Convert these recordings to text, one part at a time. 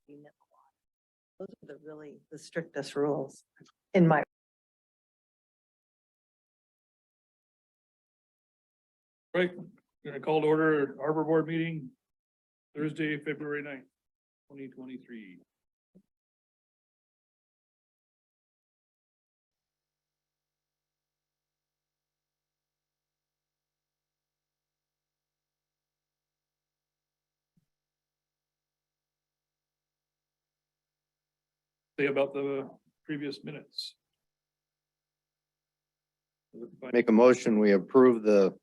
Those are the strictest rules in my. Right, gonna call to order Harbor Board meeting Thursday, February 9th, 2023. Say about the previous minutes. Make a motion, we approve the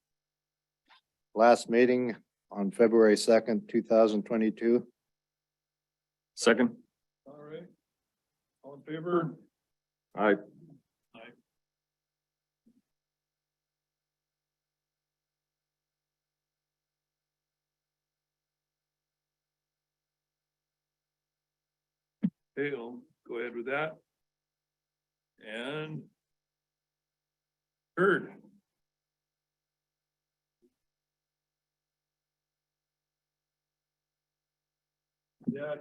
last meeting on February 2nd, 2022. Second. All right. All in favor? Aye. Aye. Okay, I'll go ahead with that. And third. Yeah.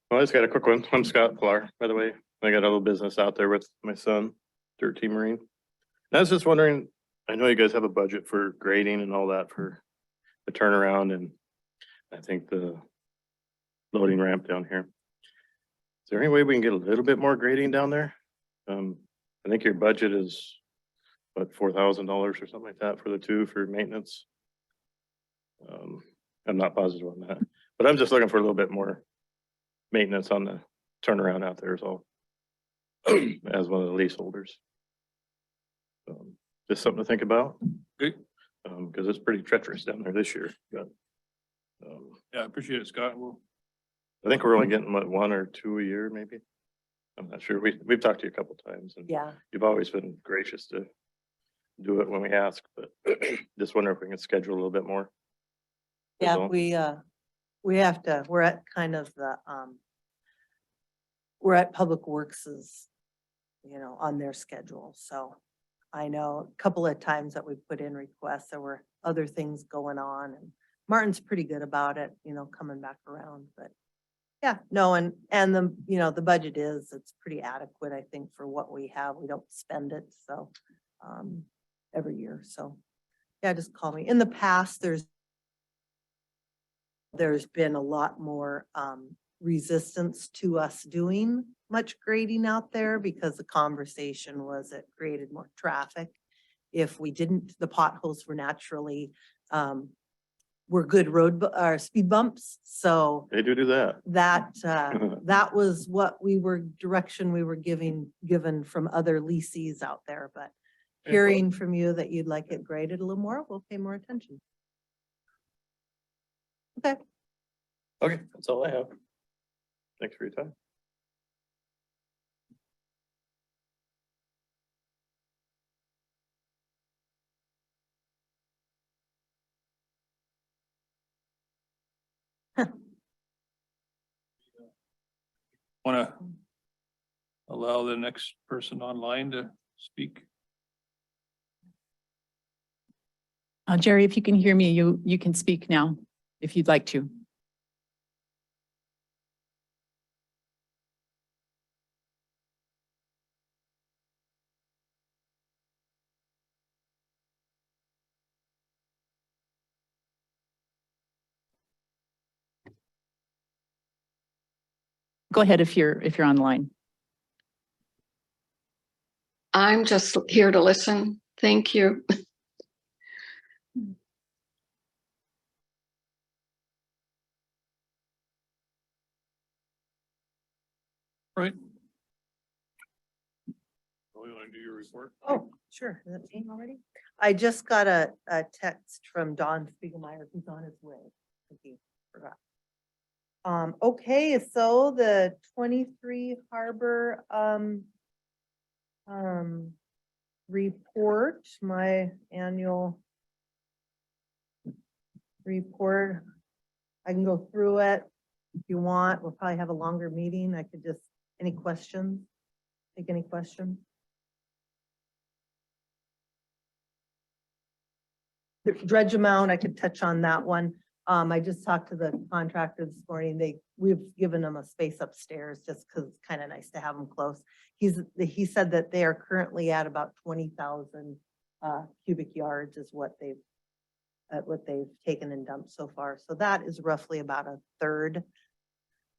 Well, I just got a quick one. I'm Scott Pilar, by the way. I got a little business out there with my son, Dirt Team Marine. And I was just wondering, I know you guys have a budget for grading and all that for the turnaround and I think the loading ramp down here. Is there any way we can get a little bit more grading down there? I think your budget is what, $4,000 or something like that for the two for maintenance. I'm not positive on that, but I'm just looking for a little bit more maintenance on the turnaround out there is all. As one of the leaseholders. Just something to think about. Good. Because it's pretty treacherous down there this year, but. Yeah, I appreciate it, Scott. Well, I think we're only getting what, 1 or 2 a year, maybe. I'm not sure. We've talked to you a couple times and Yeah, you've always been gracious to do it when we ask, but just wonder if we can schedule a little bit more. That's yeah, all. we have to, we're at kind of the, we're at Public Works's, on their schedule, so. I know a couple of times that we put in requests, there were other things going on and Martin's pretty good about it, coming back around, but. Yeah, no, and the, the budget it's pretty adequate, I think, for what we have. We don't spend it, so, every year, so. Yeah, just call me. In the past, there's been a lot more, resistance to us doing much grading out there because the conversation was it created more traffic. If we didn't, the potholes were naturally, were good or speed bumps, so. They do that. That was what direction we were given from other leases out there, but hearing from you that you'd like it graded a little more, we'll pay more attention. Okay. Okay, that's all I have. Thanks for your time. want to allow the next person online to speak. Jerry, if you can hear me, you can speak now, if you'd like to. Go ahead if you're online. I'm just here to listen. Thank you. Right. Oh, you want to do your report? Oh, sure. Is that me already? I just got a text from Don Spiegelmeyer, who's on his way. He forgot. Okay, so the 23 Harbor, report, my annual report. I can go through it if you want. We'll probably have a longer meeting. I could just, any questions? Take any questions? The dredge amount, I could touch on that one. I just talked to the contractor this morning. We've given them a space upstairs just because it's kind of nice to have them close. He said that they are currently at about 20,000 cubic yards is what they've taken and dumped so far. So that is roughly about a third.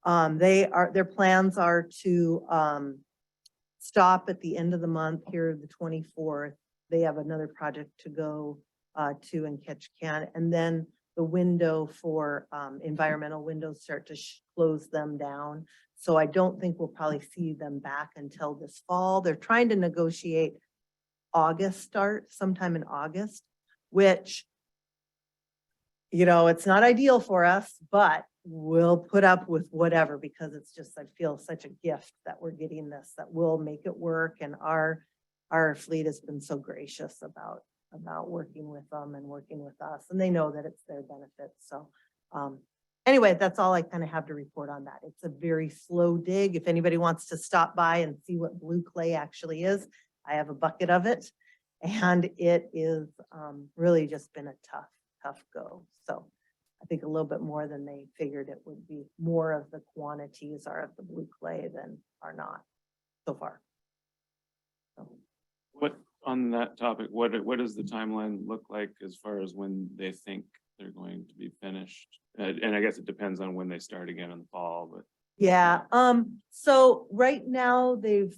Their plans are to stop at the end of the month here, the 24th. They have another project to go to in Ketchikan, and then the window for environmental windows start to close them down. So I don't think we'll probably see them back until this fall. They're trying to negotiate August start, sometime in August, which, you know, it's not ideal for us, but we'll put up with whatever because it's just, I feel such a gift that we're getting this, that will make it work. And our fleet has been so gracious about working with them and working with us, and they know that it's their benefit. So anyway, that's all I kind of have to report on that. It's a very slow dig. If anybody wants to stop by and see what blue clay actually is, I have a bucket of it, and it is really just been a tough go. So I think a little bit more than they figured it would be. More of the quantities are of the blue clay than are not so far. So. What, on that topic, what does the timeline look like as far as when they think they're going to be finished? And I guess it depends on when they start again in the fall, but. Yeah, so right now they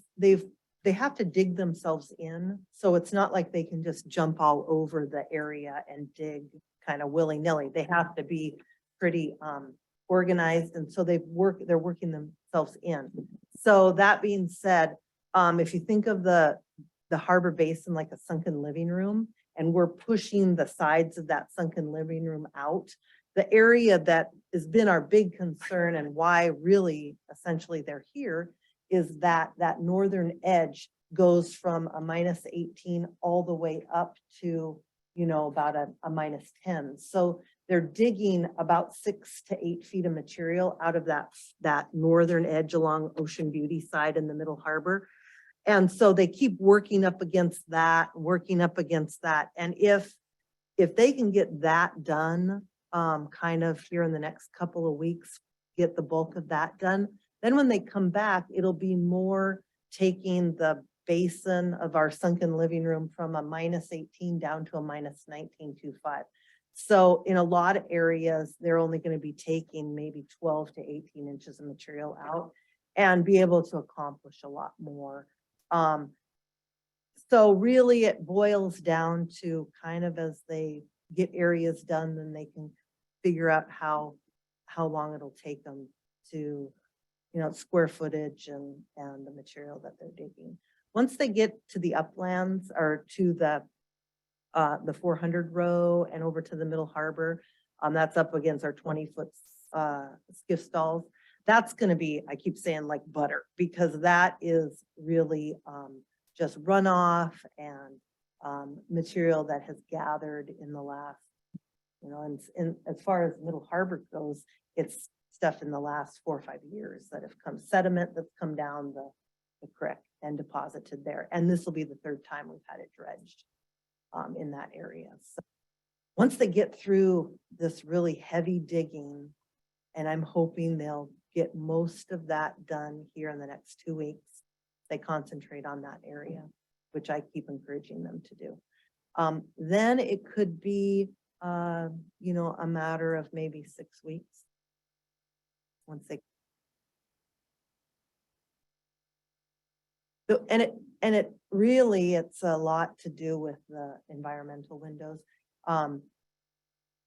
have to dig themselves in. So it's not like they can just jump all over the area and dig kind of willy-nilly. They have to be pretty organized. And so they're working themselves in. So that being said, if you think of the harbor basin like a sunken living room, and we're pushing the sides of that sunken living room out, the area that has been our big concern and why really essentially they're here is that northern edge goes from a -18 all the way up to, you know, about a -10. So they're digging about 6 to 8 feet of material out of that northern edge along Ocean Beauty side in the Middle Harbor. And so they keep working up against that. And if they can get that done, kind of here in the next couple of weeks, get the bulk of that done, then when they come back, it'll be more taking the basin of our sunken living room from a -18 down to a -19.25. So in a lot of areas, they're only going to be taking maybe 12 to 18 inches of material out and be able to accomplish a lot more. So really it boils down to kind of as they get areas done, then they can figure out how long it'll take them to, you know, square footage and the material that they're digging. Once they get to the uplands or to the 400 row and over to the Middle Harbor, that's up against our 20-foot skiff stalls. That's going to be, I keep saying, like butter, because that is really just runoff and material that has gathered in the last, you know, and as far as Middle Harbor goes, it's stuff in the last 4 or 5 years that have come, sediment that's come down the creek and deposited there. And this will be the 3rd time we've had it dredged in that area. So once they get through this really heavy digging, and I'm hoping they'll get most of that done here in the next 2 weeks, they concentrate on that area, which I keep encouraging them to do. Then it could be, you know, a matter of maybe 6 weeks. Once they, so, and it really, it's a lot to do with the environmental windows.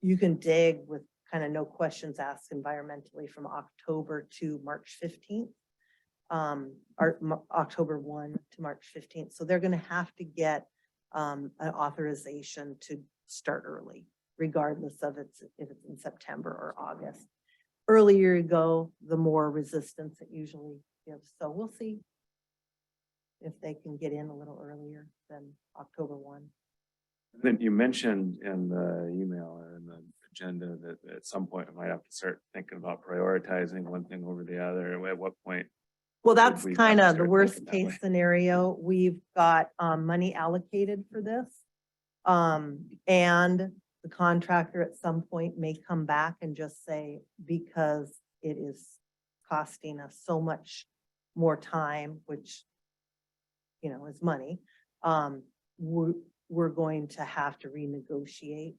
You can dig with kind of no questions asked environmentally from October to March 15th, or October 1 to March 15th. So they're going to have to get an authorization to start early, regardless of if it's in September or August. Earlier you go, the more resistance it usually gives. So we'll see if they can get in a little earlier than October 1. Then you mentioned in the email or in the agenda that at some point we might have to start thinking about prioritizing one thing over the other. At what point? Well, that's we have kind to of the start worst thinking that way? case scenario. We've got money allocated for this. And the contractor at some point may come back and just say, because it is costing us so much more time, which, you know, is money, we're going to have to renegotiate,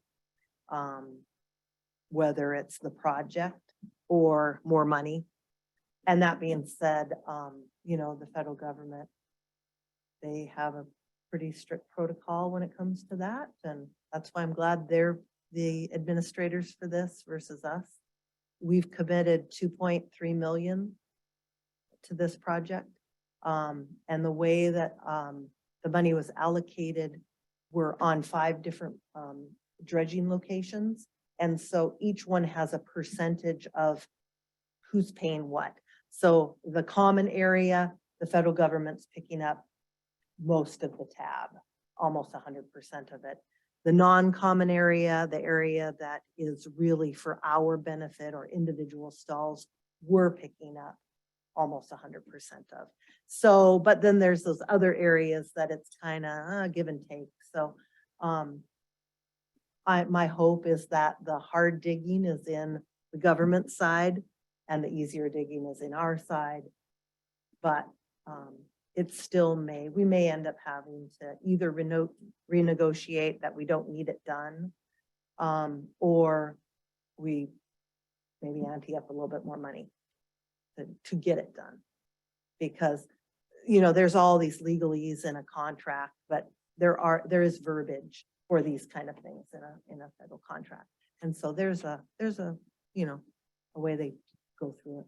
whether it's the project or more money. And that being said, you know, the federal government, they have a pretty strict protocol when it comes to that. And that's why I'm glad they're the administrators for this versus us. We've committed 2.3 million to this project. And the way that the money was allocated were on 5 different dredging locations. And so each one has a percentage of who's paying what. So the common area, the federal government's picking up most of the tab, almost 100% of it. The non-common area, the area that is really for our benefit or individual stalls, we're picking up almost 100% of. So, but then there's those other areas that it's kind of give and take. So my hope is that the hard digging is in the government side and the easier digging is in our side. But it still we may end up having to either renegotiate that we don't need it done, or we maybe ante up a little bit more money to get it done. Because, you know, there's all these legalese in a contract, but there is verbiage for these kind of things in a federal contract. And so there's a, you know, a way they go through it.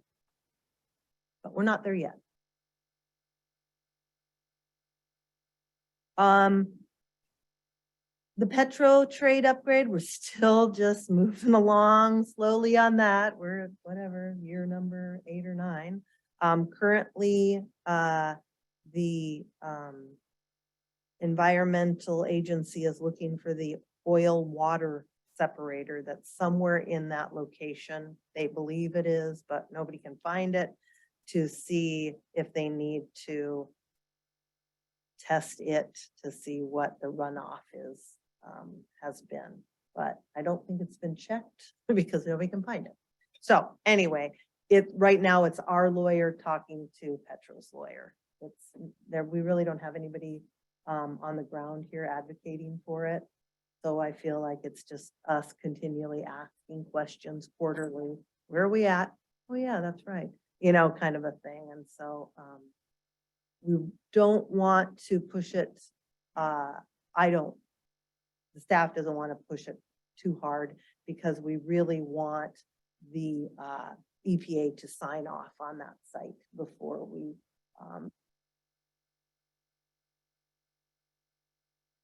But we're not there yet. The Petro trade upgrade, we're still just moving along slowly on that. We're at whatever, year number 8 or 9. Currently, the environmental agency is looking for the oil water separator that's somewhere in that location. They believe it is, but nobody can find it, to see if they need to test it to see what the runoff has been. But I don't think it's been checked because nobody can find it. So anyway, right now it's our lawyer talking to Petro's lawyer. It's there. We really don't have anybody on the ground here advocating for it. So I feel like it's just us continually asking questions quarterly. Where are we at? Oh yeah, that's right. You know, kind of a thing. And so we don't want to push it. The staff doesn't want to push it too hard because we really want the EPA to sign off on that site before we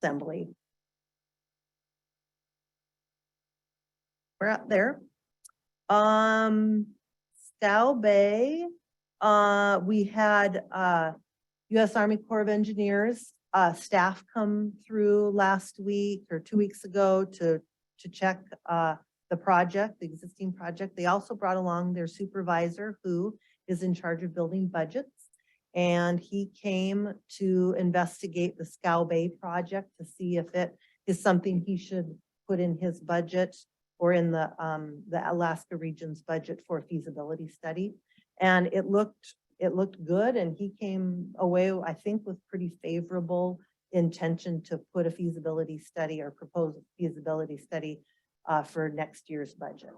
assembly. We're out there. Scow Bay, we had U.S. Army Corps of Engineers staff come through last week or 2 weeks ago to check the project, the existing project. They also brought along their supervisor who is in charge of building budgets. And he came to investigate the Scow Bay project to see if it is something he should put in his budget or in the Alaska region's budget for a feasibility study. And it looked good. And he came away, I think, with pretty favorable intention to put a feasibility study or propose a feasibility study for next year's budget.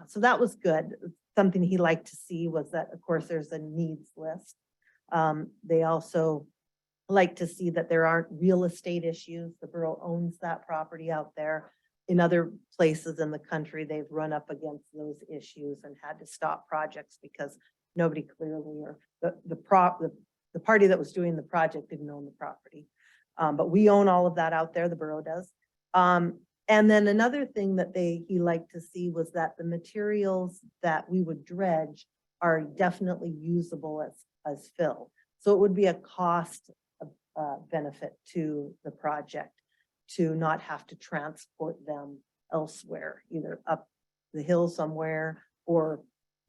So that was good. Something he liked to see was that, of course, there's a needs list. They also like to see that there aren't real estate issues. The borough owns that property out there. In other places in the country, they've run up against those issues and had to stop projects because nobody clearly, or the party that was doing the project didn't own the property. But we own all of that out there, the borough does. And then another thing that he liked to see was that the materials that we would dredge are definitely usable as fill. So it would be a cost benefit to the project to not have to transport them elsewhere, either up the hill somewhere or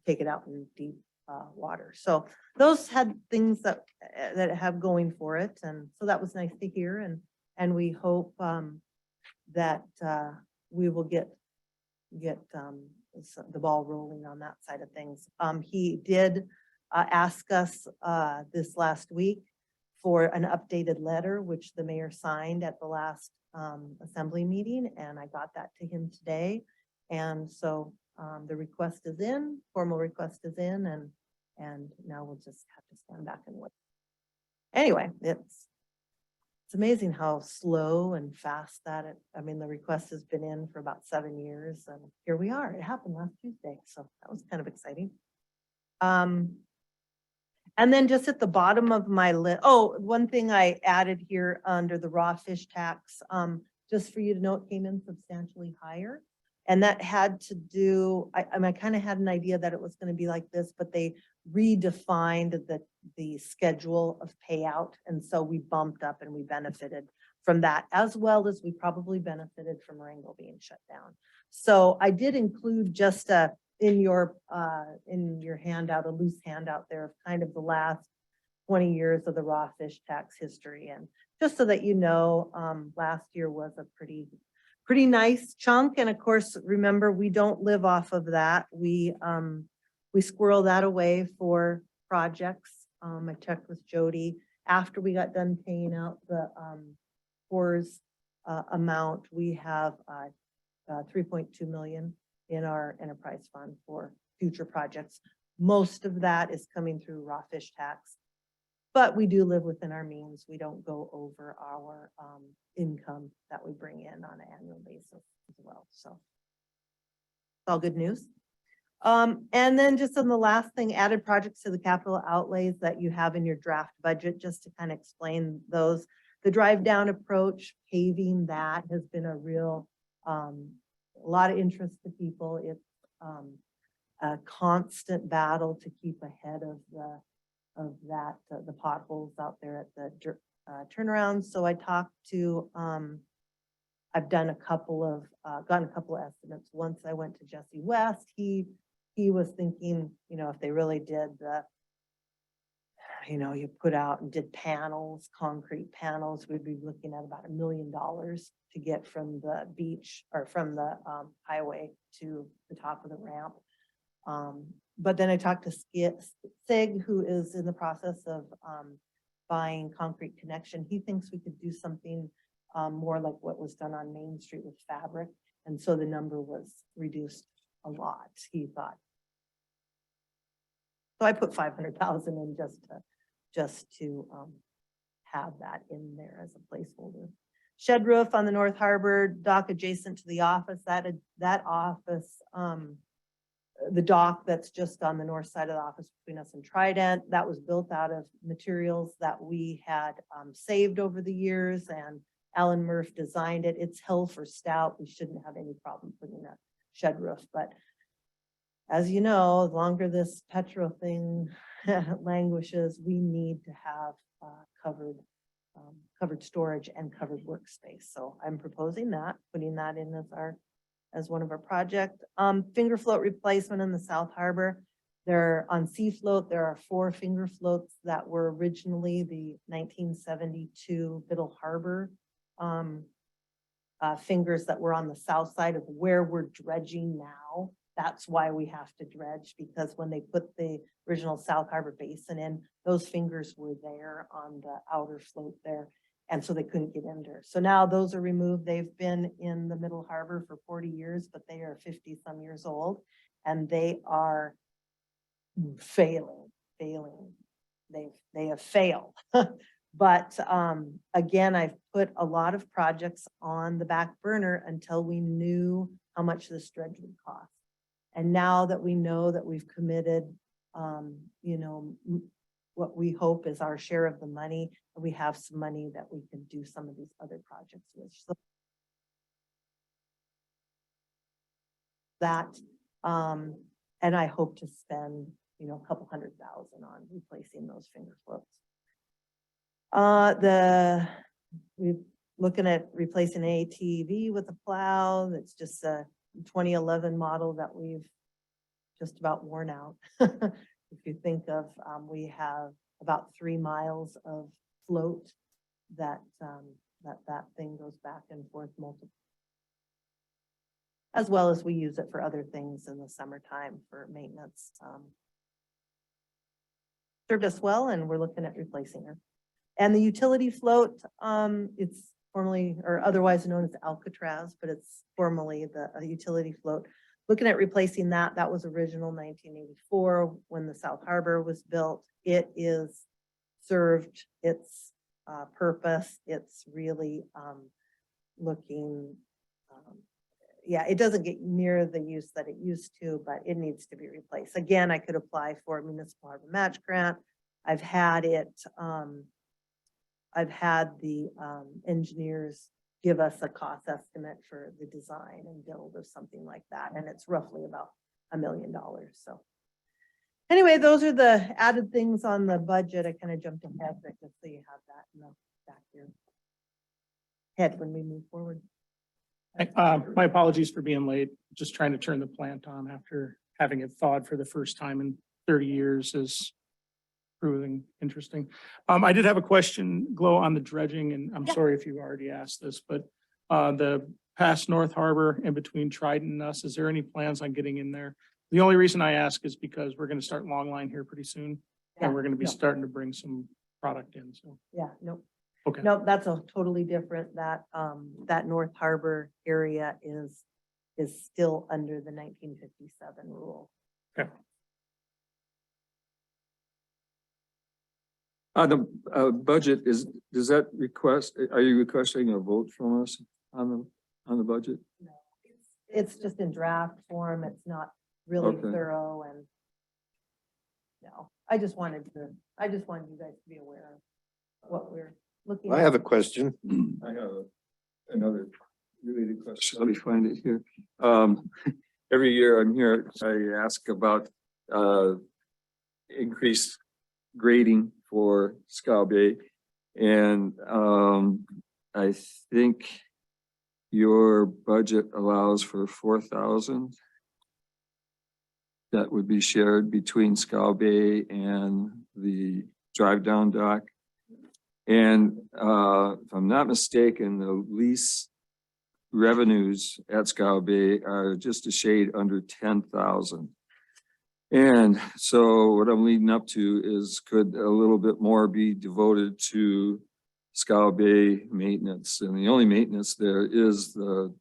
take it out in deep water. So those had things that have going for it. And so that was nice to hear. And we hope that we will get the ball rolling on that side of things. He did ask us this last week for an updated letter, which the mayor signed at the last assembly meeting, and I got that to him today. And so the request is in, formal request is in, and now we'll just have to stand back and wait. Anyway, it's amazing how slow and fast I mean, the request has been in for about 7 years, and here we are. It happened last Tuesday, so that was kind of exciting. And then just at the bottom of my list, one thing I added here under the raw fish tax, just for you to know, it came in substantially higher. And that had to do, I kind of had an idea that it was going to be like this, but they redefined the schedule of payout. And so we bumped up and we benefited from that, as well as we probably benefited from Wrangell being shut down. So I did include just in your handout, a loose handout there of kind of the last 20 years of the raw fish tax history. And just so that you know, last year was a pretty nice chunk. And of course, remember, we don't live off of that. We squirrel that away for projects. I checked with Jody after we got done paying out the PORS amount. We have 3.2 million in our enterprise fund for future projects. Most of that is coming through raw fish tax, but we do live within our means. We don't go over our income that we bring in on an annual basis as well. So it's all good news. And then just on the last thing, added projects to the capital outlays that you have in your draft budget, just to kind of explain those. The drive down approach, paving, that has been a real, a lot of interest to people. It's a constant battle to keep ahead of the potholes out there at the turnaround. So I talked to, I've done gotten a couple of estimates. Once I went to Jesse West, he was thinking, if they really did you put out and did panels, concrete panels, we'd be looking at about $1 million to get from the beach or from the highway to the top of the ramp. But then I talked to Sig, who is in the process of buying Concrete Connection. He thinks we could do something more like what was done on Main Street with fabric. And so the number was reduced a lot, he thought. So I put 500,000 in just to have that in there as a placeholder. Shed roof on the North Harbor dock adjacent to the office, that office, the dock that's just on the north side of the office between us and Trident, that was built out of materials that we had saved over the years, and Alan Murph designed it. It's hell for stout. We shouldn't have any problem putting a shed roof, but as you know, the longer this Petro thing languishes, we need to have covered storage and covered workspace. So I'm proposing that, putting that in as one of our projects. Finger float replacement in the South Harbor. They're on Sea Float. There are 4 finger floats that were originally the 1972 Biddle Harbor fingers that were on the south side of where we're dredging now. That's why we have to dredge, because when they put the original South Harbor Basin in, those fingers were there on the outer float there. And so they couldn't get in there. So now those are removed. They've been in the Middle Harbor for 40 years, but they are 50 some years old, and they are failing. They have failed. But again, I've put a lot of projects on the back burner until we knew how much this dredge would cost. And now that we know that we've committed, what we hope is our share of the money, and we have some money that we can do some of these other projects with. So that, and I hope to spend, a couple $100,000 on replacing those finger floats. We're looking at replacing an ATV with a plow. That's just a 2011 model that we've just about worn out. If you think of, we have about 3 miles of float that thing goes back and forth multiple. as well as we use it for other things in the summertime for maintenance. Served us well, and we're looking at replacing her. And the utility float, it's formerly or otherwise known as Alcatraz, but it's formerly the utility float. Looking at replacing that, that was original 1984 when the South Harbor was built. It is served its purpose. It's really looking, yeah, it doesn't get near the use that it used to, but it needs to be replaced. Again, I could apply for a municipal harbor match grant. I've had it, I've had the engineers give us a cost estimate for the design and build of something like that, and it's roughly about $1 million. So anyway, those are the added things on the budget. I kind of jumped ahead, but just so you have that in the back here head when we move forward. My apologies for being late. Just trying to turn the plant on after having it thawed for the first time in 30 years is proving interesting. I did have a question, Glo, on the dredging, and I'm Yeah. sorry if you already asked this, but the past North Harbor in between Trident and us, is there any plans on getting in there? The only reason I ask is because we're going to start long line here pretty soon, Yeah, and we're going to be no. starting to bring some product in, so. Yeah, nope. Okay. Nope, that's a totally different, that North Harbor area is still under the 1957 rule. The budget is, does that request, are you requesting a vote from us on the budget? It's just in draft form. It's not really Okay. thorough and no, I just wanted you guys to be aware of what we're looking at. I have a question. I have another related question. Let me find it here. Every year I'm here, I ask about increased grading for Scow Bay. And I think your budget allows for 4,000. That would be shared between Scow Bay and the drive down dock. And if I'm not mistaken, the lease revenues at Scow Bay are just a shade under 10,000. And so what I'm leading up to is, could a little bit more be devoted to Scow Bay maintenance? And the only maintenance there is the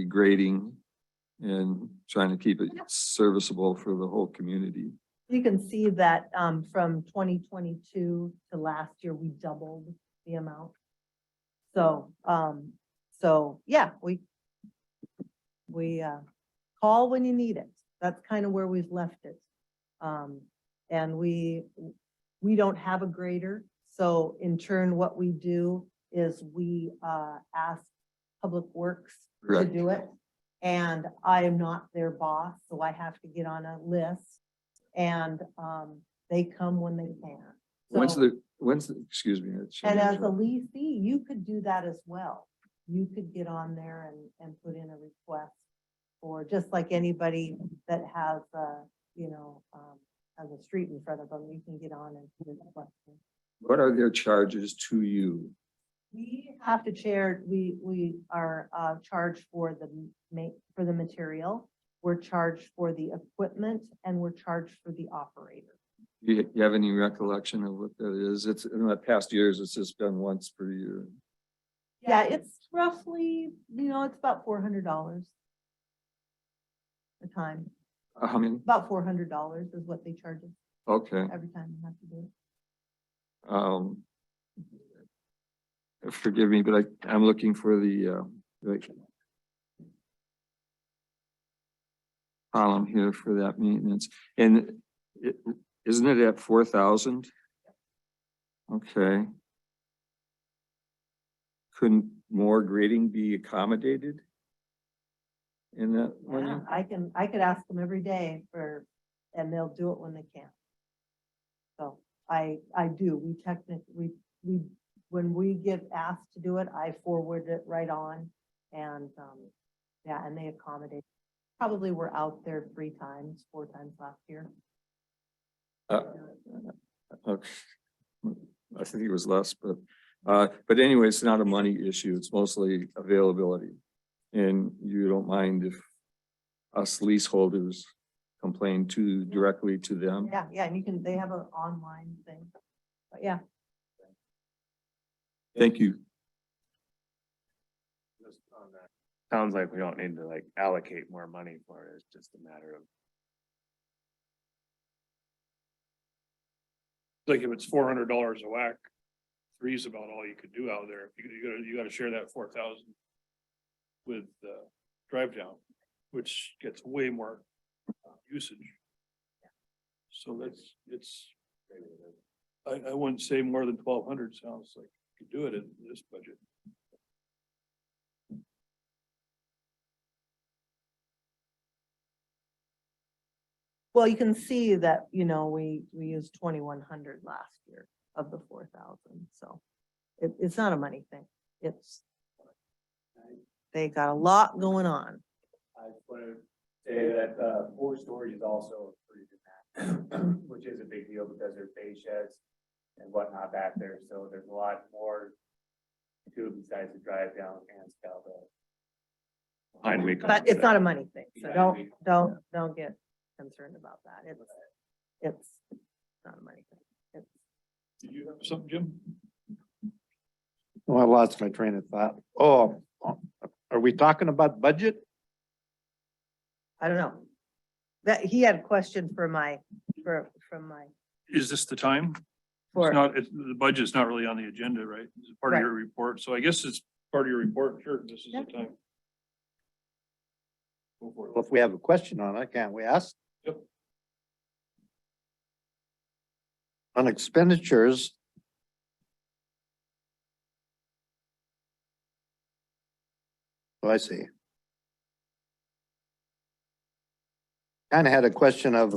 grading and trying to keep it serviceable for the whole community. You can see that from 2022 to last year, we doubled the amount. So, yeah, we call when you need it. That's kind of where we've left it. And we don't have a grader. So in turn, what we do is we ask Public Works to Correct. do it. And I am not their boss, so I have to get on a list and they come when they can. So- Excuse me. and as a leasee, you could do that as well. You could get on there and put in a request for, just like anybody that has has a street in front of them, you can get on and put in a question. What are their charges to you? We have to share, we are charged for the material. We're charged for the equipment and we're charged for the operator. You have any recollection of what that is? It's in the past years, it's just been once per year. Yeah, it's roughly, it's about $400 a time. How many? About $400 is what they charge us Okay. every time you have to do it. Forgive me, but I'm looking for the column here for that maintenance. And isn't it at 4,000? Okay. Couldn't more grading be accommodated in that money? Yeah, I could ask them every day and they'll do it when they can. So I do, when we get asked to do it, I forward it right on and, and they accommodate. Probably we're out there 4 times last year. Okay. I think it was less, but anyway, it's not a money issue. It's mostly availability. And you don't mind if us leaseholders complain directly to them? Yeah, yeah, and you can, they have an online thing. But yeah, Thank you. Sounds like we don't need to like allocate more money for it. It's just a matter of. Like if it's $400 a whack, three's about all you could do out there. You gotta share that 4,000 with, drive down, which gets way more usage. So it's, I wouldn't say more than 1,200 sounds like you could do it in this budget. well, you can see that, we used 2,100 last year of the 4,000, so it's not a money thing. It's, they got a lot going on. I just want to say that, more storage is also included in that, which is a big deal because there's bay sheds and whatnot back there, so there's a lot more to it besides the drive down and scout. Behind me. But it's not a money thing, so Behind me. don't get concerned about that. It's not a money thing. It's, Do you have something, Jim? Oh, I lost my train of thought. Oh, are we talking about budget? I don't know. That, he had a question from my, Is this the time? It's for, not, the budget's not really on the agenda, right? It's part of your report, so I guess it's part of your report, sure, this is the time. Go for Well, it. if we have a question on it, can't we ask? Yep. On expenditures. Oh, I see. Kind of had a question of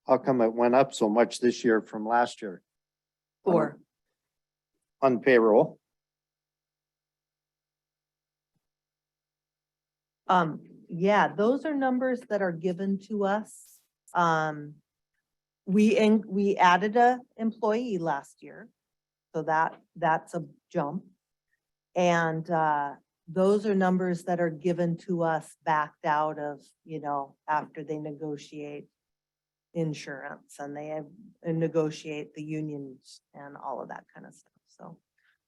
how come it went up so much this year from last year for, on payroll? yeah, those are numbers that are given to us. We added a employee last year, so that's a jump. And, those are numbers that are given to us backed out of, after they negotiate insurance and they have, and negotiate the unions and all of that kind of stuff. So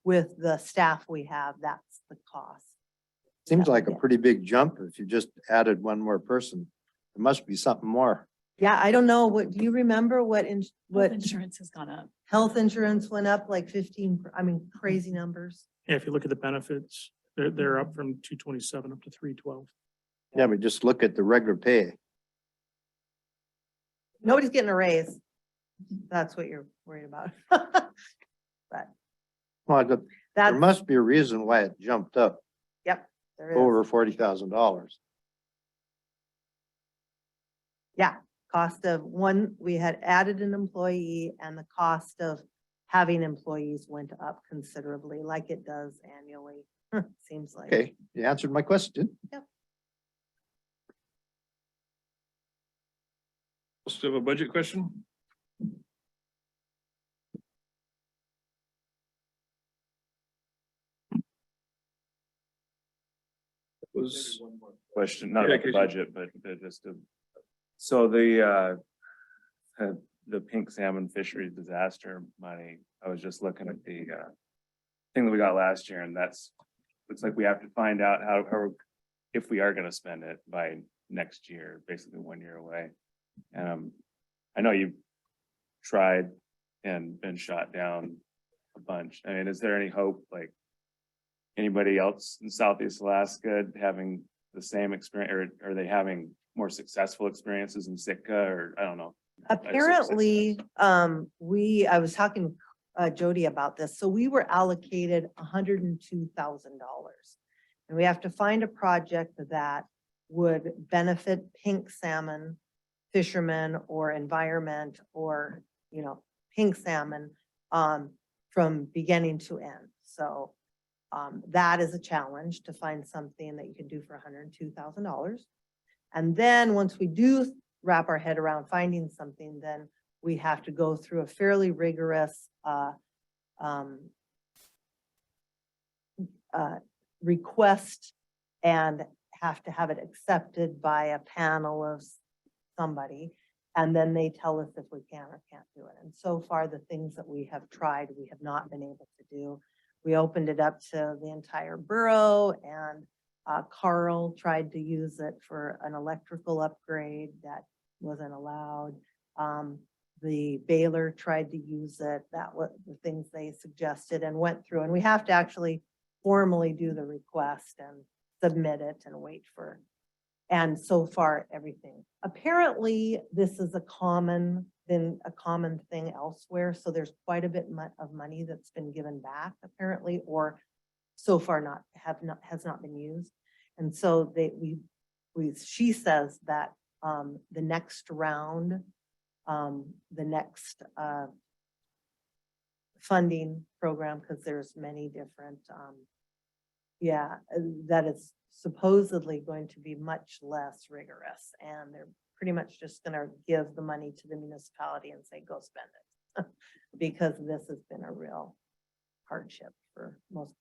with the staff we have, that's the cost. Seems that we like a get. pretty big jump if you just added one more person. There must be something more. Yeah, I don't know. Do you remember what What insurance has gone up? health insurance went up like 15, crazy numbers. Yeah, if you look at the benefits, they're up from 227 up to 312. Yeah, but just look at the regular pay. Nobody's getting a raise. That's what you're worried about. Well, there That's, must be a reason why it jumped up there is. over $40,000. Yeah, cost of one, we had added an employee and the cost of having employees went up considerably like it does annually. Seems like. Okay, you answered my question. Still have a budget question? Was, Question, not Yeah, about the 'cause budget, but just to. So the pink salmon fishery disaster money, I was just looking at the thing that we got last year, and looks like we have to find out how, if we are gonna spend it by next year, basically 1 year away. I know you've tried and been shot down a bunch. I mean, is there any hope, like anybody else in Southeast Alaska having the same experience, or are they having more successful experiences in Sitka, or I don't know? Apparently, I was talking to Jody about this, so we were allocated $102,000. And we have to find a project that would benefit pink salmon fishermen or environment or, pink salmon, from beginning to end. So, that is a challenge to find something that you can do for $102,000. And then once we do wrap our head around finding something, then we have to go through a fairly rigorous request and have to have it accepted by a panel of somebody. And then they tell us if we can or can't do it. And so far, the things that we have tried, we have not been able to do. We opened it up to the entire borough, and Carl tried to use it for an electrical upgrade that wasn't allowed. The Baylor tried to use it. That was the things they suggested and went through. And we have to actually formally do the request and submit it and wait for. And so far, everything. Apparently, this is been a common thing elsewhere. So there's quite a bit of money that's been given back apparently, or so far has not been used. And so she says that the next round, the next funding program, because there's many different, that is supposedly going to be much less rigorous, and they're pretty much just going to give the money to the municipality and say, go spend it. Because this has been a real hardship for most.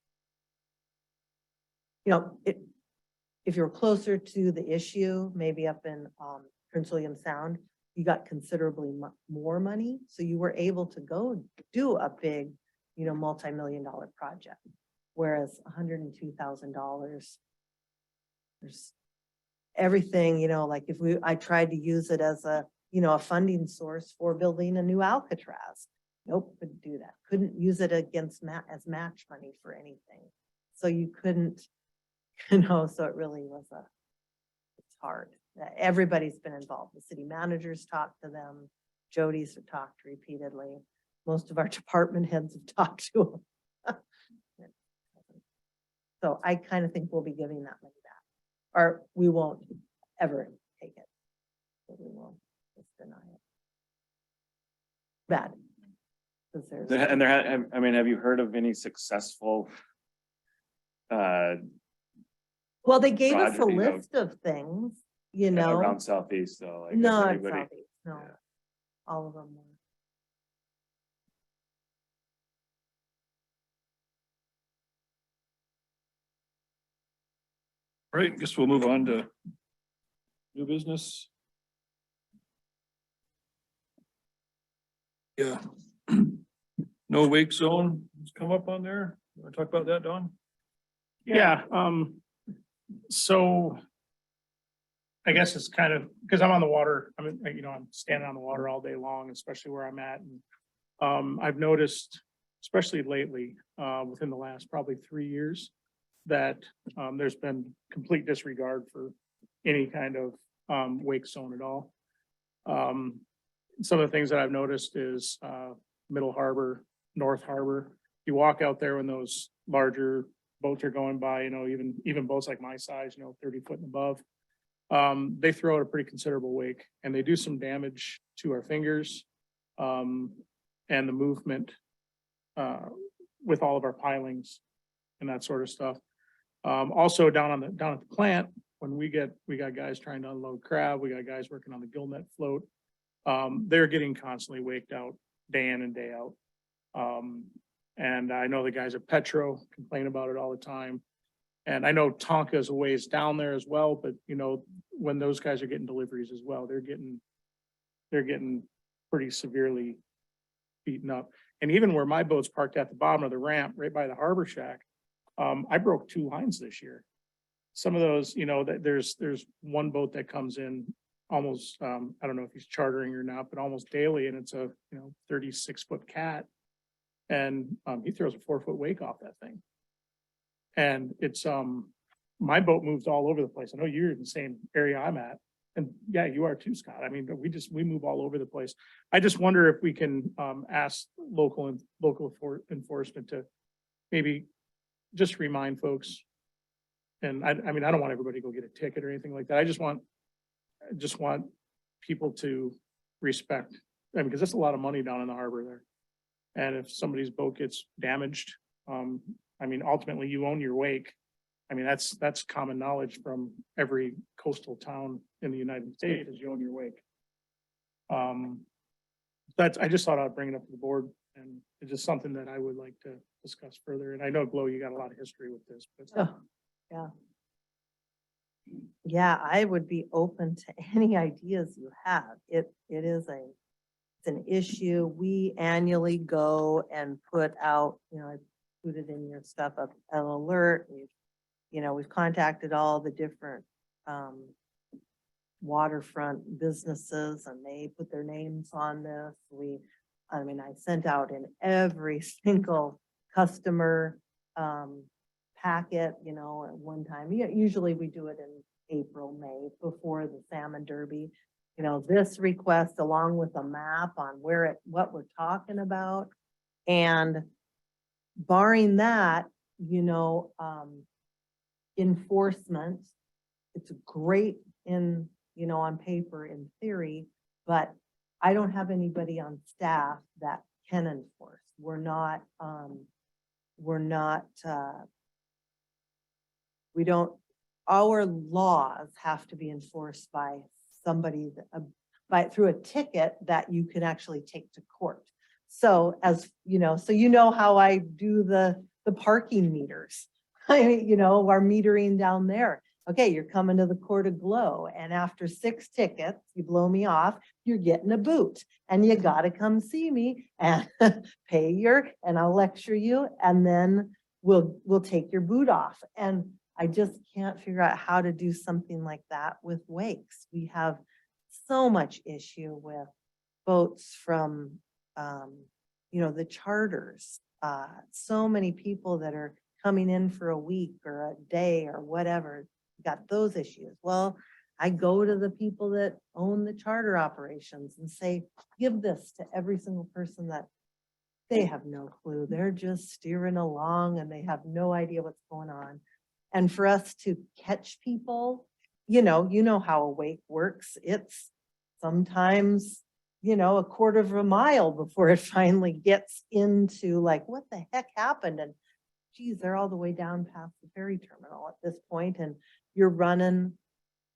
If you're closer to the issue, maybe up in Prince William Sound, you got considerably more money. So you were able to go do a big, multi-million-dollar project. Whereas $102,000, there's everything, like I tried to use it as a funding source for building a new Alcatraz. Nope, couldn't do that. Couldn't use it against as match money for anything. So you couldn't, so it really was it's hard. Everybody's been involved. The city managers talked to them. Jody's have talked repeatedly. Most of our department heads have talked to them. So I kind of think we'll be giving that money back, or we won't ever take it. So we will just deny it. Bad. 'Cause there's- Have you heard of any successful? Well, they gave us a project, list of things, Around Southeast though? Like, has No, it's anybody- Southeast, no, Yeah. all of them were. Right, guess we'll move on to new business. Yeah. No wake zone has come up on there. You want to talk about that, Don? Yeah, so I guess it's kind of, because I'm on the water, I'm standing on the water all day long, especially where I'm at. And I've noticed, especially lately, within the last probably 3 years, that there's been complete disregard for any kind of wake zone at all. Some of the things that I've noticed is Middle Harbor, North Harbor. You walk out there when those larger boats are going by, even boats like my size, 30 foot and above. They throw out a pretty considerable wake, and they do some damage to our fingers and the movement with all of our pilings and that sort of stuff. Also down at the plant, when we got guys trying to unload crab, we got guys working on the gill net float. They're getting constantly waked out day in and day out. And I know the guys at Petro complain about it all the time. And I know Tonka is a ways down there as well, but when those guys are getting deliveries as well, they're getting pretty severely beaten up. And even where my boat's parked at the bottom of the ramp, right by the harbor shack, I broke 2 lines this year. Some of those, there's one boat that comes in almost, I don't know if he's chartering or not, but almost daily, and it's a 36-foot cat. And he throws a 4-foot wake off that thing. And it's my boat moves all over the place. I know you're in the same area I'm at. And yeah, you are too, Scott. I mean, we move all over the place. I just wonder if we can ask local enforcement to maybe just remind folks. And I don't want everybody to go get a ticket or anything like that. I just want people to respect, because that's a lot of money down in the harbor there. And if somebody's boat gets damaged, ultimately you own your wake. That's common knowledge from every coastal town in the United States, is you own your wake. I just thought I'd bring it up to the board, and it's just something that I would like to discuss further. And I know Glow, you got a lot of history with this, but Oh, yeah. Yeah, I would be open to any ideas you have. It is it's an issue. We annually go and put out, I put it in your stuff, an alert. We've contacted all the different, waterfront businesses and they put their names on this. I sent out in every single customer, packet, at one time. Usually we do it in April, May, before the Salmon Derby. This request along with a map on what we're talking about. And barring that, enforcement, it's great on paper, in theory, but I don't have anybody on staff that can enforce. Our laws have to be enforced by somebody through a ticket that you can actually take to court. So how I do the parking meters, our metering down there. Okay, you're coming to the Court of Glow, and after 6 tickets, you blow me off, you're getting a boot, and you gotta come see me and and I'll lecture you, and then we'll take your boot off. And I just can't figure out how to do something like that with wakes. We have so much issue with boats from, the charters. So many people that are coming in for a week or a day or whatever, got those issues. Well, I go to the people that own the charter operations and say, give this to every single person that they have no clue. They're just steering along and they have no idea what's going on. And for us to catch people, you know how a wake works. It's sometimes, a quarter of a mile before it finally gets into like, what the heck happened? And geez, they're all the way down past the ferry terminal at this point, and you're running,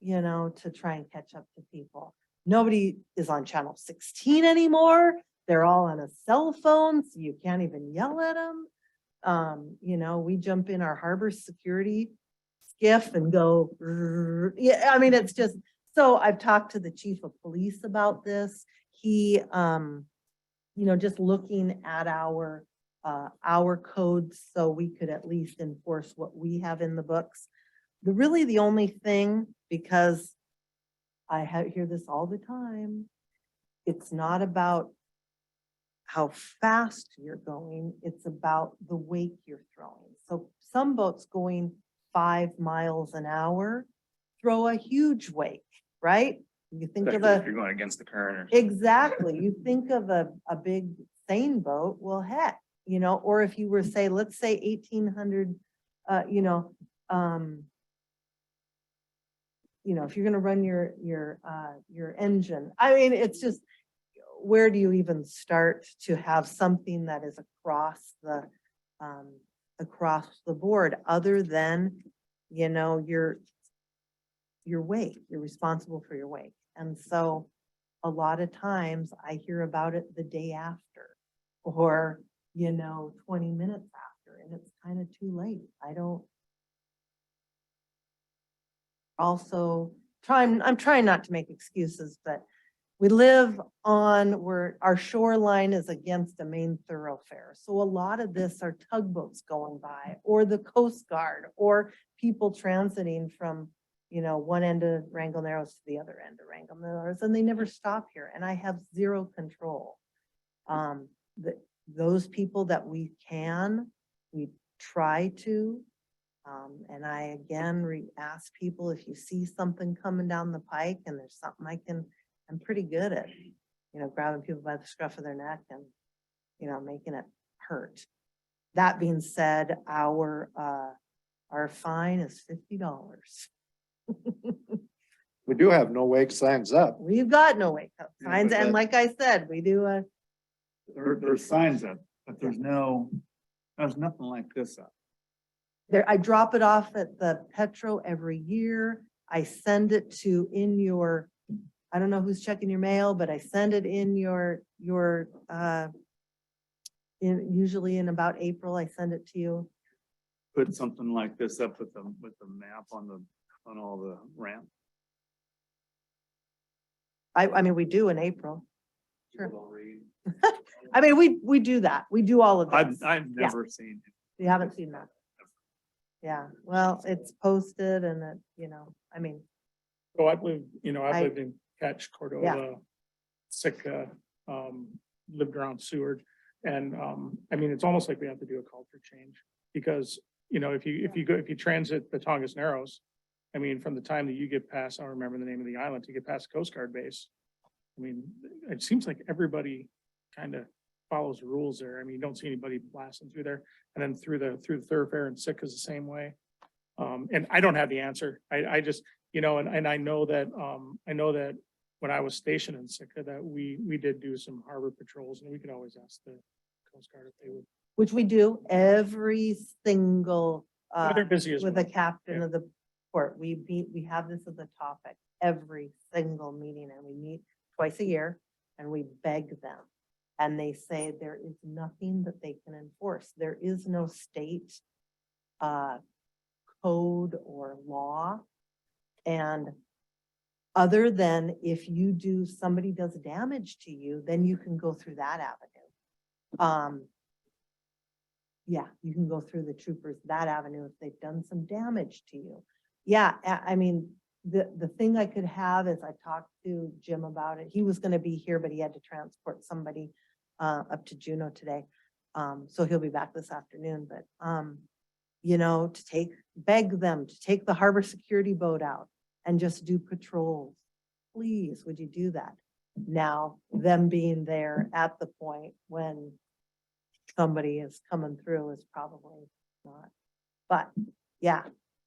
to try and catch up to people. Nobody is on channel 16 anymore. They're all on a cell phone, so you can't even yell at them. We jump in our harbor security skiff and go, yeah, it's just, so I've talked to the chief of police about this. He, just looking at our codes so we could at least enforce what we have in the books. The only thing, because I hear this all the time, it's not about how fast you're going, it's about the wake you're throwing. So some boats going 5 miles an hour throw a huge wake, right? You think of Especially if you're going against the current. exactly, you think of a big seine boat, well, heck, or if you were say, let's say 1800, if you're going to run your engine, it's just, where do you even start to have something that is across the board, other than, your wake, you're responsible for your wake. And so a lot of times I hear about it the day after, or, 20 minutes after, and it's kind of too late. I'm trying not to make excuses, but we live where our shoreline is against a main thoroughfare. So a lot of this are tugboats going by, or the Coast Guard, or people transiting from, one end of Wrangell Narrows to the other end of Wrangell Narrows, and they never stop here. And I have zero control. Those people that we try to, and I again ask people, if you see something coming down the pike and there's something I'm pretty good at, grabbing people by the scruff of their neck and, making it hurt. That being said, our fine is $50. We do have no wake signs up. We've got no wake up Yeah, signs, but and that- like I said, we do There's signs up, but there's nothing like this up. I drop it off at the Petro every year. I send it to I don't know who's checking your mail, but I send it in your usually in about April, I send it to you. Put something like this up with the map on on all the ramp. I mean, we do in April. Sure. People don't read. I mean, we do that. We do all of this. I've never seen. You haven't seen that? Yeah, well, it's posted and it, I mean, So I've lived, I've I- lived in Catch, Cordova, Sitka, lived around Seward. And, I mean, it's almost like we have to do a culture change because, if you transit the Tongass Narrows, I mean, from the time that you get past, I don't remember the name of the island, to get past the Coast Guard base. I mean, it seems like everybody kind of follows the rules there. I mean, you don't see anybody blasting through there. And then through the thoroughfare and Sitka is the same way. And I don't have the answer. I just, and I know that when I was stationed in Sitka, that we did do some harbor patrols and we could always ask the Coast Guard if they would. which we do every single, They're busy as with well. the captain Yeah. of the port. We have this as a topic every single meeting and we meet twice a year and we beg them. And they say there is nothing that they can enforce. There is no state code or law. And other than if somebody does damage to you, then you can go through that avenue. Yeah, you can go through the troopers, that avenue, if they've done some damage to you. Yeah, I mean, the thing I could have is I talked to Jim about it. He was gonna be here, but he had to transport somebody up to Juneau today. So he'll be back this afternoon, but beg them to take the harbor security boat out and just do patrols. Please, would you do that? Now, them being there at the point when somebody is coming through is probably not. But yeah,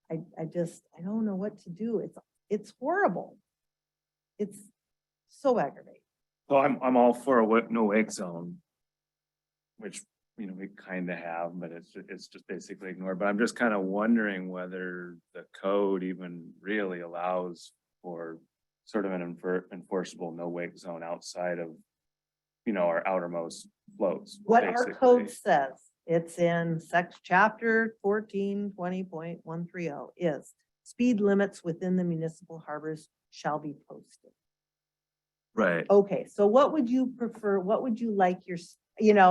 I don't know what to do. It's horrible. It's so aggravating. So I'm all for a no wake zone. Which, we kind of have, but it's just basically ignored, but I'm just kind of wondering whether the code even really allows for sort of an enforceable no wake zone outside of, our outermost floats. What our code basically. says, it's in chapter 1420.130 is speed limits within the municipal harbors shall be posted. Right. Okay, so what would you prefer? What would you like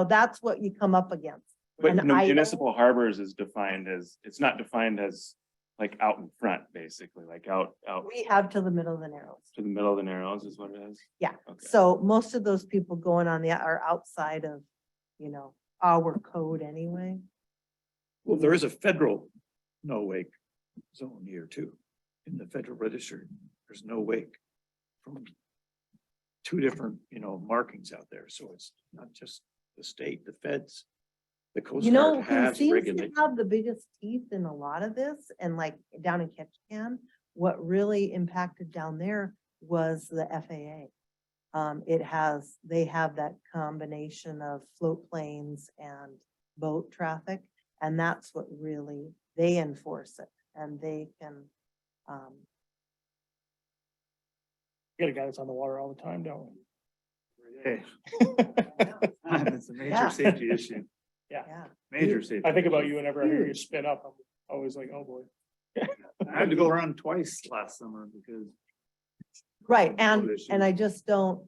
that's what you come up against. But An item? municipal harbors is defined as, it's not defined as like out in front, basically, like out We have to the middle of the Narrows. to the middle of the Narrows is what it is. Yeah, Okay. so most of those people going on are outside of, our code anyway. Well, there is a federal no wake zone here too. In the federal register, there's no wake from two different, markings out there. So it's not just the state, the feds, the Coast Guard Who has seems to regulated. have the biggest teeth in a lot of this and like down in Ketchikan, what really impacted down there was the FAA. They have that combination of float planes and boat traffic. And that's what really, they enforce it and they can, We got a guy that's on the water all the time, don't Hey, we? it's a Yeah. major safety issue, yeah. major safety. I think about you whenever I hear you spin up, I'm always like, oh boy. I had to go around twice last summer because Right, Road and I just don't,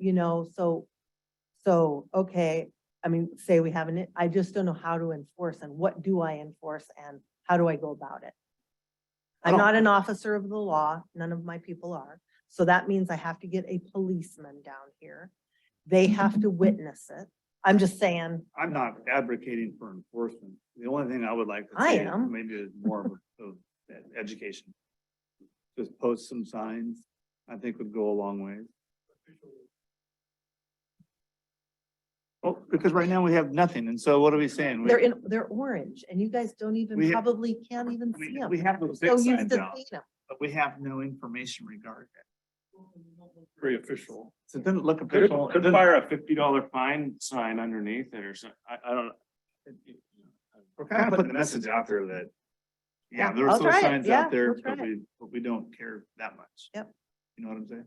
okay, I mean, say we have I just don't know how to enforce and what do I enforce and how do I go about it? I'm not an officer of the law, none of my people are, so that means I have to get a policeman down here. They have to witness it. I'm just saying, I'm not advocating for enforcement. The only thing I would like to I see am. maybe is more of education. Just post some signs, I think would go a long way. Well, because right now we have nothing. And so what are we saying? they're orange and you guys don't even, We have- probably can't even see them. We have those big So used signs to out, seeing them. but we have no information regarding it. Very official. So it doesn't look Could official. could fire a $50 fine sign underneath it or something. I don't. We're kind of putting the message out there that, yeah, Yeah, there's I'll those try it. signs Yeah, out there, we'll try but we don't care that much. Yep. You know what I'm saying?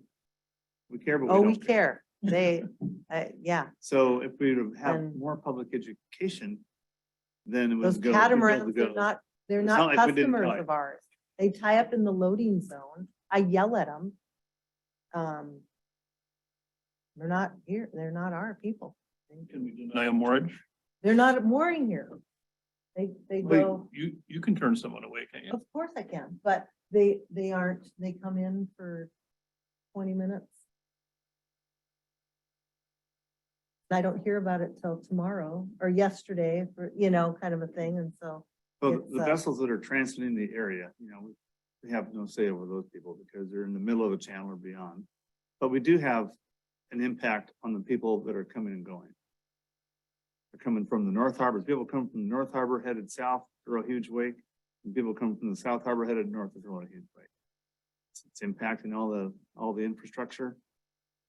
We care, but Oh, we we don't. care. They, yeah, So if we would have And- more public education, then it would those go. we'd be able to catamarans, they're go. not, they're It's not not like we didn't customers tie. of ours. They tie up in the loading zone. I yell at them. They're not here, they're not our people. Can we deny a moorage? They're not mooring here. They Wait, go, you can turn someone away, can't you? of course I can, but they aren't, they come in for 20 minutes. And I don't hear about it till tomorrow or yesterday for, kind of a thing. And so, So it's, the vessels that are transiting the area, we have no say over those people because they're in the middle of a channel or beyond. But we do have an impact on the people that are coming and going. They're coming from the North Harbor. People come from the North Harbor headed south, throw a huge wake. And people come from the South Harbor headed north, throw a huge wake. It's impacting all the infrastructure.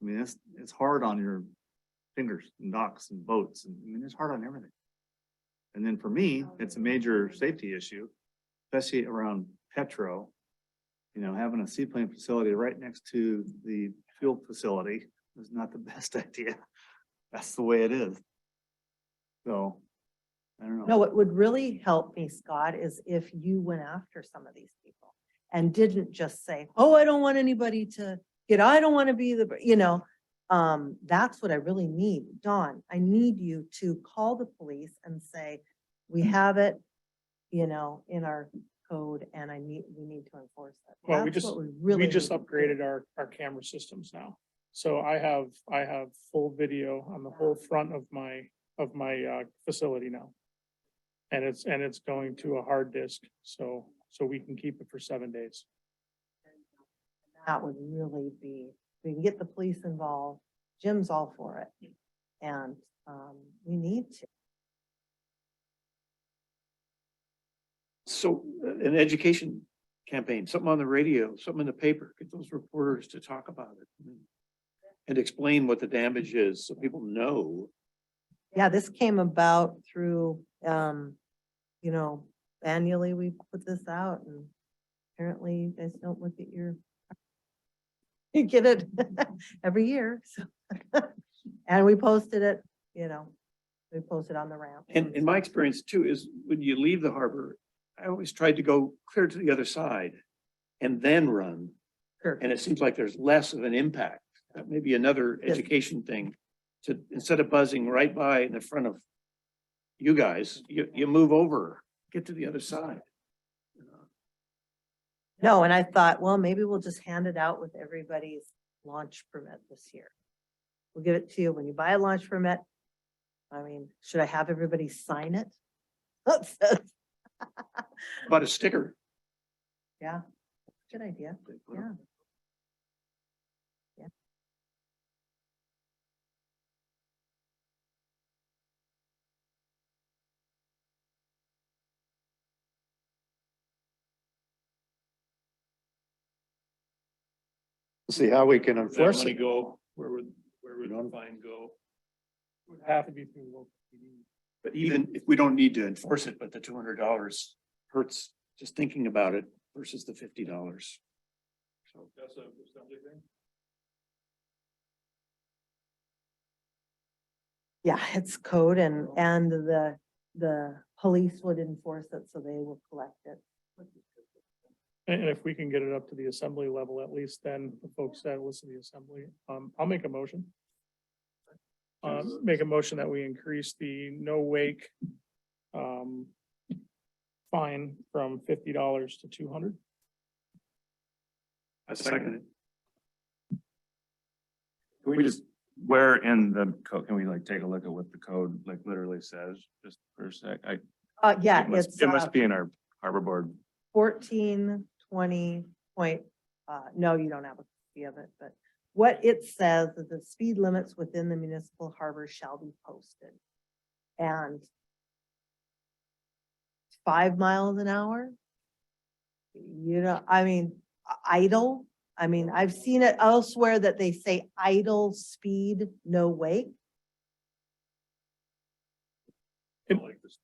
I mean, it's hard on your fingers and docks and boats. And I mean, it's hard on everything. And then for me, it's a major safety issue, especially around Petro. Having a seaplane facility right next to the fuel facility is not the best idea. That's the way it is. So, I don't know. no, what would really help me, Scott, is if you went after some of these people and didn't just say, oh, I don't want anybody to I don't want to be that's what I really need. Dawn, I need you to call the police and say, we have it, in our code and we need to enforce it. Well, we That's just- what really We just need to do. upgraded our camera systems now. So I have full video on the whole front of my facility now. And it's going to a hard disk, so we can keep it for 7 days. That would really be, we can get the police involved. Jim's all for it. And, we need to. So an education campaign, something on the radio, something in the paper, get those reporters to talk about it. And explain what the damage is so people know. Yeah, this came about through, annually we put this out and apparently you guys don't look at your, you get it every year, so. And we posted it, we posted on the ramp. And in my experience too, is when you leave the harbor, I always tried to go clear to the other side and then run. Sure. And it seems like there's less of an impact. That may be another Yes. education thing to, instead of buzzing right by in the front of you guys, you move over, get to the other side. No, and I thought, well, maybe we'll just hand it out with everybody's launch permit this year. We'll give it to you when you buy a launch permit. I mean, should I have everybody sign it? About a sticker. Yeah, good idea. Yeah. Yeah. See how we can Where would that enforce money it. go? Where would the fine go? Would have to be through local PD. But even if we don't need to enforce it, but the $200 hurts just thinking about it versus the $50. So that's a assembly thing? Yeah, it's code and the police would enforce it, so they will collect it. And if we can get it up to the assembly level, at least then the folks that listen to the assembly, I'll make a motion. Make a motion that we increase the no wake fine from $50 to $200. I second it. Can we just, where in the code, can we take a look at what the code literally says, just for a sec? Yeah, It it's it must be in our harbor board. 1420 point, no, you don't have a copy of it, but what it says is the speed limits within the municipal harbor shall be posted. And 5 miles an hour? Idle, I've seen it elsewhere that they say idle speed, no wake. I like this.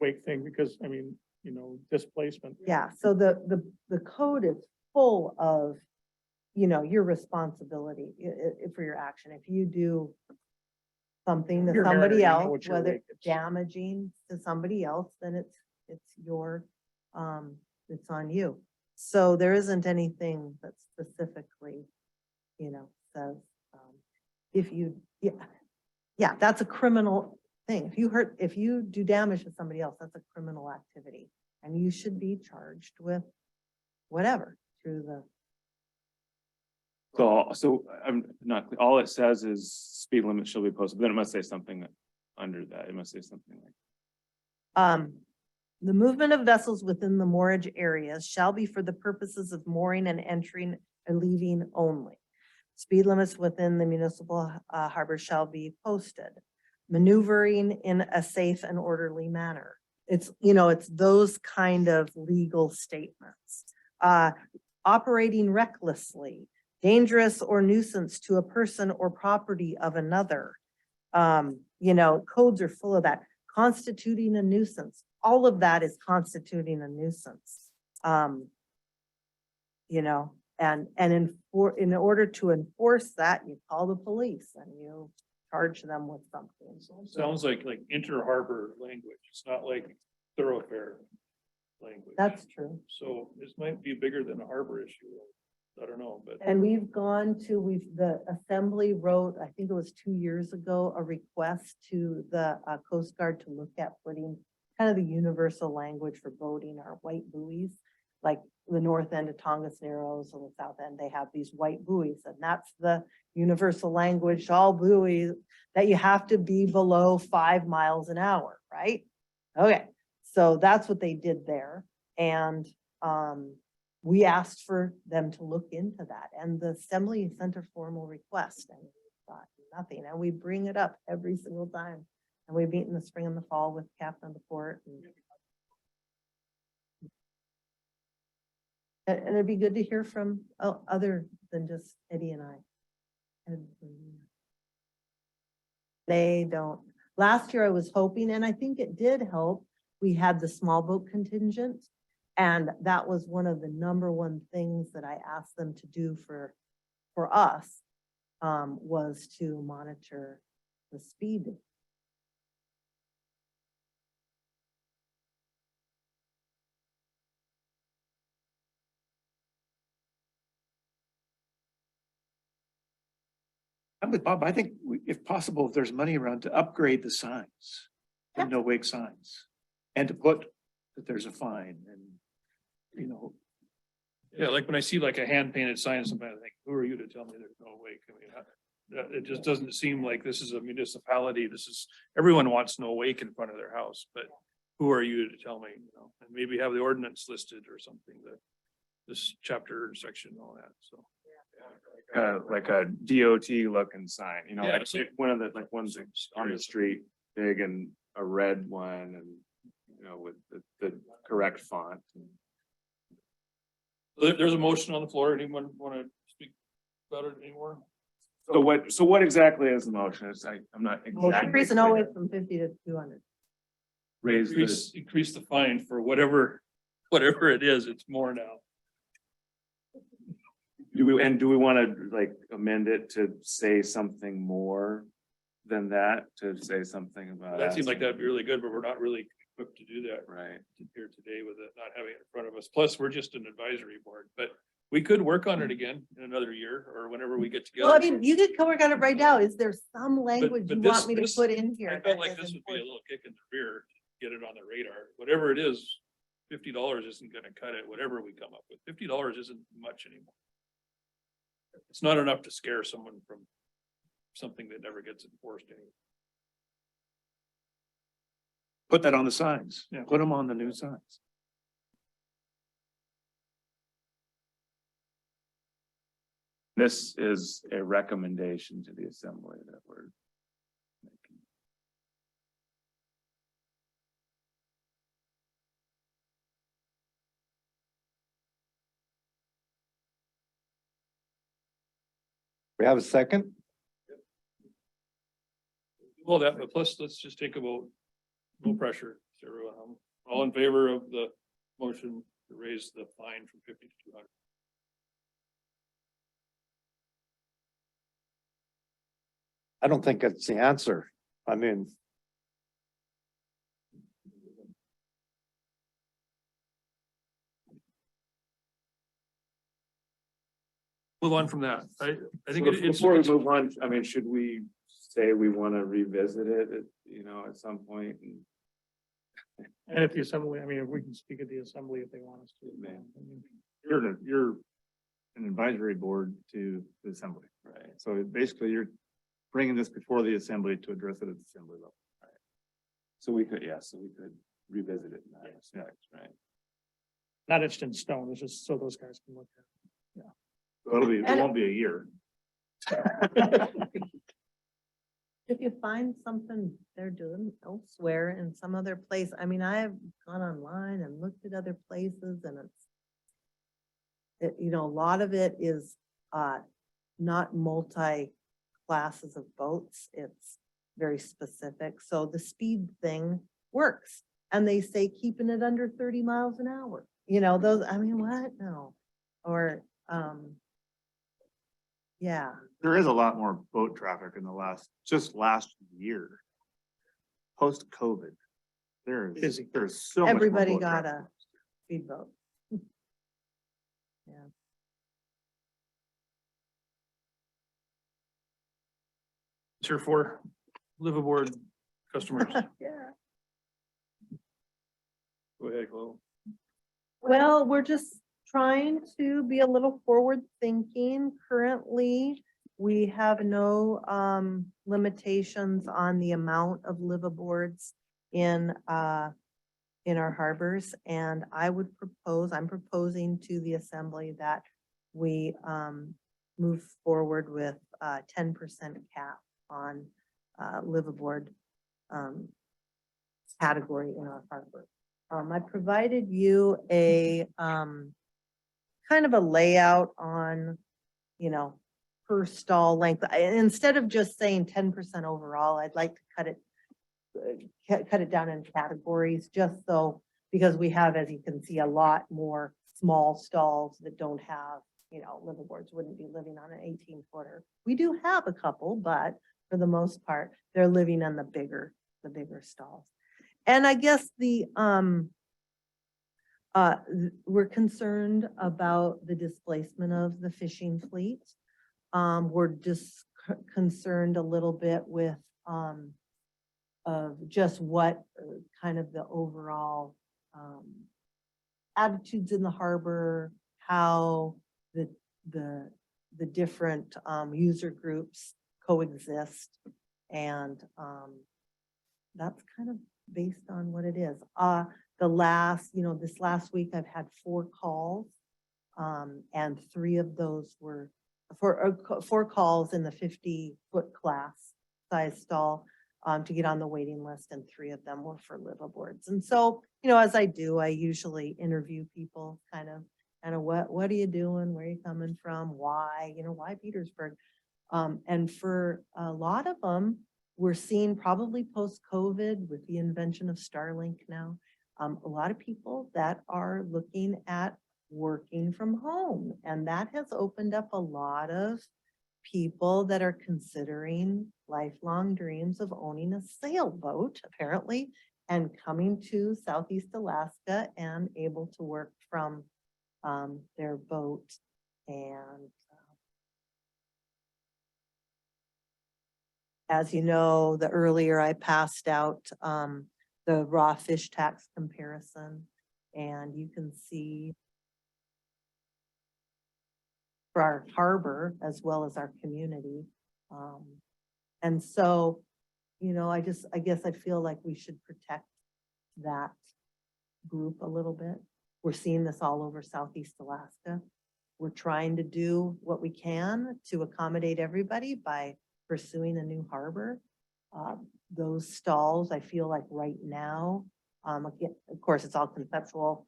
Wake thing, because displacement. Yeah, so the code is full of you know, your responsibility for your action. If you do something to You're married, somebody you know else, what your whether wake it's is. damaging to somebody else, then it's your, it's on you. So there isn't anything that specifically, you know, says, if you, yeah, that's a criminal thing. If you do damage to somebody else, that's a criminal activity. And you should be charged with whatever through the, So I'm not, all it says is speed limit shall be posted, but then it must say something under that. It must say something like. the movement of vessels within the moorage areas shall be for the purposes of mooring and entering and leaving only. Speed limits within the municipal harbor shall be posted. Maneuvering in a safe and orderly manner. It's, you know, it's those kind of legal statements. Operating recklessly, dangerous or nuisance to a person or property of another. You know, codes are full of that. Constituting a nuisance, all of that is constituting a nuisance. You know, and in order to enforce that, you call the police and you charge them with something. Sounds like inter-harbor language. It's not like thoroughfare language. That's true. So this might be bigger than a harbor issue. I don't know, but And the assembly wrote, I think it was 2 years ago, a request to the Coast Guard to look at putting kind of the universal language for boating, our white buoys. Like the north end of Tongass Narrows and the south end, they have these white buoys, and that's the universal language, all buoys, that you have to be below 5 miles an hour, right? Okay, so that's what they did there. And we asked for them to look into that, and the assembly sent a formal request, and we got nothing. And we bring it up every single time. And we meet in the spring and the fall with captain of the port. And it'd be good to hear from other than just Eddie and I. And they don't. Last year I was hoping, and I think it did help, we had the small boat contingent. And that was one of the #1 things that I asked them to do for us, was to monitor the speed. I'm with Bob. I think if possible, if there's money around to upgrade the signs, the Yeah. no wake signs. And to put that there's a fine and, you know, yeah, like when I see like a hand painted sign, somebody I think, who are you to tell me there's no wake? I mean, it just doesn't seem like this is a municipality. Everyone wants no wake in front of their house, but who are you to tell me, you know? And maybe have the ordinance listed or something, that this chapter and section and all that, so. Like a DOT looking sign, you know, Yeah, like so- one of the, like ones on the street, big and a red one and, you know, with the correct font. There's a motion on the floor. Anyone want to speak about it anymore? So what exactly is the motion? It's like, I'm not exactly. Increase in no wake from 50 to 200. Raise the, Increase the fine for whatever it is. It's more now. do we want to like amend it to say something more than that? To say something about. That seems like that'd be really good, but we're not really equipped to do that Right. here today with it not having it in front of us. Plus, we're just an advisory board, but we could work on it again in another year or whenever we get together. Well, I mean, you could work on it right now. Is there some language but you this- want me to this- put in here? I felt that like is this would be a important? little kick in the rear, to get it on the radar. Whatever it is, $50 isn't gonna cut it, whatever we come up with. $50 isn't much anymore. It's not enough to scare someone from something that never gets enforced anymore. put that on the signs. Yeah. Put them on the new signs. This is a recommendation to the assembly that we're making. We have a second? Well, that, but plus, let's just take a vote. No pressure. So everyone, all in favor of the motion to raise the fine from 50 to 200? I don't think that's the answer. I mean, Move on from that. I think it's. Before we move on, I mean, should we say we want to revisit it, at some point? And at the assembly, I mean, if we can speak at the assembly if they want us to. Man. I mean, You're an advisory board to the assembly. Right. So basically you're bringing this before the assembly to address it at the assembly level. So we could revisit it in that respect, right? Not etched in stone, it's just so those guys can look at It won't be a year. If you find something they're doing elsewhere in some other place, I mean, I have gone online and looked at other places and a lot of it is, not multi classes of boats. It's very specific. So the speed thing works. And they say keeping it under 30 miles an hour, those, I mean, what? No. Or, yeah. There is a lot more boat traffic in just last year. Post-COVID. Busy. There's so much. more Everybody boat got traffic. a speedboat. Yeah. It's here for liveaboard customers. Yeah. Go ahead, Chloe. Well, we're just trying to be a little forward thinking. Currently, we have no limitations on the amount of liveaboards in our harbors. And I'm proposing to the assembly that we move forward with 10% cap on liveaboard category in our harbor. I provided you a kind of a layout on, per stall length. Instead of just saying 10% overall, I'd like to cut it down in categories, just so, because we have, as you can see, a lot more small stalls that don't have, liveaboards wouldn't be living on an 18-footer. We do have a couple, but for the most part, they're living on the bigger stalls. And I guess we're concerned about the displacement of the fishing fleet. We're just concerned a little bit with of just what kind of the overall attitudes in the harbor, how the different user groups coexist, and that's kind of based on what it is. This last week I've had 4 calls, and 3 of those were 4 calls in the 50-foot class size stall to get on the waiting list, and 3 of them were for liveaboards. And so, as I do, I usually interview people kind of what are you doing? Where are you coming from? Why, why Petersburg? And for a lot of them, we're seeing probably post-COVID with the invention of Starlink now, a lot of people that are looking at working from home. And that has opened up a lot of people that are considering lifelong dreams of owning a sailboat, apparently, and coming to Southeast Alaska and able to work from their boat. And as you know, the earlier I passed out the raw fish tax comparison, and you can see for our harbor as well as our community. And so, I guess I feel like we should protect that group a little bit. We're seeing this all over Southeast Alaska. We're trying to do what we can to accommodate everybody by pursuing a new harbor. Those stalls, I feel like right now, again, of course, it's all conceptual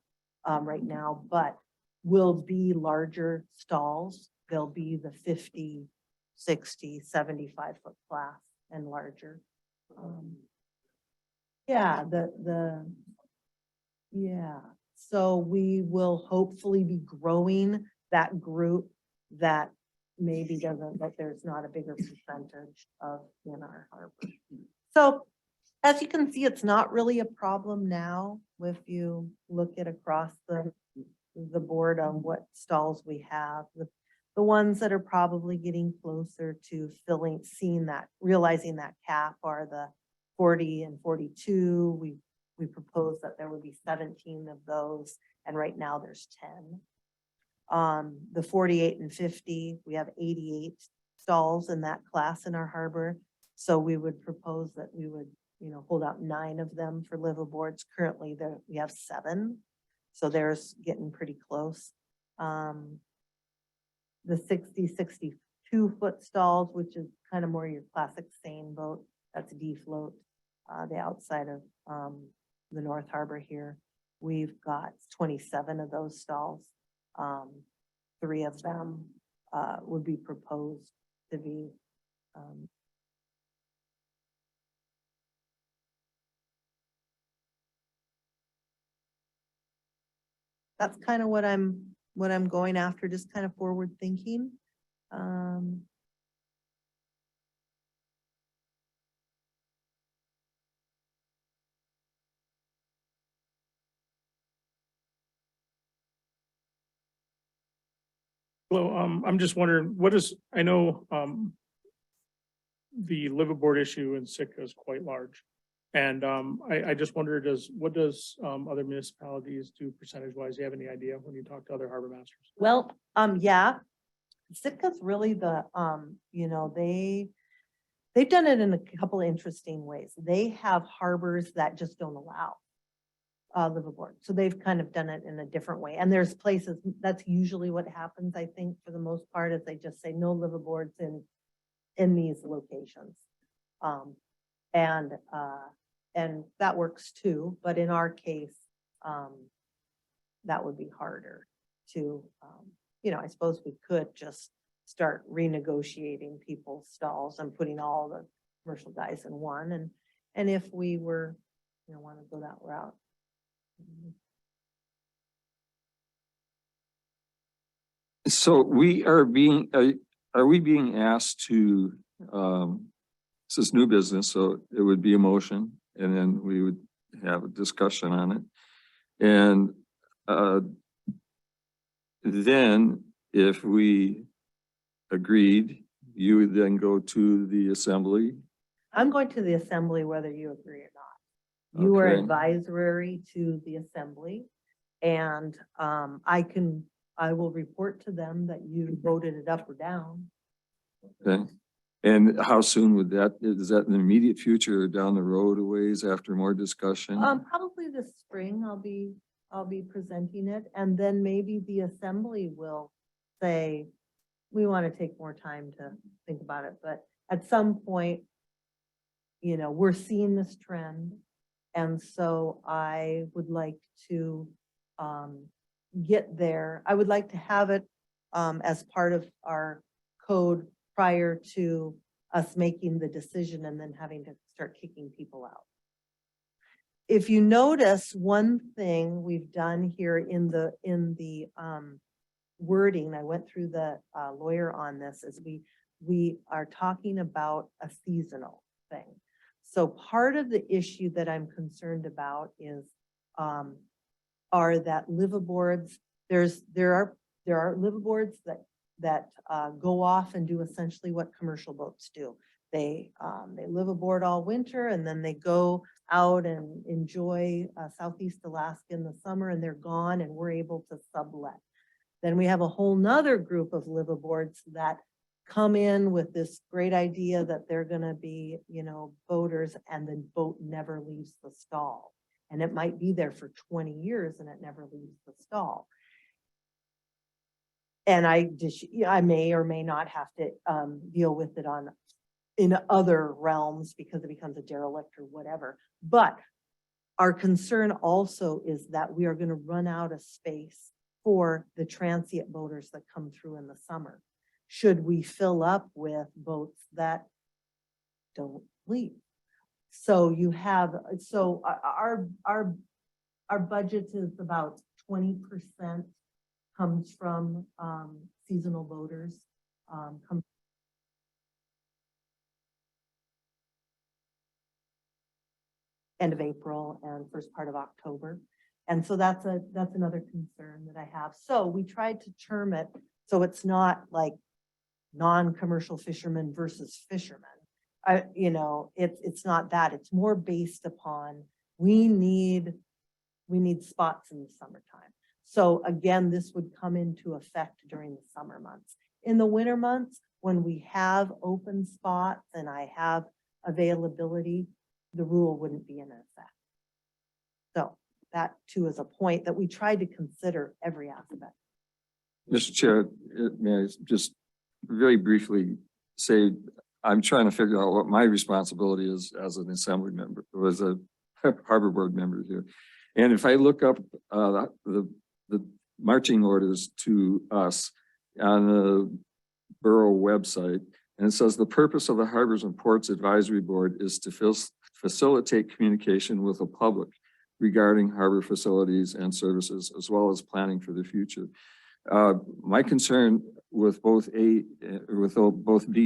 right now, but will be larger stalls. They'll be the 50, 60, 75-foot class and larger. So we will hopefully be growing that group that maybe doesn't, that there's not a bigger percentage of in our harbor. So as you can see, it's not really a problem now if you look at across the board on what stalls we have. The ones that are probably getting closer to seeing that, realizing that cap are the 40 and 42. We proposed that there would be 17 of those, and right now there's 10. The 48 and 50, we have 88 stalls in that class in our harbor. So we would propose that we would, hold out 9 of them for liveaboards. Currently we have 7. So there's getting pretty close. The 60, 62-foot stalls, which is kind of more your classic seine boat, that's D float, the outside of the North Harbor here. We've got 27 of those stalls. 3 of them would be proposed to be that's kind of what I'm going after, just kind of forward thinking. Well, I'm just wondering, I know, the liveaboard issue in Sitka is quite large. And, I just wonder, what does other municipalities do percentage wise? Do you have any idea when you talk to other harbor masters? Well, yeah, Sitka's really they've done it in a couple of interesting ways. They have harbors that just don't allow liveaboard. So they've kind of done it in a different way. And there's places, that's usually what happens, I think, for the most part, is they just say no liveaboards in these locations. And that works too, but in our case, that would be harder to, I suppose we could just start renegotiating people's stalls and putting all the commercial guys in one. And if we were, want to go that route. So we are we being asked to, this is new business, so it would be a motion and then we would have a discussion on it. And then if we agreed, you would then go to the assembly. I'm going to the assembly whether you agree or not. You are Okay. advisory to the assembly, and I will report to them that you voted it up or down. Okay. And how soon would that, is that in the immediate future or down the road a ways after more discussion? Probably this spring I'll be presenting it, and then maybe the assembly will say, we want to take more time to think about it, but at some point, we're seeing this trend. And so I would like to get there. I would like to have it as part of our code prior to us making the decision and then having to start kicking people out. If you notice, one thing we've done here in the wording, I went through the lawyer on this, is we are talking about a seasonal thing. So part of the issue that I'm concerned about is are that liveaboards, there are liveaboards that go off and do essentially what commercial boats do. They live aboard all winter and then they go out and enjoy Southeast Alaska in the summer and they're gone and we're able to sublet. Then we have a whole nother group of liveaboards that come in with this great idea that they're gonna be, boaters, and the boat never leaves the stall. And it might be there for 20 years and it never leaves the stall. And I may or may not have to deal with it in other realms because it becomes a derelict or whatever. But our concern also is that we are going to run out of space for the transient boaters that come through in the summer. Should we fill up with boats that don't leave? So our budget is about 20% comes from seasonal boaters. come end of April and first part of October. And so that's another concern that I have. So we tried to term it, so it's not like non-commercial fishermen versus fishermen. It's not that, it's more based upon, we need spots in the summertime. So again, this would come into effect during the summer months. In the winter months, when we have open spots and I have availability, the rule wouldn't be in effect. So that too is a point that we tried to consider every aspect. Mr. Chair, may I just very briefly say, I'm trying to figure out what my responsibility is as an assembly member, or as a harbor board member here. And if I look up the marching orders to us on the borough website, and it says the purpose of the Harbors and Ports Advisory Board is to facilitate communication with the public regarding harbor facilities and services, as well as planning for the future. My concern with both B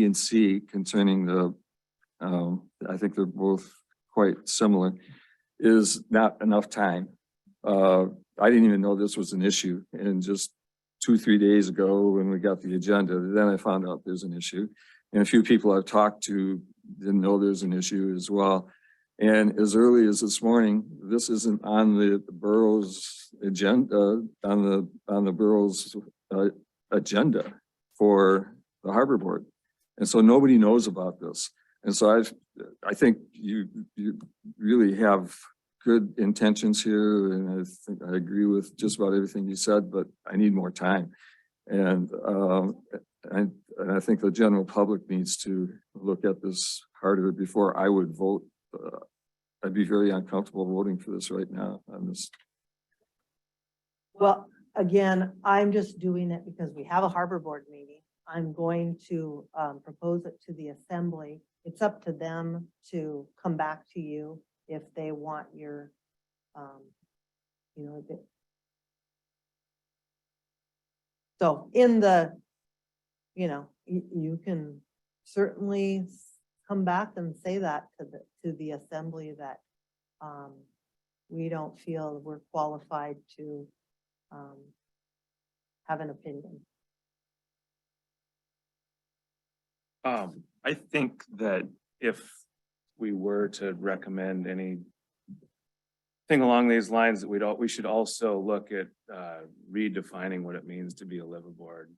and C concerning the, I think they're both quite similar, is not enough time. I didn't even know this was an issue, and just 2-3 days ago when we got the agenda, then I found out there's an issue. And a few people I've talked to didn't know there's an issue as well. And as early as this morning, this isn't on the borough's agenda, on the borough's agenda for the harbor board. And so nobody knows about this. And so I think you really have good intentions here, and I think I agree with just about everything you said, but I need more time. And I think the general public needs to look at this harder before I would vote. I'd be very uncomfortable voting for this right now on this. Well, again, I'm just doing it because we have a harbor board meeting. I'm going to propose it to the assembly. It's up to them to come back to you if they want your, so in the, you can certainly come back and say that to the assembly that we don't feel we're qualified to have an opinion. I think that if we were to recommend anything along these lines, that we should also look at redefining what it means to be a liveaboard.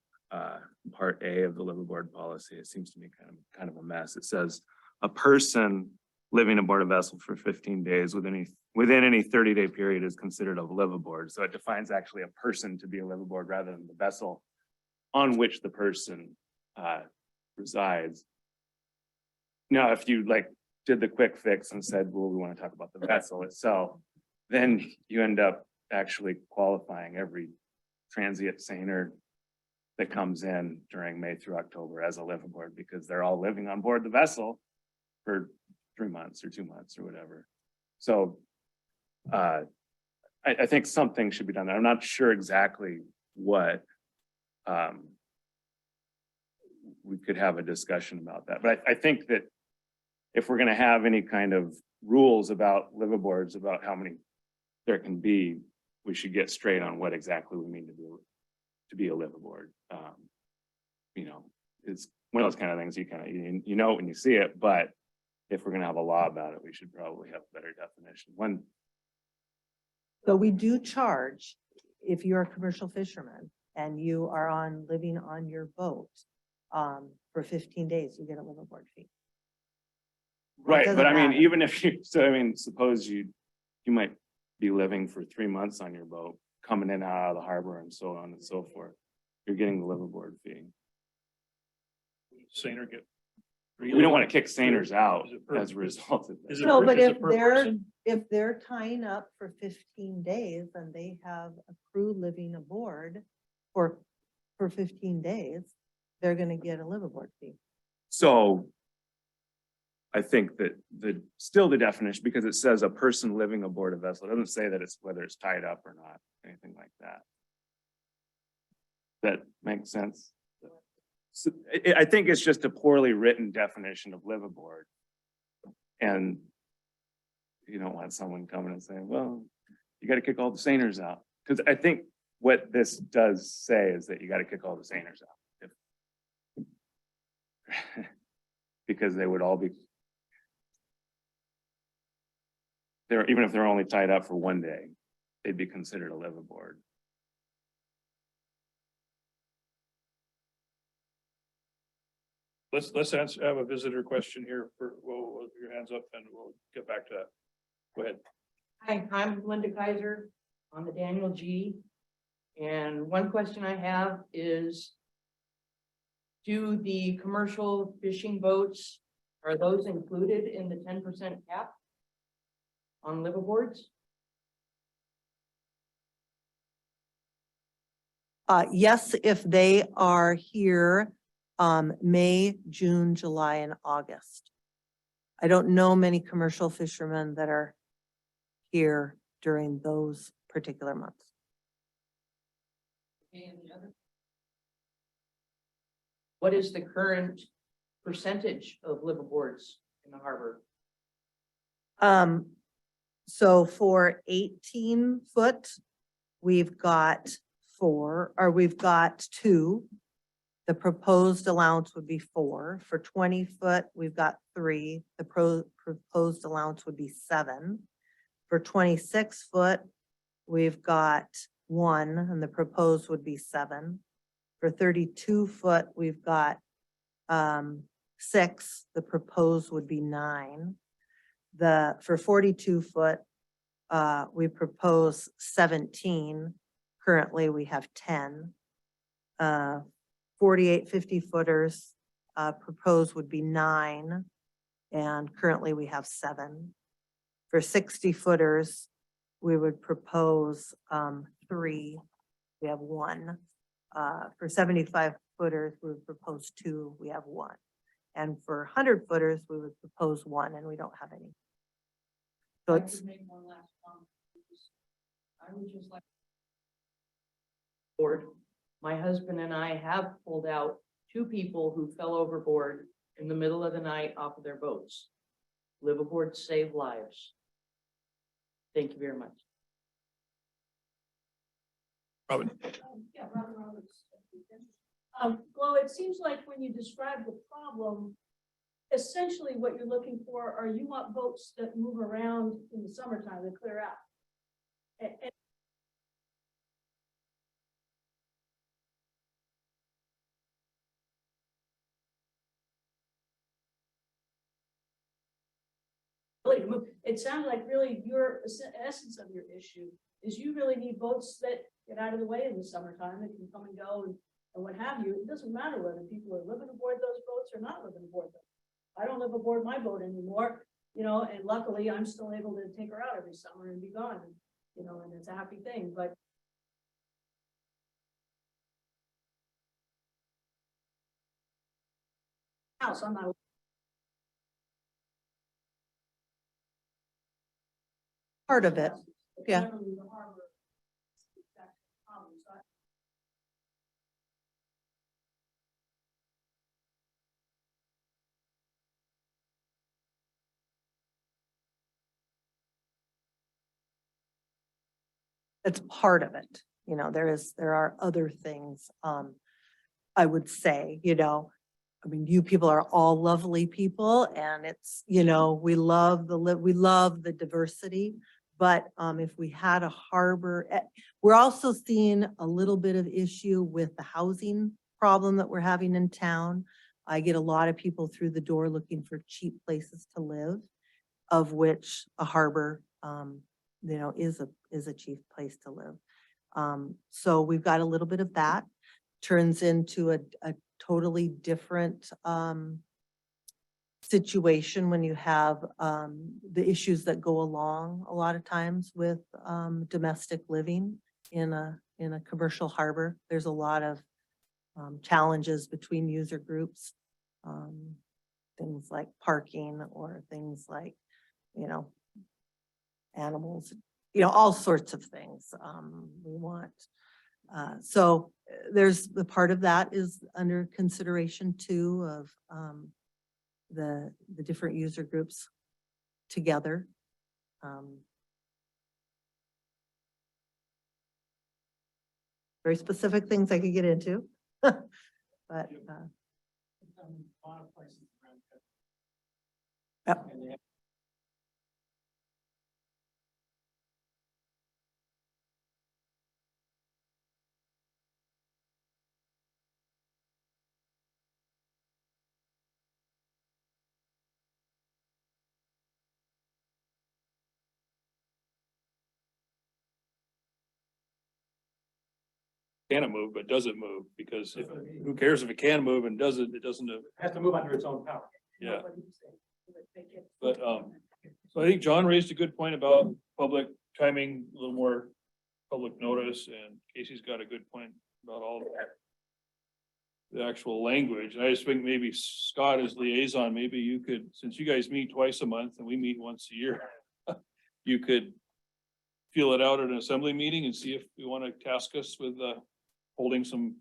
Part A of the liveaboard policy, it seems to me kind of a mess. It says a person living aboard a vessel for 15 days within any 30-day period is considered a liveaboard. So it defines actually a person to be a liveaboard rather than the vessel on which the person resides. Now, if you did the quick fix and said, well, we want to talk about the vessel itself, then you end up actually qualifying every transient seiner that comes in during May through October as a liveaboard, because they're all living on board the vessel for 3 months or 2 months or whatever. So I think something should be done there. I'm not sure exactly what. We could have a discussion about that, but I think that if we're going to have any kind of rules about liveaboards, about how many there can be, we should get straight on what exactly we mean to be a liveaboard. It's one of those kind of things you know when you see it, but if we're going to have a law about it, we should probably have a better definition. So we do charge, if you're a commercial fisherman and you are living on your boat for 15 days, you get a liveaboard fee. Right, but I mean, matter. even if suppose you might be living for 3 months on your boat, coming in and out of the harbor and so on and so forth. You're getting the liveaboard fee. Seiner get. We don't want to kick seiners out Is it per- as a result of Is this. it No, per- but is it if per they're, person? if they're tying up for 15 days and they have a crew living aboard for 15 days, they're gonna get a liveaboard fee. So I think that still the definition, because it says a person living aboard a vessel, it doesn't say that it's whether it's tied up or not, anything like that. That makes sense. So I think it's just a poorly written definition of liveaboard. And you don't want someone coming and saying, well, you gotta kick all the seiners out. Cause I think what this does say is that you gotta kick all the seiners out. Because they would all be. Even if they're only tied up for one day, they'd be considered a liveaboard. Let's answer, have a visitor question here for, well, your hands up and we'll get back to that. Go ahead. Hi, I'm Linda Kaiser on the Daniel G. And one question I have is, do the commercial fishing boats, are those included in the 10% cap on liveaboards? Yes, if they are here, May, June, July, and August. I don't know many commercial fishermen that are here during those particular months. What is the current percentage of liveaboards in the harbor? So for 18 foot, we've got 4, or we've got 2. The proposed allowance would be 4. For 20 foot, we've got 3. The proposed allowance would be 7. For 26 foot, we've got 1, and the proposed would be 7. For 32 foot, we've got 6. The proposed would be 9. For 42 foot, we propose 17. Currently, we have 10. 48, 50 footers, proposed would be 9. And currently we have 7. For 60 footers, we would propose 3. We have 1. For 75 footers, we would propose 2. We have 1. And for 100 footers, we would propose 1, and we don't have any. So I it's, could make one last comment. I would just like. Board, my husband and I have pulled out 2 people who fell overboard in the middle of the night off of their boats. Liveaboards save lives. Thank you very much. Robin. Yeah, Robin Roberts. Well, it seems like when you describe the problem, essentially what you're looking for are you want boats that move around in the summertime and clear out. And really to move. It sounds like really your essence of your issue is you really need boats that get out of the way in the summertime that can come and go and what have you. It doesn't matter whether people are living aboard those boats or not living aboard them. I don't live aboard my boat anymore, you know, and luckily I'm still able to take her out every summer and be gone, you know, and it's a happy thing, but house, I'm not. part of it. Yeah. Generally, the harbor, that's the problem. So It's part of it. You know, there are other things, I would say, you know, I mean, you people are all lovely people and it's, you know, we love the diversity. But if we had a harbor, we're also seeing a little bit of issue with the housing problem that we're having in town. I get a lot of people through the door looking for cheap places to live, of which a harbor, you know, is a cheap place to live. So we've got a little bit of that. Turns into a totally different situation when you have the issues that go along a lot of times with domestic living in a commercial harbor. There's a lot of challenges between user groups, things like parking or things like, you know, animals, you know, all sorts of things. We want, So there's the part of that is under consideration too of the different user groups together. Very specific things I could get into. But yep. Can it move, but does it move? Because who cares if it can move and doesn't, it doesn't. Has to move under its own power. Yeah. But, so I think John raised a good point about public timing, a little more public notice, and Casey's got a good point about all that. The actual language. And I just think maybe Scott as liaison, maybe you could, since you guys meet twice a month and we meet once a year, you could feel it out at an assembly meeting and see if you want to task us with, holding some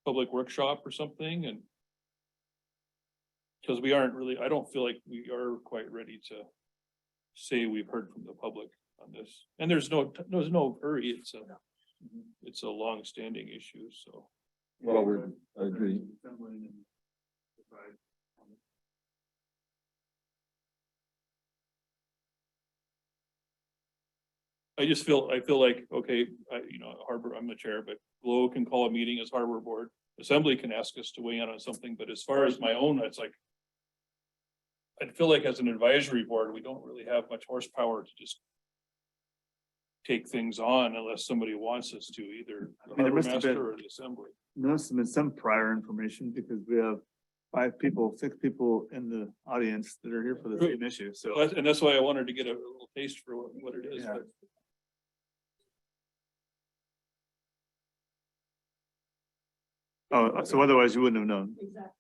public workshop or something, and because we aren't really, I don't feel like we are quite ready to say we've heard from the public on this. And there's no hurry. It's a long-standing issue, so. Well, I agree. I feel like, okay, Harbor, I'm the chair, but Glow can call a meeting as Harbor Board. Assembly can ask us to weigh in on something, but as far as my own, it's like, I feel like as an advisory board, we don't really have much horsepower to just take things on unless somebody wants us to, either the there harbor must have been- master or the assembly. There must have been some prior information because we have 6 people in the audience that are here for the True. same issue, so. And that's why I wanted to get a little taste for what it is. Yeah. But Oh, so otherwise you wouldn't have known. Exactly.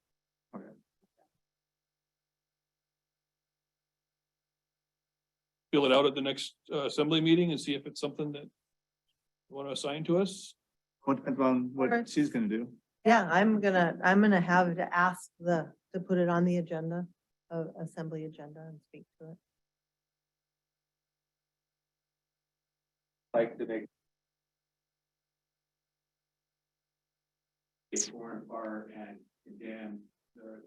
feel it out at the next assembly meeting and see if it's something that you want to assign to us. Depends on what Alright. she's gonna do. Yeah, I'm gonna have to ask to put it on the agenda, assembly agenda and speak to it. Like to make. It's torn apart and condemn the.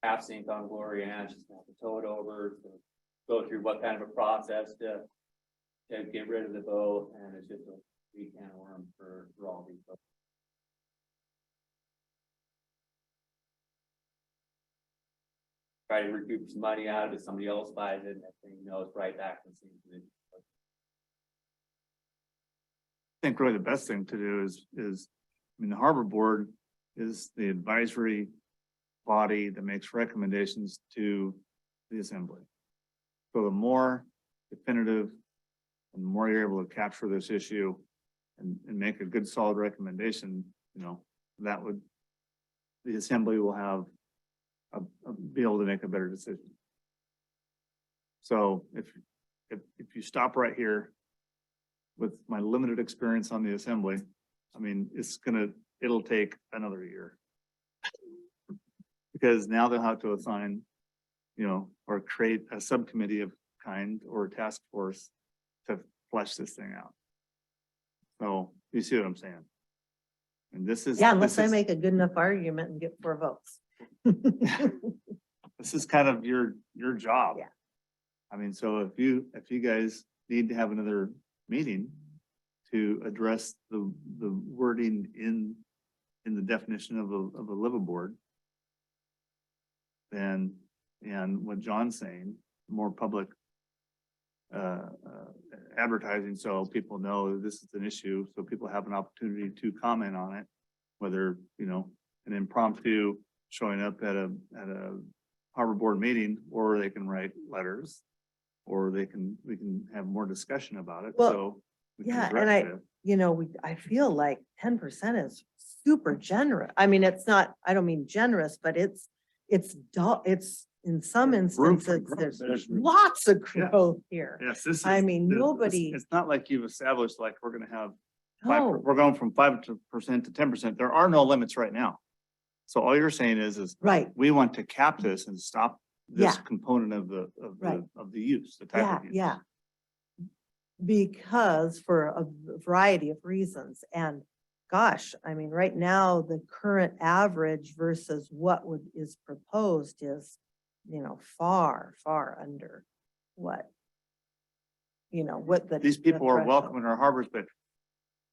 Half synced on Gloria and she's gonna have to tow it over, to go through what kind of a process to get rid of the boat, and it's just a big can of worms for all these folks. Try to recoup some money out of it, somebody else buys it, and next thing you know, it's right back in the same position. I think really the best thing to do is, I mean, the harbor board is the advisory body that makes recommendations to the assembly. So the more definitive and the more you're able to capture this issue and make a good solid recommendation, that would, the assembly will have be able to make a better decision. So if you stop right here with my limited experience on the assembly, I mean, it'll take another year. Because now they'll have to assign, or create a subcommittee of kind or a task force to flesh this thing out. So you see what I'm saying? And this is. Yeah, unless this I is- make a good enough argument and get 4 votes. This is kind of your job. Yeah. I mean, so if you guys need to have another meeting to address the wording in the definition of a liveaboard, then, and what John's saying, more public advertising, so people know that this is an issue, so people have an opportunity to comment on it, whether, an impromptu showing up at a harbor board meeting, or they can write letters, or we can have more discussion about it, Well, so. we can Yeah, and direct it. you know, I feel like 10% is super generous. I mean, it's not, I don't mean generous, but it's in some Room for instances, growth. there's There's lots of Yeah. growth here. Yes, this is. I mean, this- nobody- It's not like you've established like we're gonna have No, we're going from 5% to 10%. There are no limits right now. So all you're saying is right, we want to cap this and stop this Yeah. component of Right. the use, the type yeah, of use. yeah. Because for a variety of reasons. And gosh, I mean, right now, the current average versus what is proposed is, you know, far, far under what, you know, what the. These the people are threshold. welcome in our harbors, but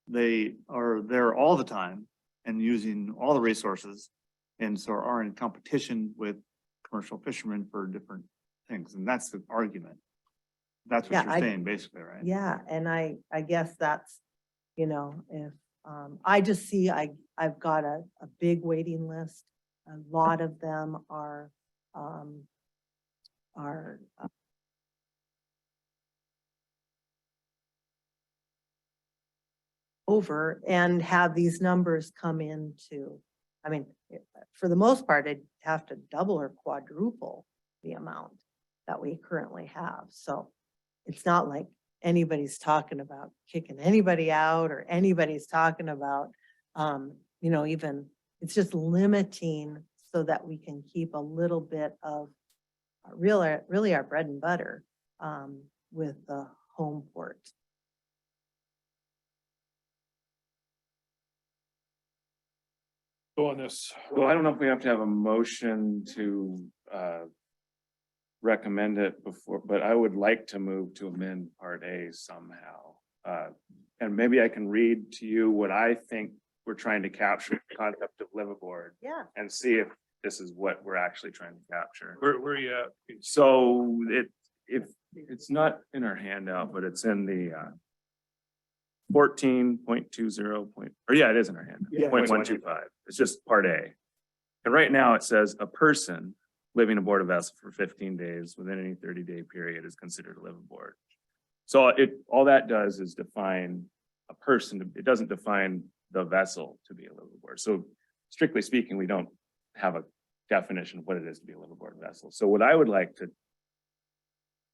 they are there all the time and using all the resources. And so are in competition with commercial fishermen for different things. And that's the argument. That's Yeah, what you're saying, basically, right? Yeah, and I guess that's, you know, if, I just see, I've got a big waiting list. A lot of them are over and have these numbers come into, I mean, for the most part, I'd have to double or quadruple the amount that we currently have. So it's not like anybody's talking about kicking anybody out or anybody's talking about, you know, even, it's just limiting so that we can keep a little bit of really our bread and butter, with the home port. Go on this. Well, I don't know if we have to have a motion to recommend it before, but I would like to move to amend part A somehow. And maybe I can read to you what I think we're trying to capture, the concept of liveaboard, Yeah. and see if this is what we're actually trying to capture. Where are you at? So if it's not in our handout, but it's in the 14.20 it is in our handout. Yeah. 0.125. It's just part A. And right now it says a person living aboard a vessel for 15 days within any 30-day period is considered a liveaboard. So all that does is define a person. It doesn't define the vessel to be a liveaboard. So strictly speaking, we don't have a definition of what it is to be a liveaboard vessel. So what I would like to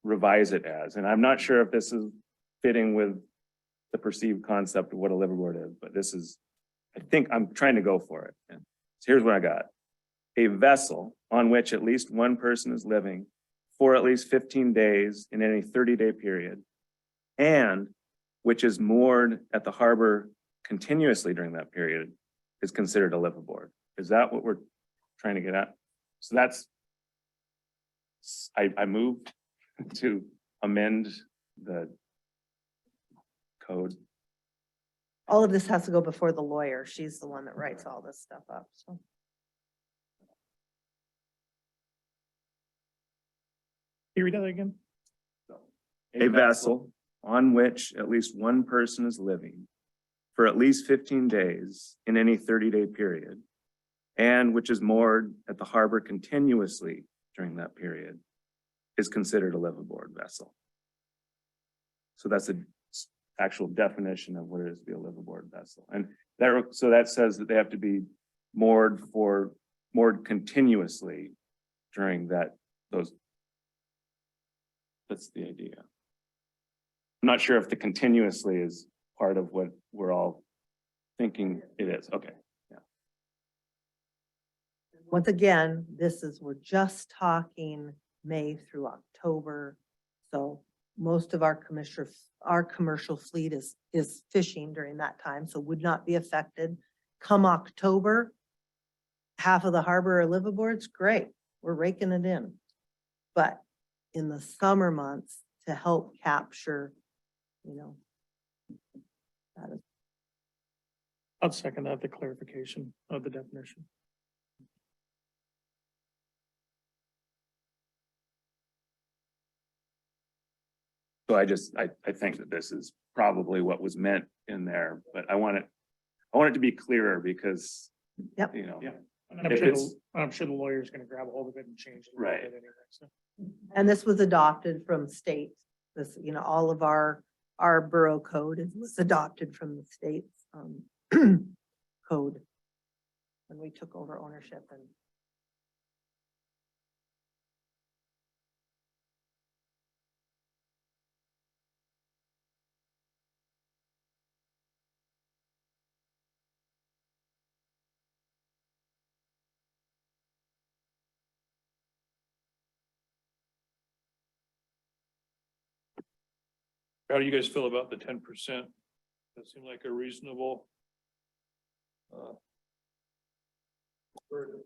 revise it as, and I'm not sure if this is fitting with the perceived concept of what a liveaboard is, but this is, I think I'm trying to go for it. And so here's what I got. A vessel on which at least one person is living for at least 15 days in any 30-day period, and which is moored at the harbor continuously during that period, is considered a liveaboard. Is that what we're trying to get at? So that's, I moved to amend the code. All of this has to go before the lawyer. She's the one that writes all this stuff up, so. Can you read that again? A vessel on which at least one person is living for at least 15 days in any 30-day period, and which is moored at the harbor continuously during that period, is considered a liveaboard vessel. So that's an actual definition of what it is to be a liveaboard vessel. And so that says that they have to be moored continuously during those. That's the idea. I'm not sure if the continuously is part of what we're all thinking it is. Okay. Yeah. Once again, we're just talking May through October. So most of our commercial fleet is fishing during that time, so would not be affected. Come October, half of the harbor are liveaboards, great, we're raking it in. But in the summer months, to help capture, you know, that is. I'll second that, the clarification of the definition. So I think that this is probably what was meant in there, but I want it to be clearer because, Yep. you know, And I'm If sure, it's- I'm sure the lawyer's gonna grab a hold of it and change it. a little Right. bit anyway, so. And this was adopted from state, this, you know, all of our borough code was adopted from the state's, code. When we took over ownership and. How do you guys feel about the 10%? That seemed like a reasonable. Burden.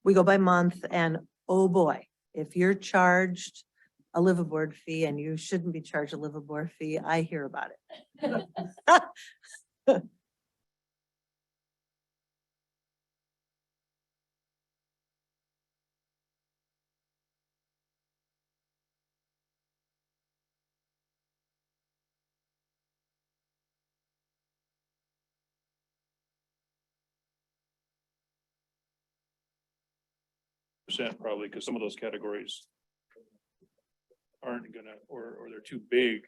We go by month and oh boy, if you're charged a liveaboard fee and you shouldn't be charged a liveaboard fee, I hear about it. Percent probably, because some of those categories aren't gonna, or they're too big.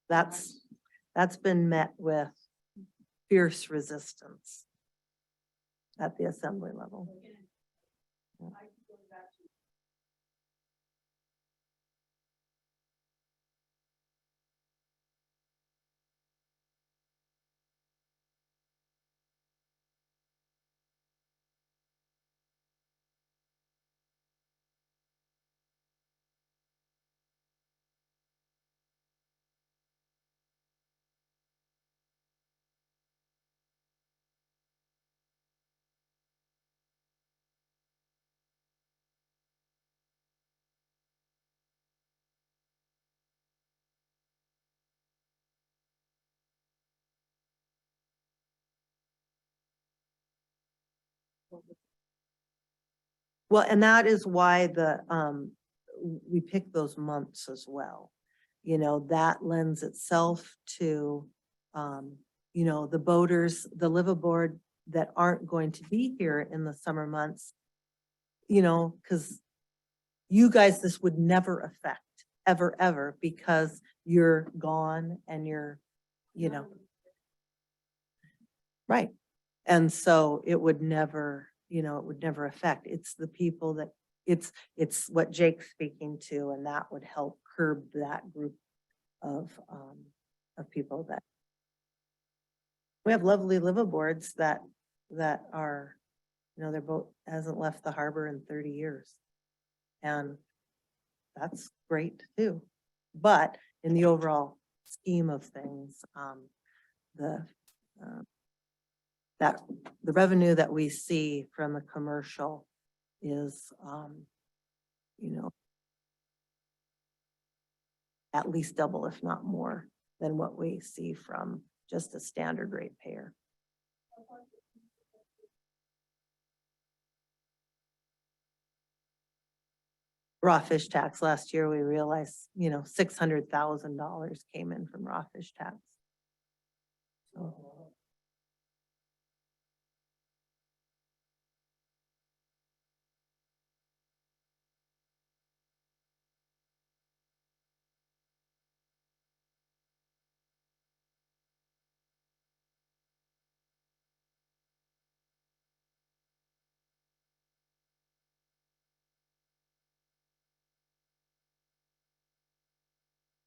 That's been met with fierce resistance at the assembly level. Well, and that is why we pick those months as well. You know, that lends itself to, you know, the boaters, the liveaboard that aren't going to be here in the summer months. You know, because you guys, this would never affect, ever, ever, because you're gone and you're, you know. Right. And so it would never, you know, it would never affect. It's the people that, it's what Jake's speaking to, and that would help curb that group of people that. We have lovely liveaboards that are, you know, their boat hasn't left the harbor in 30 years. And that's great too. But in the overall scheme of things, the revenue that we see from the commercial is, you know, at least double, if not more, than what we see from just a standard rate payer. Raw fish tax last year, we realized, you know, $600,000 came in from raw fish tax. So.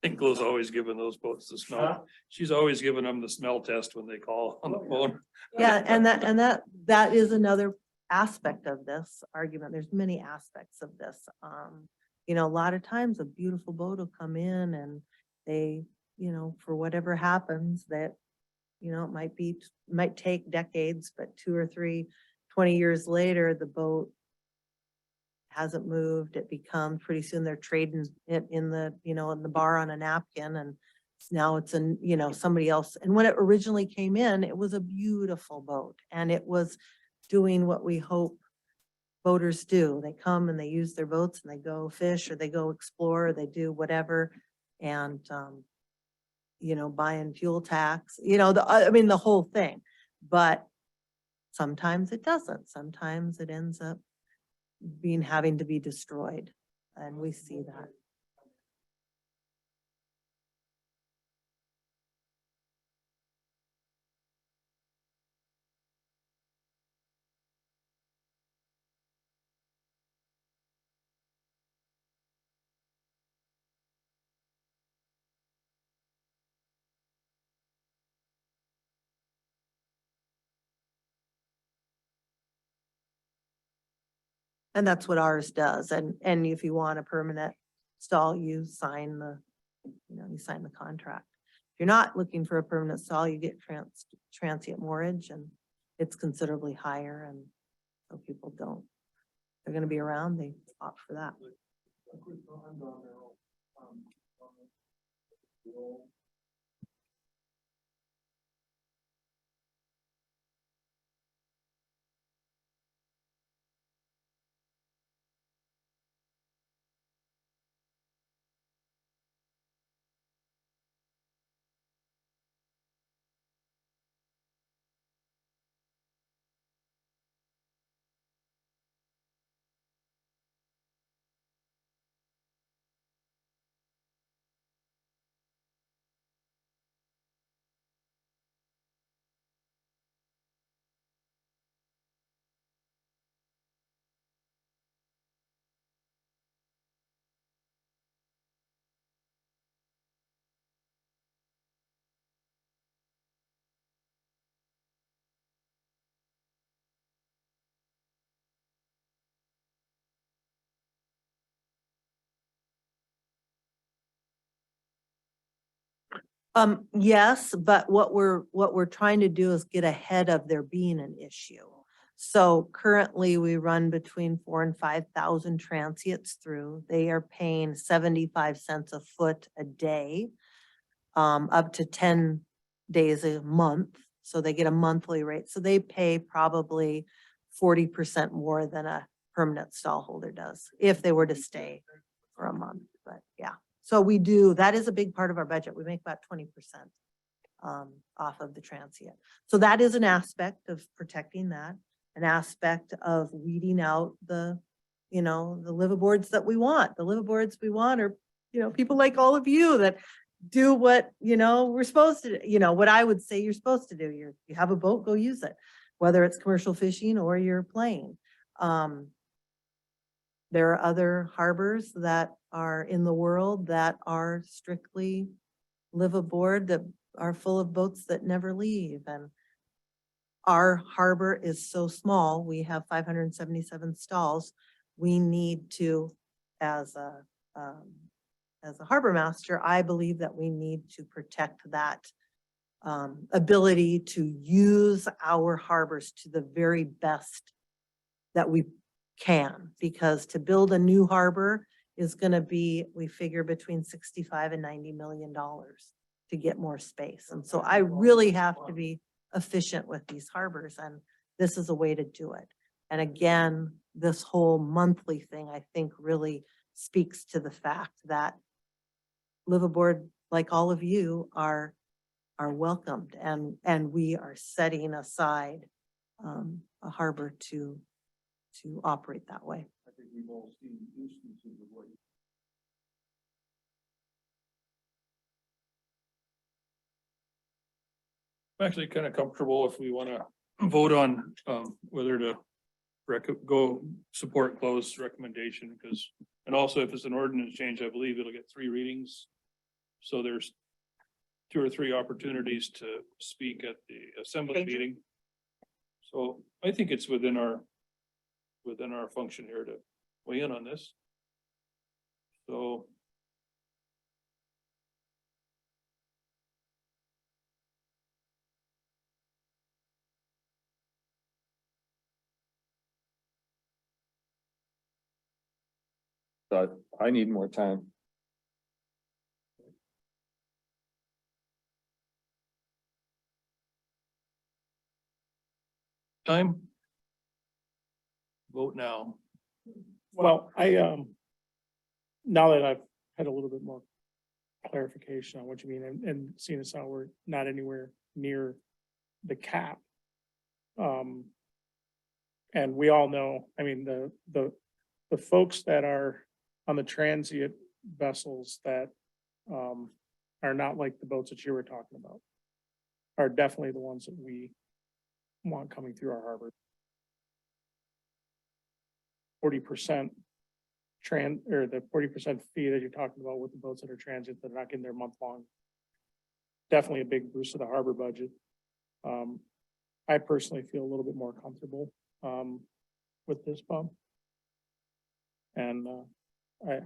Ingle's always giving those boats the smell. She's always giving them the smell test when they call on the phone. Yeah, and that is another aspect of this argument. There's many aspects of this. You know, a lot of times a beautiful boat will come in and they, you know, for whatever happens that, you know, it might take decades, but 2 or 3, 20 years later, the boat hasn't moved. It becomes, pretty soon they're trading it in the, you know, in the bar on a napkin, and now it's in, you know, somebody else. And when it originally came in, it was a beautiful boat and it was doing what we hope boaters do. They come and they use their boats and they go fish or they go explore, or they do whatever. And, you know, buying fuel tax, you know, I mean, the whole thing. But sometimes it doesn't. Sometimes it ends up having to be destroyed. And we see that. And that's what ours does. And if you want a permanent stall, you sign the contract. If you're not looking for a permanent stall, you get transient moorage, and it's considerably higher, and so people don't, they're gonna be around, they opt for that. Yes, but what we're trying to do is get ahead of there being an issue. So currently we run between 4,000 and 5,000 transients through. They are paying 75 cents a foot a day, up to 10 days a month. So they get a monthly rate. So they pay probably 40% more than a permanent stall holder does if they were to stay for a month, but yeah. So we do, that is a big part of our budget. We make about 20% off of the transient. So that is an aspect of protecting that, an aspect of weeding out the, you know, the liveaboards that we want. The liveaboards we want are, you know, people like all of you that do what, you know, we're supposed to, you know, what I would say you're supposed to do. You have a boat, go use it, whether it's commercial fishing or you're playing. There are other harbors that are in the world that are strictly live aboard, that are full of boats that never leave. And our harbor is so small. We have 577 stalls. We need to, as a harbor master, I believe that we need to protect that ability to use our harbors to the very best that we can, because to build a new harbor is going to be, we figure, between 65 and $90 million to get more space. And so I really have to be efficient with these harbors, and this is a way to do it. And again, this whole monthly thing, I think, really speaks to the fact that live aboard, like all of you, are welcomed, and we are setting aside a harbor to operate that way. I think we've all seen instances of what. I'm actually kind of comfortable if we want to vote on whether to go support Chloe's recommendation, because, and also if it's an ordinance change, I believe it'll get 3 readings. So there's 2 or 3 opportunities to speak at the assembly Change it. meeting. So I think it's within our function here to weigh in on this. So. But I need more time. Time? Vote now. Well, now that I've had a little bit more clarification on what you mean and seeing as how we're not anywhere near the cap. And we all know, I mean, the folks that are on the transient vessels that are not like the boats that you were talking about are definitely the ones that we want coming through our harbor. 40% or the 40% fee that you're talking about with the boats that are transit, that are not getting their month long. Definitely a big boost to the harbor budget. I personally feel a little bit more comfortable with this bump. And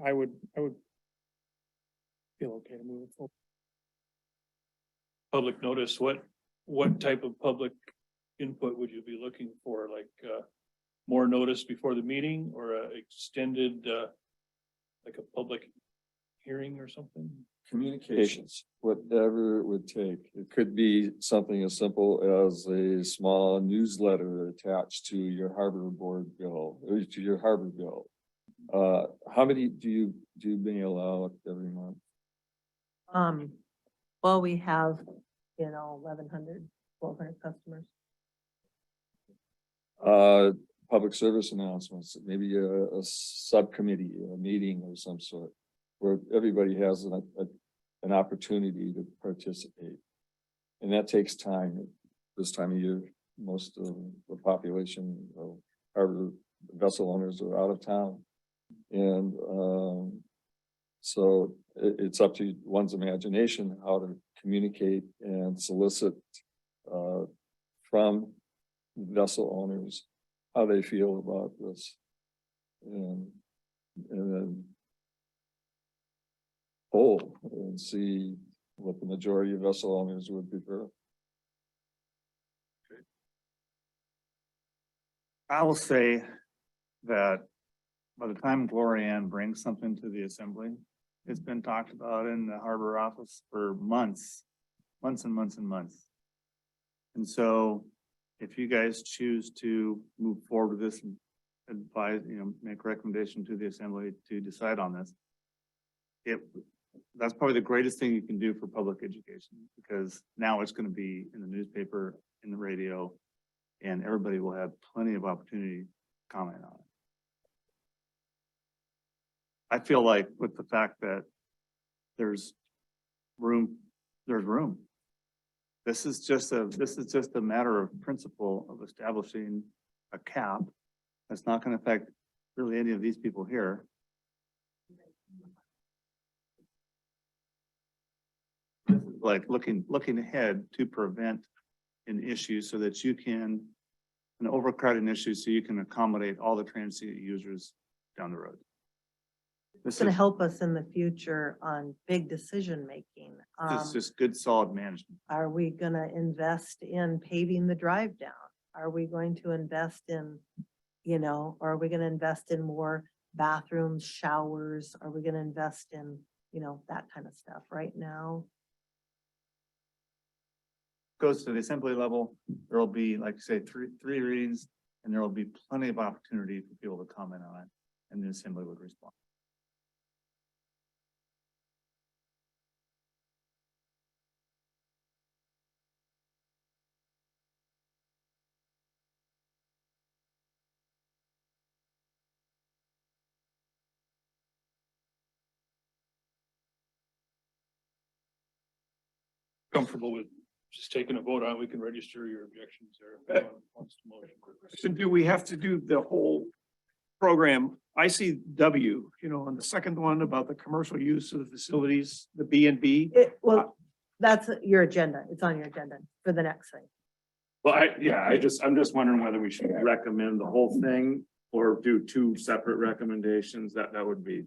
I would feel okay to move it forward. Public notice, what type of public input would you be looking for? Like, more notice before the meeting or a extended, like a public hearing or something? Communications, whatever it would take. It could be something as simple as a small newsletter attached to your harbor board bill, or to your harbor bill. How many do you mail out every month? Well, we have, 1,100, 1,200 customers. Public service announcements, maybe a subcommittee, a meeting of some sort, where everybody has an opportunity to participate. And that takes time. This time of year, most of the population of harbor vessel owners are out of town. And so it's up to one's imagination how to communicate and solicit from vessel owners how they feel about this. And then poll and see what the majority of vessel owners would prefer. I will say that by the time Gloria Ann brings something to the assembly, it's been talked about in the harbor office for months and months and months. And so if you guys choose to move forward with this and advise, make a recommendation to the assembly to decide on this, that's probably the greatest thing you can do for public education, because now it's going to be in the newspaper, in the radio, and everybody will have plenty of opportunity to comment on it. I feel like with the fact that there's room. This is just a matter of principle of establishing a cap that's not going to affect really any of these people here. This is like looking ahead to prevent an issue so that you can, an overcrowding issue so you can accommodate all the transient users down the road. It's going to help us in the future on big decision-making. It's just good, solid management. Are we going to invest in paving the drive down? Are we going to invest in, or are we going to invest in more bathrooms, showers? Are we going to invest in, that kind of stuff right now? Goes to the assembly level, there will be, like I say, three readings, and there will be plenty of opportunity for people to comment on it, and the assembly would respond. Comfortable with just taking a vote on it, we can register your objections there. If anyone wants to motion. So do we have to do the whole program, I see W, on the second one about the commercial use of the facilities, the B and B. Well, that's your agenda. It's on your agenda for the next thing. Well, I'm just wondering whether we should recommend the whole thing or do two separate recommendations. That would be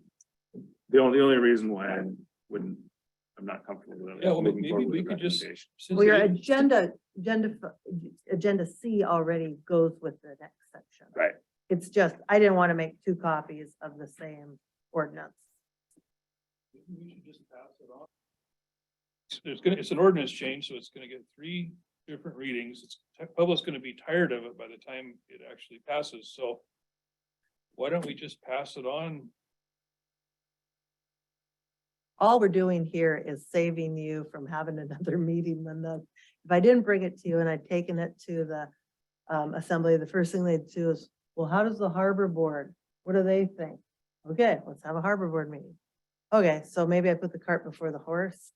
the only reason why I wouldn't, I'm not comfortable with it. Yeah, well, moving maybe forward we with could just. recommendation. since Well, your it is- agenda C already goes with the next section. Right. It's just, I didn't want to make two copies of the same ordinance. We should just pass it on. It's an ordinance change, so it's gonna get 3 different readings. Public's gonna be tired of it by the time it actually passes, so. Why don't we just pass it on? All we're doing here is saving you from having another meeting when if I didn't bring it to you and I'd taken it to the assembly, the first thing they'd do is, well, how does the harbor board, what do they think? Okay, let's have a harbor board meeting. Okay, so maybe I put the cart before the horse.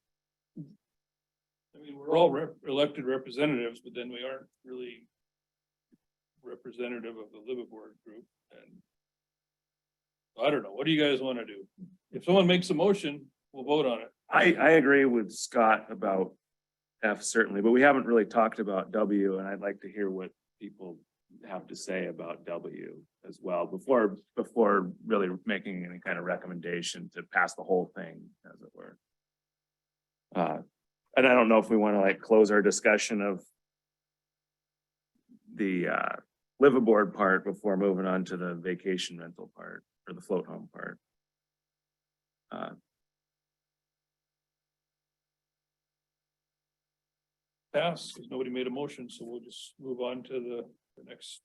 I mean, we're all elected representatives, but then we aren't really representative of the liveaboard group, and I don't know, what do you guys want to do? If someone makes a motion, we'll vote on it. I agree with Scott about F certainly, but we haven't really talked about W, and I'd like to hear what people have to say about W as well before really making any kind of recommendation to pass the whole thing, as it were. And I don't know if we want to like close our discussion of the liveaboard part before moving on to the vacation rental part or the float home part. Pass, because nobody made a motion, so we'll just move on to the next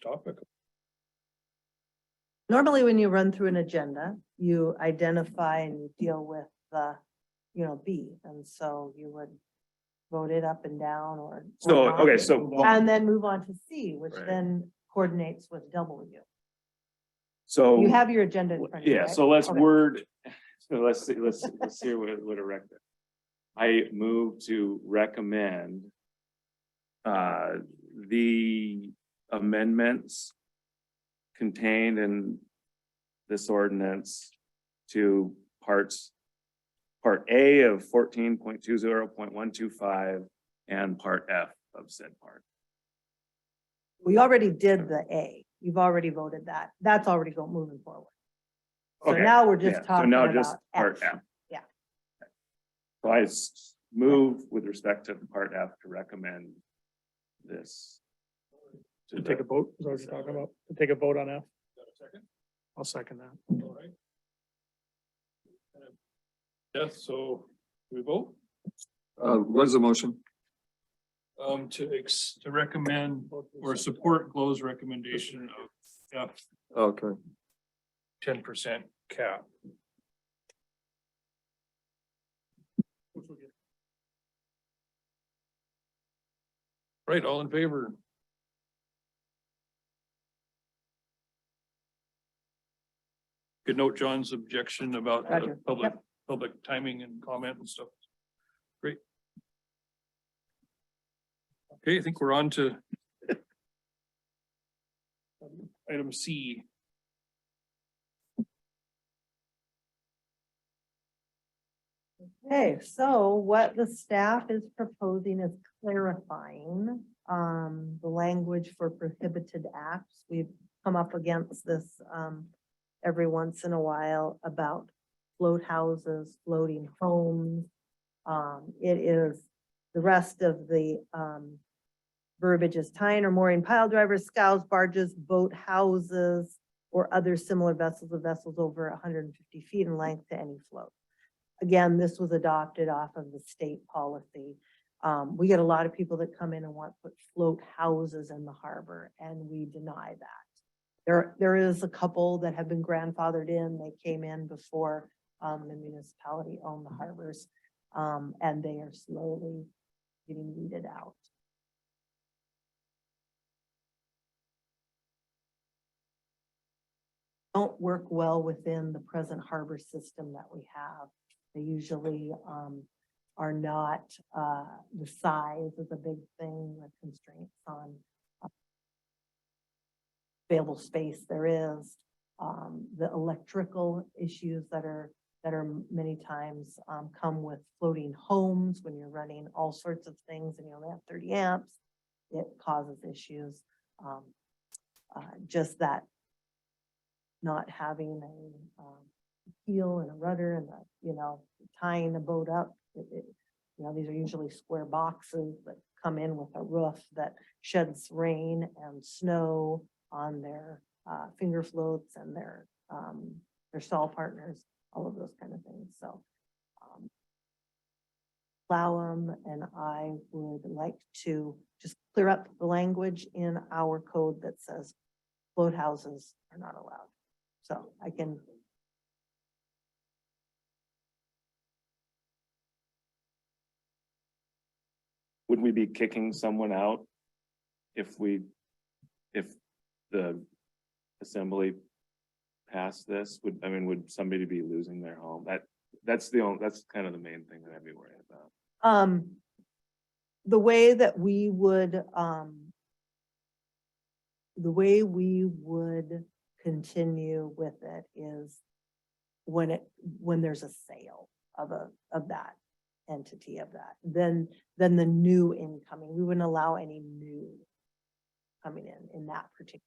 topic. Normally, when you run through an agenda, you identify and you deal with the, B, and so you would vote it up and down or. So, not. okay, so. And then move on to C, which Right. then coordinates with W. So. You have your agenda in front of you, Yeah, right? so let's Okay. let's see, let's hear what a rec. I move to recommend the amendments contained in this ordinance to Part A of 14.20.125 and Part F of said part. We already did the A. You've already voted that. That's already moving forward. So Okay, now we're yeah, just so talking now about just Part F. F. Yeah. So I move with respect to Part F to recommend this. To take a vote, is that what you're talking about? To take a vote on F? Got a second? I'll second that. All right. Yes, so do we vote? What is the motion? To recommend or support Glow's recommendation of F Okay, 10% cap. Right, all in favor? Could note John's objection about the Roger. public timing and comment and stuff. Great. Okay, I think we're on to item C. Okay, so what the staff is proposing is clarifying the language for prohibited acts. We've come up against this every once in a while about float houses, floating homes. It is, the rest of the verbiage is tying or mooring pile drivers, scows, barges, boat houses, or other similar vessels of vessels over 150 feet in length to any float. Again, this was adopted off of the state policy. We get a lot of people that come in and want to put float houses in the harbor, and we deny that. There is a couple that have been grandfathered in. They came in before the municipality owned the harbors, and they are slowly getting weeded out. Don't work well within the present harbor system that we have. They usually are not, the size is a big thing, the constraints on available space there is, the electrical issues that are many times, come with floating homes when you're running all sorts of things and you only have 30 amps, it causes issues. Just that not having a, keel and a rudder and, tying a boat up, these are usually square boxes that come in with a roof that sheds rain and snow on their finger floats and their stall partners, all of those kind of things. So Plowum and I would like to just clear up the language in our code that says float houses are not allowed. So I can. Would we be kicking someone out if the assembly passed this? Would somebody be losing their home? That's kind of the main thing that I'd be worried about. The way that we would continue with it is when there's a sale of that entity of that, then the new incoming, we wouldn't allow any new coming in that particular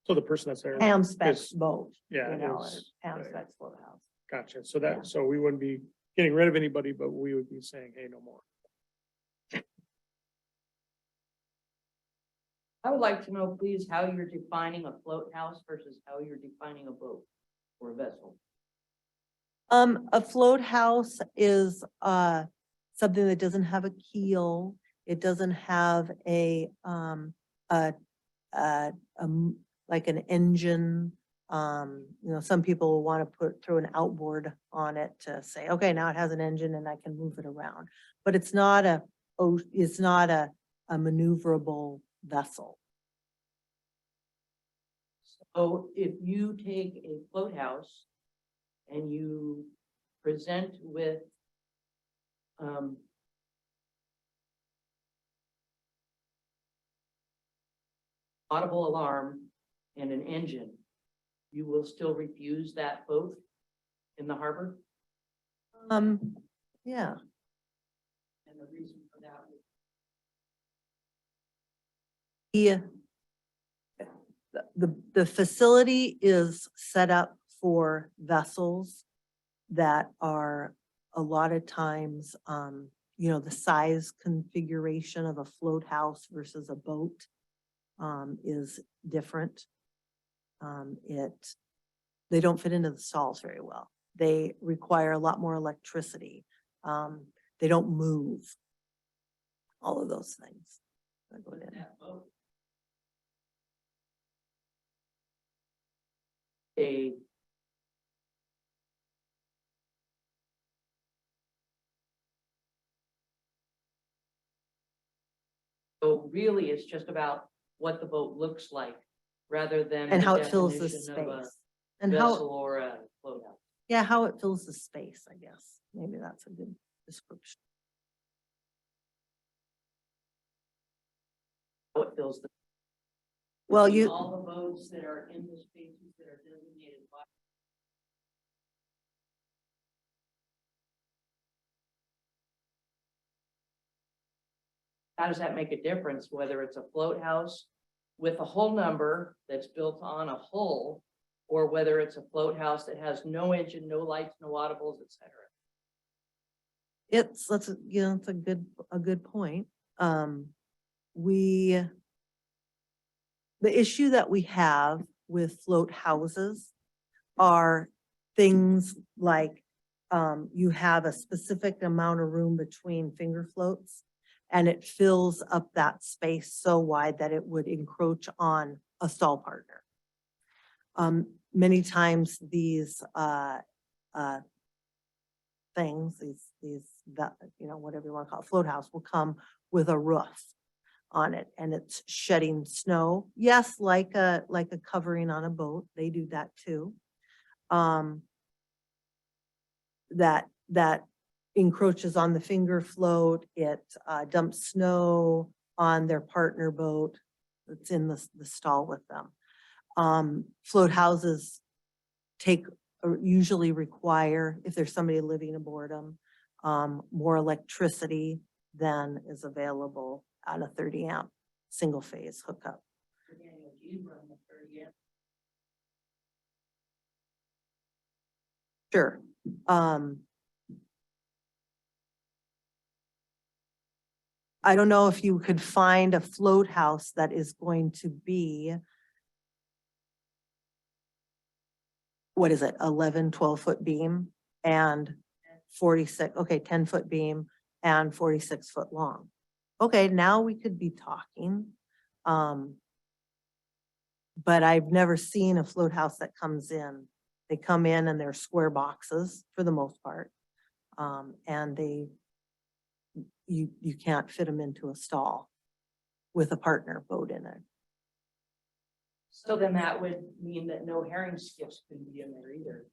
So the person that's there. Pam specs is- boat, Yeah. or is- Pam specs float house. Gotcha. So Yeah. that, so we wouldn't be getting rid of anybody, but we would be saying, hey, no more. I would like to know, please, how you're defining a float house versus how you're defining a boat or a vessel. A float house is, something that doesn't have a keel. It doesn't have like an engine. Some people will want to throw an outboard on it to say, okay, now it has an engine and I can move it around. But it's not a maneuverable vessel. So if you take a float house and you present with audible alarm and an engine, you will still refuse that boat in the harbor? Yeah. And the reason for that would Yeah. The facility is set up for vessels that are a lot of times, the size configuration of a float house versus a boat is different. They don't fit into the stalls very well. They require a lot more electricity. They don't move. All of those things that go in. that boat. A So really, it's just about what the boat looks like, rather than. And the how it fills the definition of a space. And Vessel how, or a float house. yeah, how it fills the space, I guess. Maybe that's a good description. How it fills the. Well, you, All the boats that are in the spaces that are designated by. How does that make a difference, whether it's a float house with a hull number that's built on a hull, or whether it's a float house that has no engine, no lights, no audibles, et cetera? it's a good point. The issue that we have with float houses are things like, you have a specific amount of room between finger floats, and it fills up that space so wide that it would encroach on a stall partner. Many times these, things, whatever you want to call it, float house will come with a roof on it and it's shedding snow. Yes, like a covering on a boat, they do that too. That encroaches on the finger float, it dumps snow on their partner boat. that's in the stall with them. Float houses take, or usually require, if there's somebody living aboard them, more electricity than is available on a 30 amp single phase hookup. Sure. I don't know if you could find a float house that is going to be, what is it, 11, 12-foot beam and 46, okay, 10-foot beam and 46-foot long. Okay, now we could be talking. But I've never seen a float house that comes in. They come in and they're square boxes for the most part. And you can't fit them into a stall with a partner boat in it. So then that would mean that no herring skiffs can be in there either.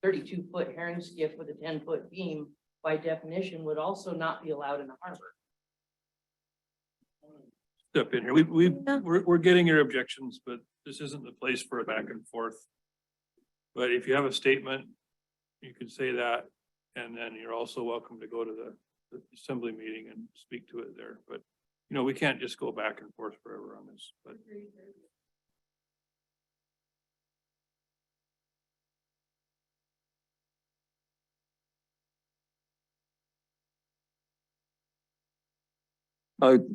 32-foot herring skiff with a 10-foot beam, by definition, would also not be allowed in the harbor. Step in here. Yeah. We're getting your objections, but this isn't the place for a back and forth. But if you have a statement, you can say that, and then you're also welcome to go to the assembly meeting and speak to it there. But, you know, we can't just go back and forth forever on this, but.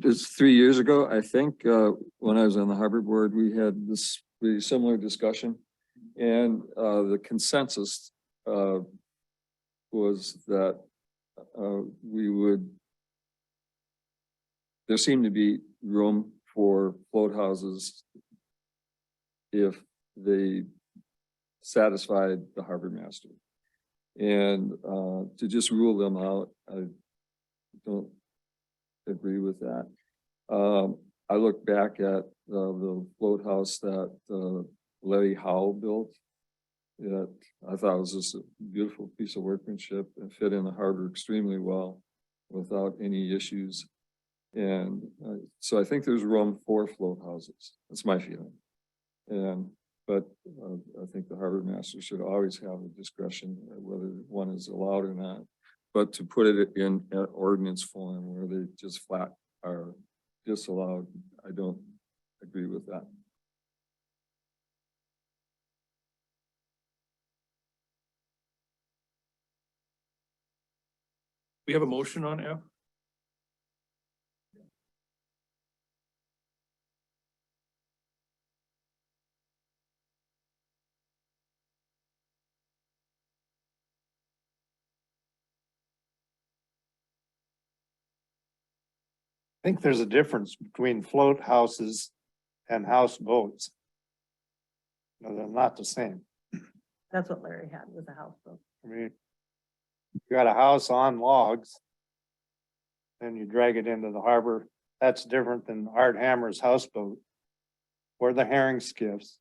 It's 3 years ago, I think, when I was on the harbor board, we had this really similar discussion. And, the consensus, was that, there seemed to be room for float houses if they satisfied the harbor master. And, to just rule them out, I don't agree with that. I look back at the float house that Larry Howell built. That I thought was just a beautiful piece of workmanship and fit in the harbor extremely well without any issues. And so I think there's room for float houses. That's my feeling. But I think the harbor master should always have the discretion whether one is allowed or not. But to put it in an ordinance form where they just flat are disallowed, I don't agree with that. We have a motion on F. I think there's a difference between float houses and houseboats. No, they're not the same. That's what Larry had with the houseboat. I mean, you got a house on logs. Then you drag it into the harbor. That's different than Art Hammer's houseboat. Or the herring skiffs.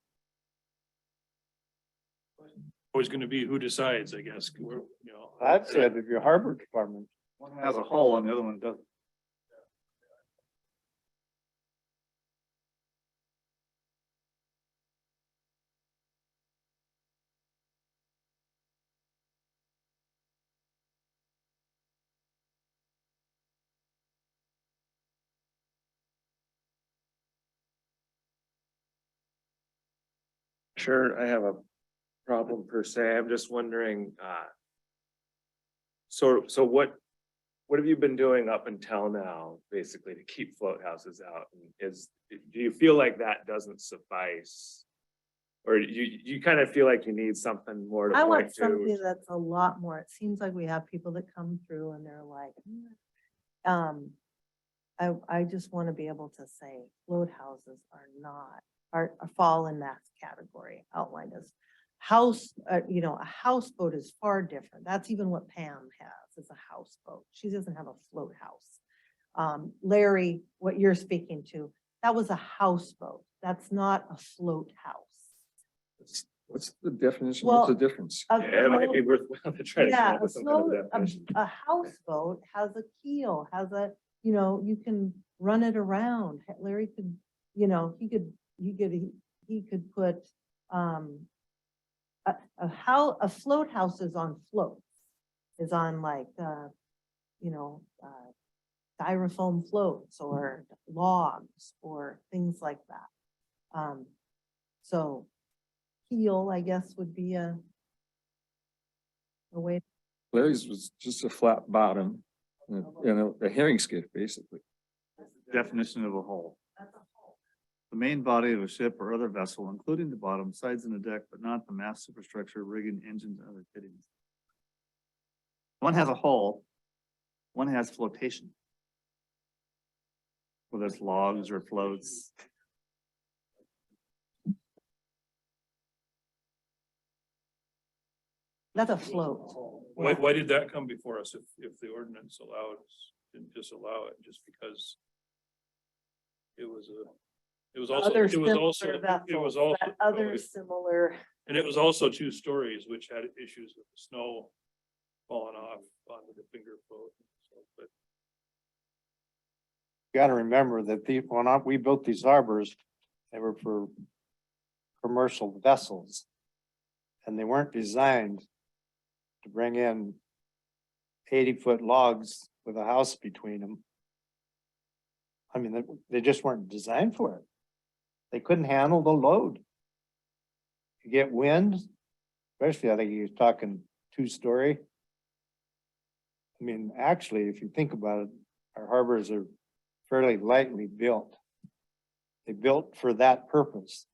Always gonna be who decides, I guess. We're, you know. That's it, if your harbor department. One has a hull and the other one doesn't. Sure, I have a problem per se. I'm just wondering, so what have you been doing up until now, basically, to keep float houses out? And do you feel like that doesn't suffice? Or you kind of feel like you need something more to I want point something to? that's a lot more. It seems like we have people that come through and they're like, I just want to be able to say float houses are fall in that category outlined as house, you know, a houseboat is far different. That's even what Pam has, is a houseboat. She doesn't have a float house. Larry, what you're speaking to, that was a houseboat. That's not a float house. What's the definition? Well, What's the difference? A Yeah, it might be float- worthwhile to try to come Yeah, up with some kind of definition. a houseboat has a keel, has a you know, you can run it around. Larry could, you know, he could put, a float house is on floats, is on like, you know, styrofoam floats or logs or things like that. So keel, I guess, would be a way. Larry's was just a flat bottom, and a herring skiff, basically. Definition of a hull. The main body of a ship or other vessel, including the bottom, sides and the deck, but not the mast superstructure, rigging, engines, and other fittings. One has a hull, one has flotation. Whether it's logs or floats. That's a float. Why did that come before us if the ordinance didn't disallow it just because? It was also, Other it was also, similar it was vessels, also. that other similar, And it was also 2 stories, which had issues with the snow falling off onto the finger float. So, but You gotta remember that we built these harbors, they were for commercial vessels. And they weren't designed to bring in 80-foot logs with a house between them. I mean, they just weren't designed for it. They couldn't handle the load. You get wind, especially I think you're talking 2-story. I mean, actually, if you think about it, our harbors are fairly lightly built. They built for that purpose.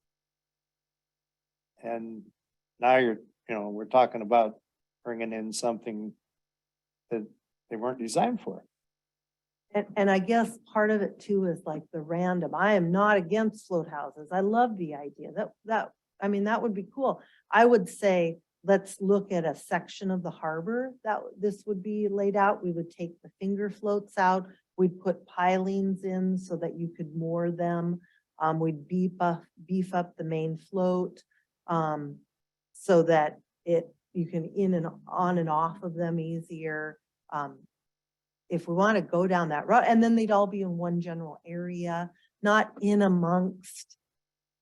And now we're talking about bringing in something that they weren't designed for. and I guess part of it too is like the random. I am not against float houses. I love the idea I mean, that would be cool. I would say, let's look at a section of the harbor that this would be laid out. We would take the finger floats out. We'd put pilings in so that you could moor them. We'd beef up the main float, so that you can in and on and off of them easier. If we want to go down that road, and then they'd all be in one general area, not in amongst,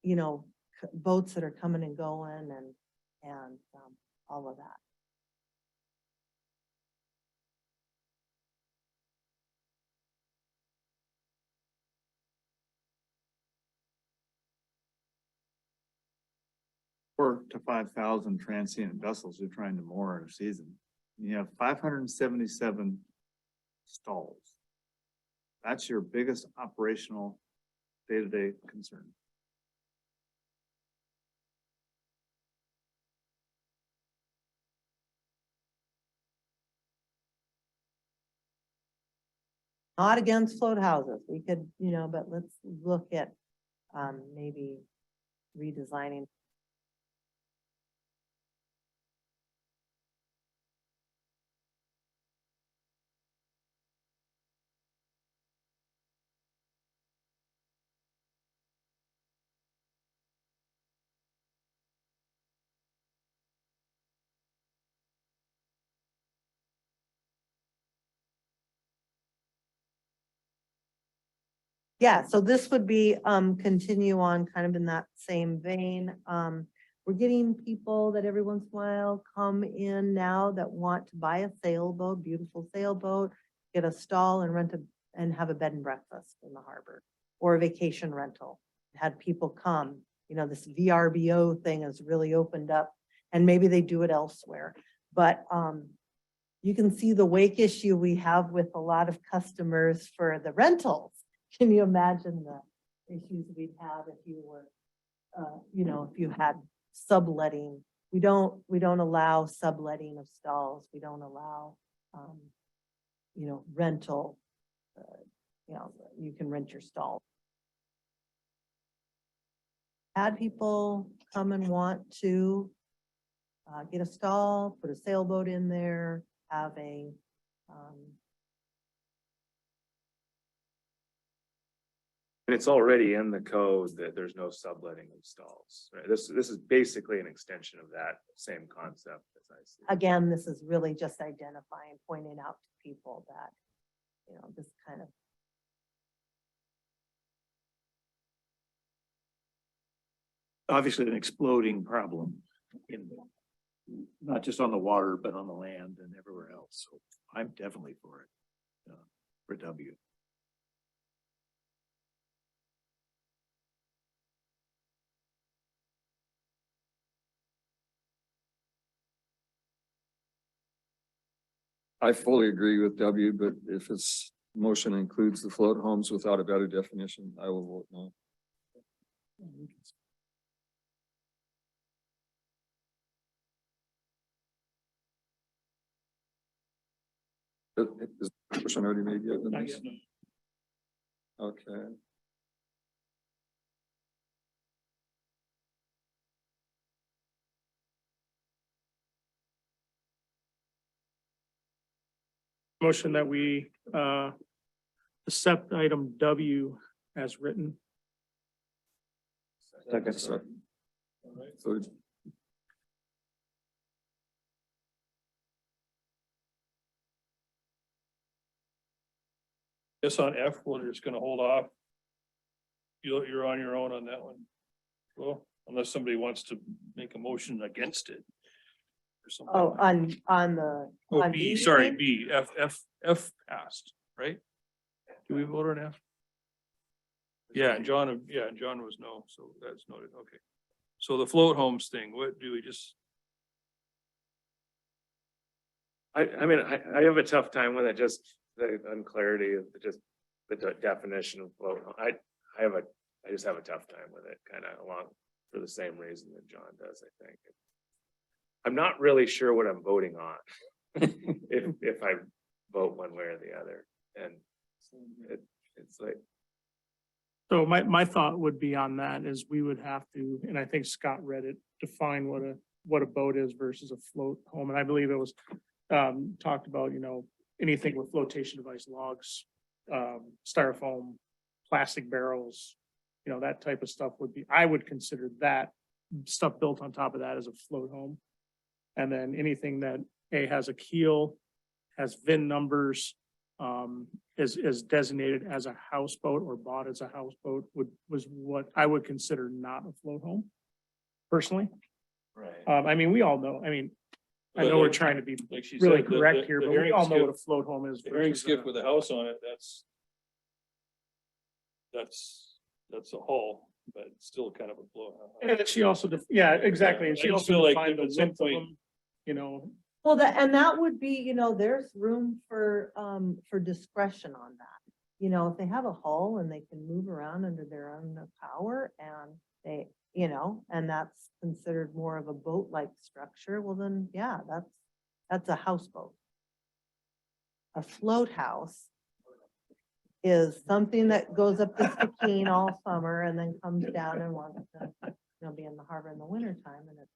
you know, boats that are coming and going and all of that. To 5,000 transient vessels you're trying to moor in a season. You have 577 stalls. That's your biggest operational day-to-day concern. Not against float houses. We could, you know, but let's look at maybe redesigning. Yeah, so this would be, continue on kind of in that same vein. We're getting people that every once in a while come in now that want to buy a sailboat, beautiful sailboat, get a stall and and have a bed and breakfast in the harbor or a vacation rental. Had people come, you know, this VRBO thing has really opened up and maybe they do it elsewhere. But, you can see the wake issue we have with a lot of customers for the rentals. Can you imagine the issues we'd have if you were, you know, if you had subletting? We don't allow subletting of stalls. We don't allow, you know, rental. You know, you can rent your stall. Had people come and want to get a stall, put a sailboat in there, have a, And it's already in the code that there's no subletting of stalls, right? This is basically an extension of that same concept as I see. again, this is really just identifying, pointing out to people that, you know, this kind of obviously an exploding problem in, not just on the water, but on the land and everywhere else. So I'm definitely for it, for W. I fully agree with W, but if its motion includes the float homes without a better definition, I will vote no. Is the motion already made yet? Not yet. Okay. Motion that we accept item W as written. Second. So so Guess on F, we're just gonna hold off. You're on your own on that one. Well, unless somebody wants to make a motion against it. Or something. Oh, on the. Oh, on B, B, sorry, you B, F passed, right? Do we vote on F? Yeah, and John was no, so that's noted, okay. So the float homes thing, what do we just, I mean, I have a tough time with it, just the unclarity of the definition of float. I just have a tough time with it, kind of along for the same reason that John does, I think. I'm not really sure what I'm voting on. If I vote one way or the other, and it's like, So my thought would be on that is we would have to, and I think Scott read it, define what a boat is versus a float home. And I believe it was talked about, anything with flotation device, logs, styrofoam, plastic barrels, that type of stuff would be, I would consider that stuff built on top of that as a float home. And then anything that has a keel, has VIN numbers, is designated as a houseboat or bought as a houseboat was what I would consider not a float home. Personally, right. I mean, we all know, I know we're trying to be like she really said, the- correct the- here, the but we herring all know skip- what a float home is. the herring versus skip a- with a house on it, that's a hull, but it's still kind of a float. And then she also, yeah, exactly, and I she just also feel like defined the at some width of point- them, Well, and that would be, there's room for discretion on that. If they have a hull and they can move around under their own power and they, and that's considered more of a boat-like structure, well then, yeah, that's a houseboat. A float house is something that goes up the Stikine all summer and then comes down and wants to, be in the harbor in the wintertime and it's.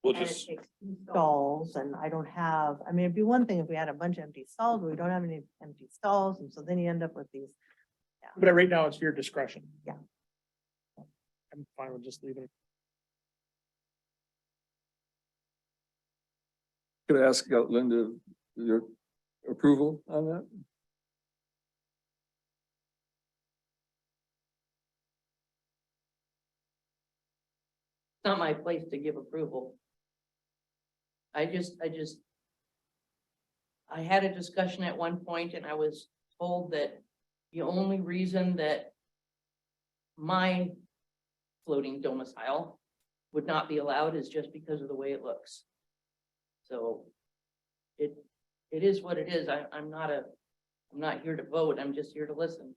We'll And it just, takes 2 stalls and I don't have, it'd be one thing if we had a bunch of empty stalls, but we don't have any empty stalls. And so then you end up with these. but right now it's your discretion. Yeah. I'm fine with just leaving it. could I ask Linda your approval on that? It's not my place to give approval. I had a discussion at one point and I was told that the only reason that my floating domicile would not be allowed is just because of the way it looks. So it is what it is. I'm not here to vote. I'm just here to listen.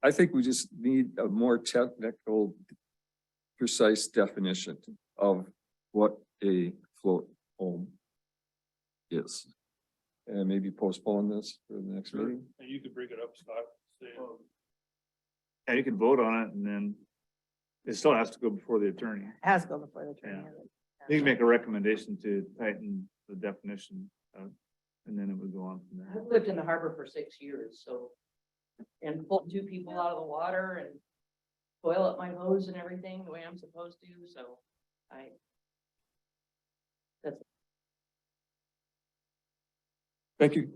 I think we just need a more technical, precise definition of what a float home is. And maybe postpone this for the next meeting. and you could bring it up, Scott. Say, Yeah, you can vote on it and then it still has to go before the attorney. Has to go before the attorney. You can make a recommendation to tighten the definition, and then it would go on from there. I've lived in the harbor for 6 years, so. And pulled 2 people out of the water and coil up my hose and everything the way I'm supposed to, so Thank you.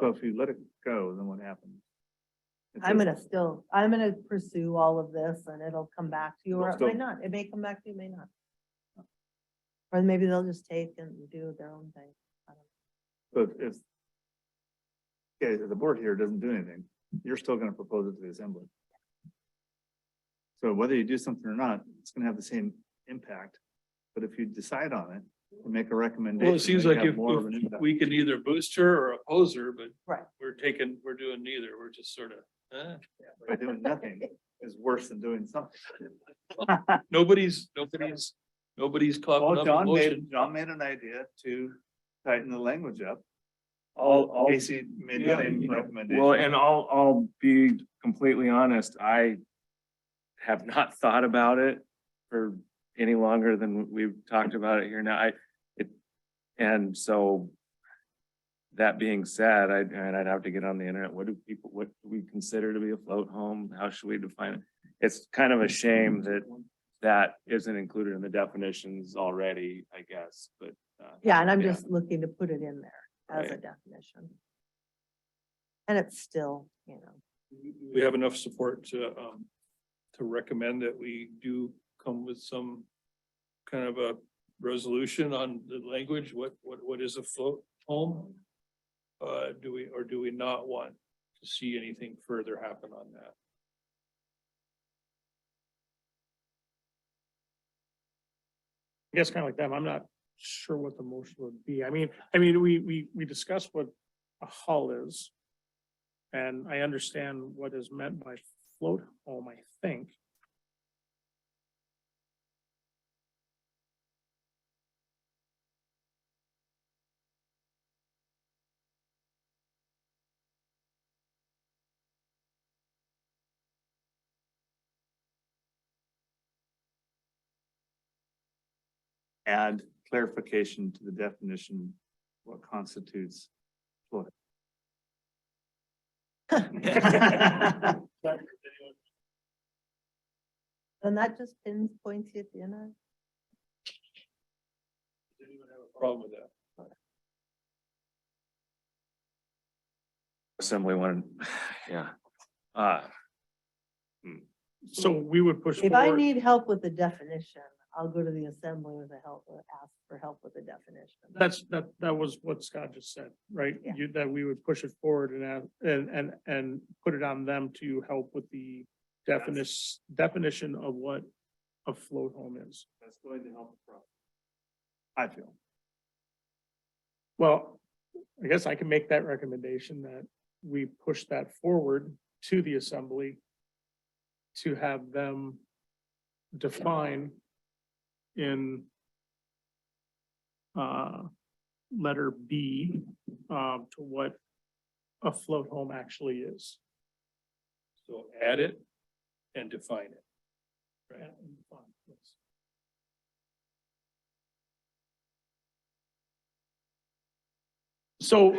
So if you let it go, then what happens? I'm gonna pursue all of this and it'll come back to you, or it Still- might not. It may come back to you, may not. Or maybe they'll just take and do their own thing. I don't know. But if. Okay, the board here doesn't do anything, you're still gonna propose it to the assembly. So whether you do something or not, it's gonna have the same impact. But if you decide on it and make a recommendation. Well, it seems then you like have if more of an if impact. we can either boost her or oppose her, but Right. we're doing neither. We're just sort of, By doing nothing is worse than doing something. nobody's coughing Well, up John emotion. made an idea to tighten the language up. I'll Casey made the same recommendation. Well, and I'll be completely honest, I have not thought about it for any longer than we've talked about it here now. And so that being said, I'd have to get on the internet. What do we consider to be a float home? How should we define it? It's kind of a shame that isn't included in the definitions already, I guess, but. Yeah, and I'm just looking to put it in there as a Right. definition. And it's still, you know, We have enough support to recommend that we do come with some kind of a resolution on the language, what is a float home? Do we not want to see anything further happen on that? I guess kind of like them, I'm not sure what the motion would be. I mean, we discussed what a hull is. And I understand what is meant by float home, I think. Add clarification to the definition, what constitutes float. and that just points you at the end of it. Didn't even have a problem with that. Assembly one, yeah. So we would push If I forward. need help with the definition, I'll go to the assembly with ask for help with the definition. That was what Scott just said, right? Yeah. That we would push it forward and put it on them to help with the definition of what a float home is. That's going to help the problem. I feel. Well, I guess I can make that recommendation that we push that forward to the assembly to have them define in letter B to what a float home actually is. So add it and define it. Right. So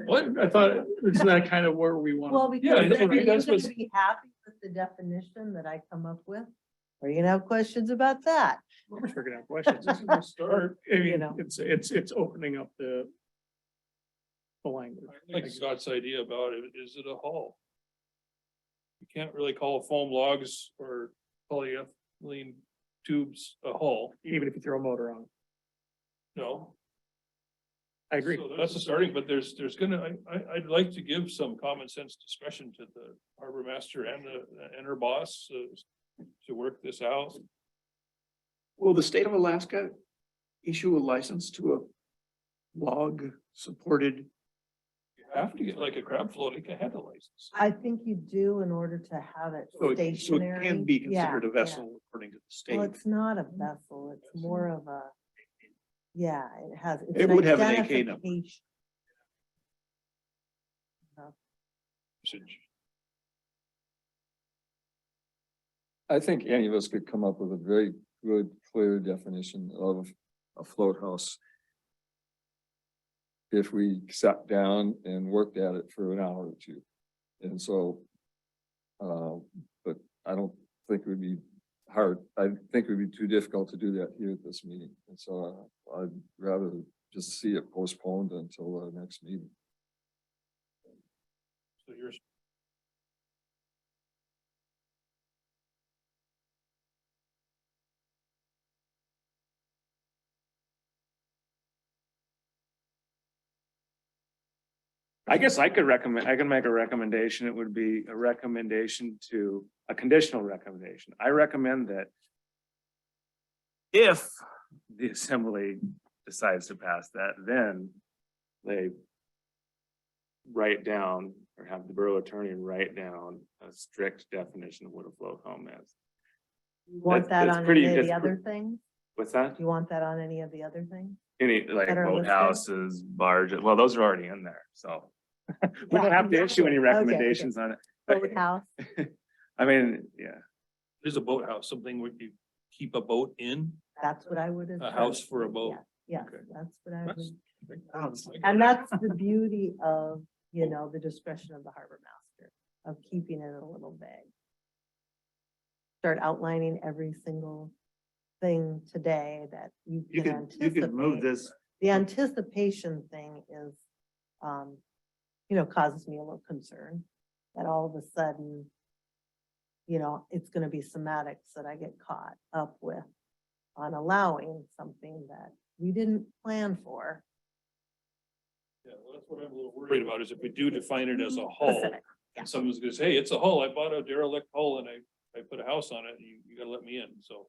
What? I thought, isn't that kind of where we want? Well, because I are think you that's gonna what's- be happy with the definition that I come up with? Or are you gonna have questions about that? We're gonna have questions. This is a start. I You mean, know. it's opening up the language. I like Scott's idea about it. Is it a hull? You can't really call foam logs or polyethylene tubes a hull, Even if you throw a motor on. no. I agree. So that's a starting, but there's I'd like to give some common sense discretion to the harbor master and her boss to work this out. Will the state of Alaska issue a license to a log supported? You have to get like a crab float, it can have a license. I think you do in order to have it So it stationary. can be considered a Yeah, yeah. vessel according to the state. Well, it's not a vessel, it's more of a, yeah, it has. it's It would have an AK number. identification. I think any of us could come up with a very good, clear definition of a float house. If we sat down and worked at it for an hour or two. And so, but I don't think it would be hard. I think it would be too difficult to do that here at this meeting. And so I'd rather just see it postponed until our next meeting. So you're I guess I could recommend, I can make a recommendation. It would be a recommendation to, a conditional recommendation. I recommend that if the assembly decides to pass that, then they write down or have the borough attorney write down a strict definition of what a float home is. You want That's- that that's on pretty- any of the that's pre- other things? What's that? Do you want that on any of the other things? Any like that are listed? boathouses, barges, well, those are already in there, so. We Yeah, don't have to issue any exactly. Okay, okay. recommendations on it. But, Boathouse, I mean, yeah, There's a boathouse, something where you keep a boat in, that's what I would have. a said. house for a boat. Yeah, Okay. that's what I That's- would. And that's the beauty of, you know, the discretion of the harbor master, of keeping it a little vague. Start outlining every single thing today that you You can could move anticipate. this, The anticipation thing is, you know, causes me a little concern that all of a sudden, you know, it's gonna be semantics that I get caught up with on allowing something that we didn't plan for. Yeah, well, that's what I'm a little worried about, is if we do define it as a hull, Specific, yeah. and someone's gonna say, hey, it's a hull, I bought a derelict hull and I put a house on it, and you gotta let me in, so.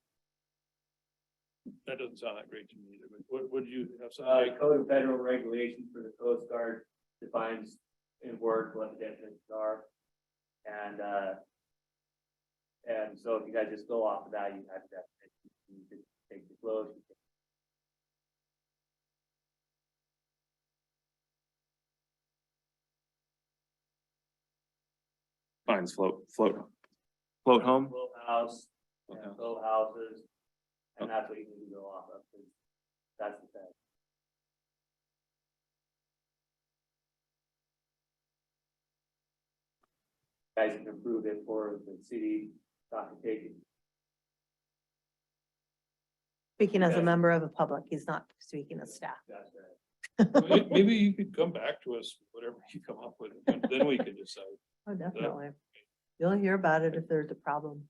That doesn't sound that great to me either, but what do you have? something? Code of Federal Regulations for the Coast Guard defines in words what the definitions are. And so if you guys just go off of that, you have that, you could take the flows. fines float home. Float house, Okay. and float houses, and that's what you need to go off of, 'cause that's the thing. Guys can approve it for the city, not to take it. Speaking as a Okay. member of the public, he's not speaking as staff. That's right. Maybe you could come back to us, whatever you come up with, and then we can decide. Oh, definitely. You'll hear about it if there's a problem.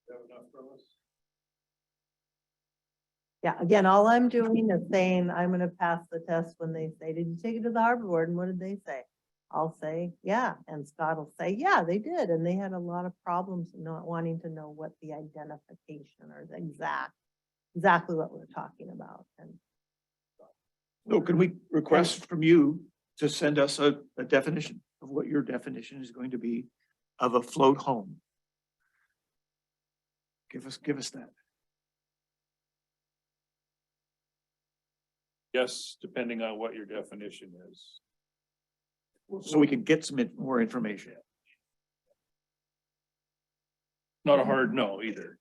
Have enough from us? Yeah, again, all I'm doing is saying I'm gonna pass the test when they say, did you take it to the harbor board? And what did they say? I'll say, yeah, and Scott will say, yeah, they did, and they had a lot of problems not wanting to know what the identification or the exactly what we're talking about, and so can we request from you to send us a definition of what your definition is going to be of a float home? Give us that. Yes, depending on what your definition is. So we can get some more information. Not a hard no either.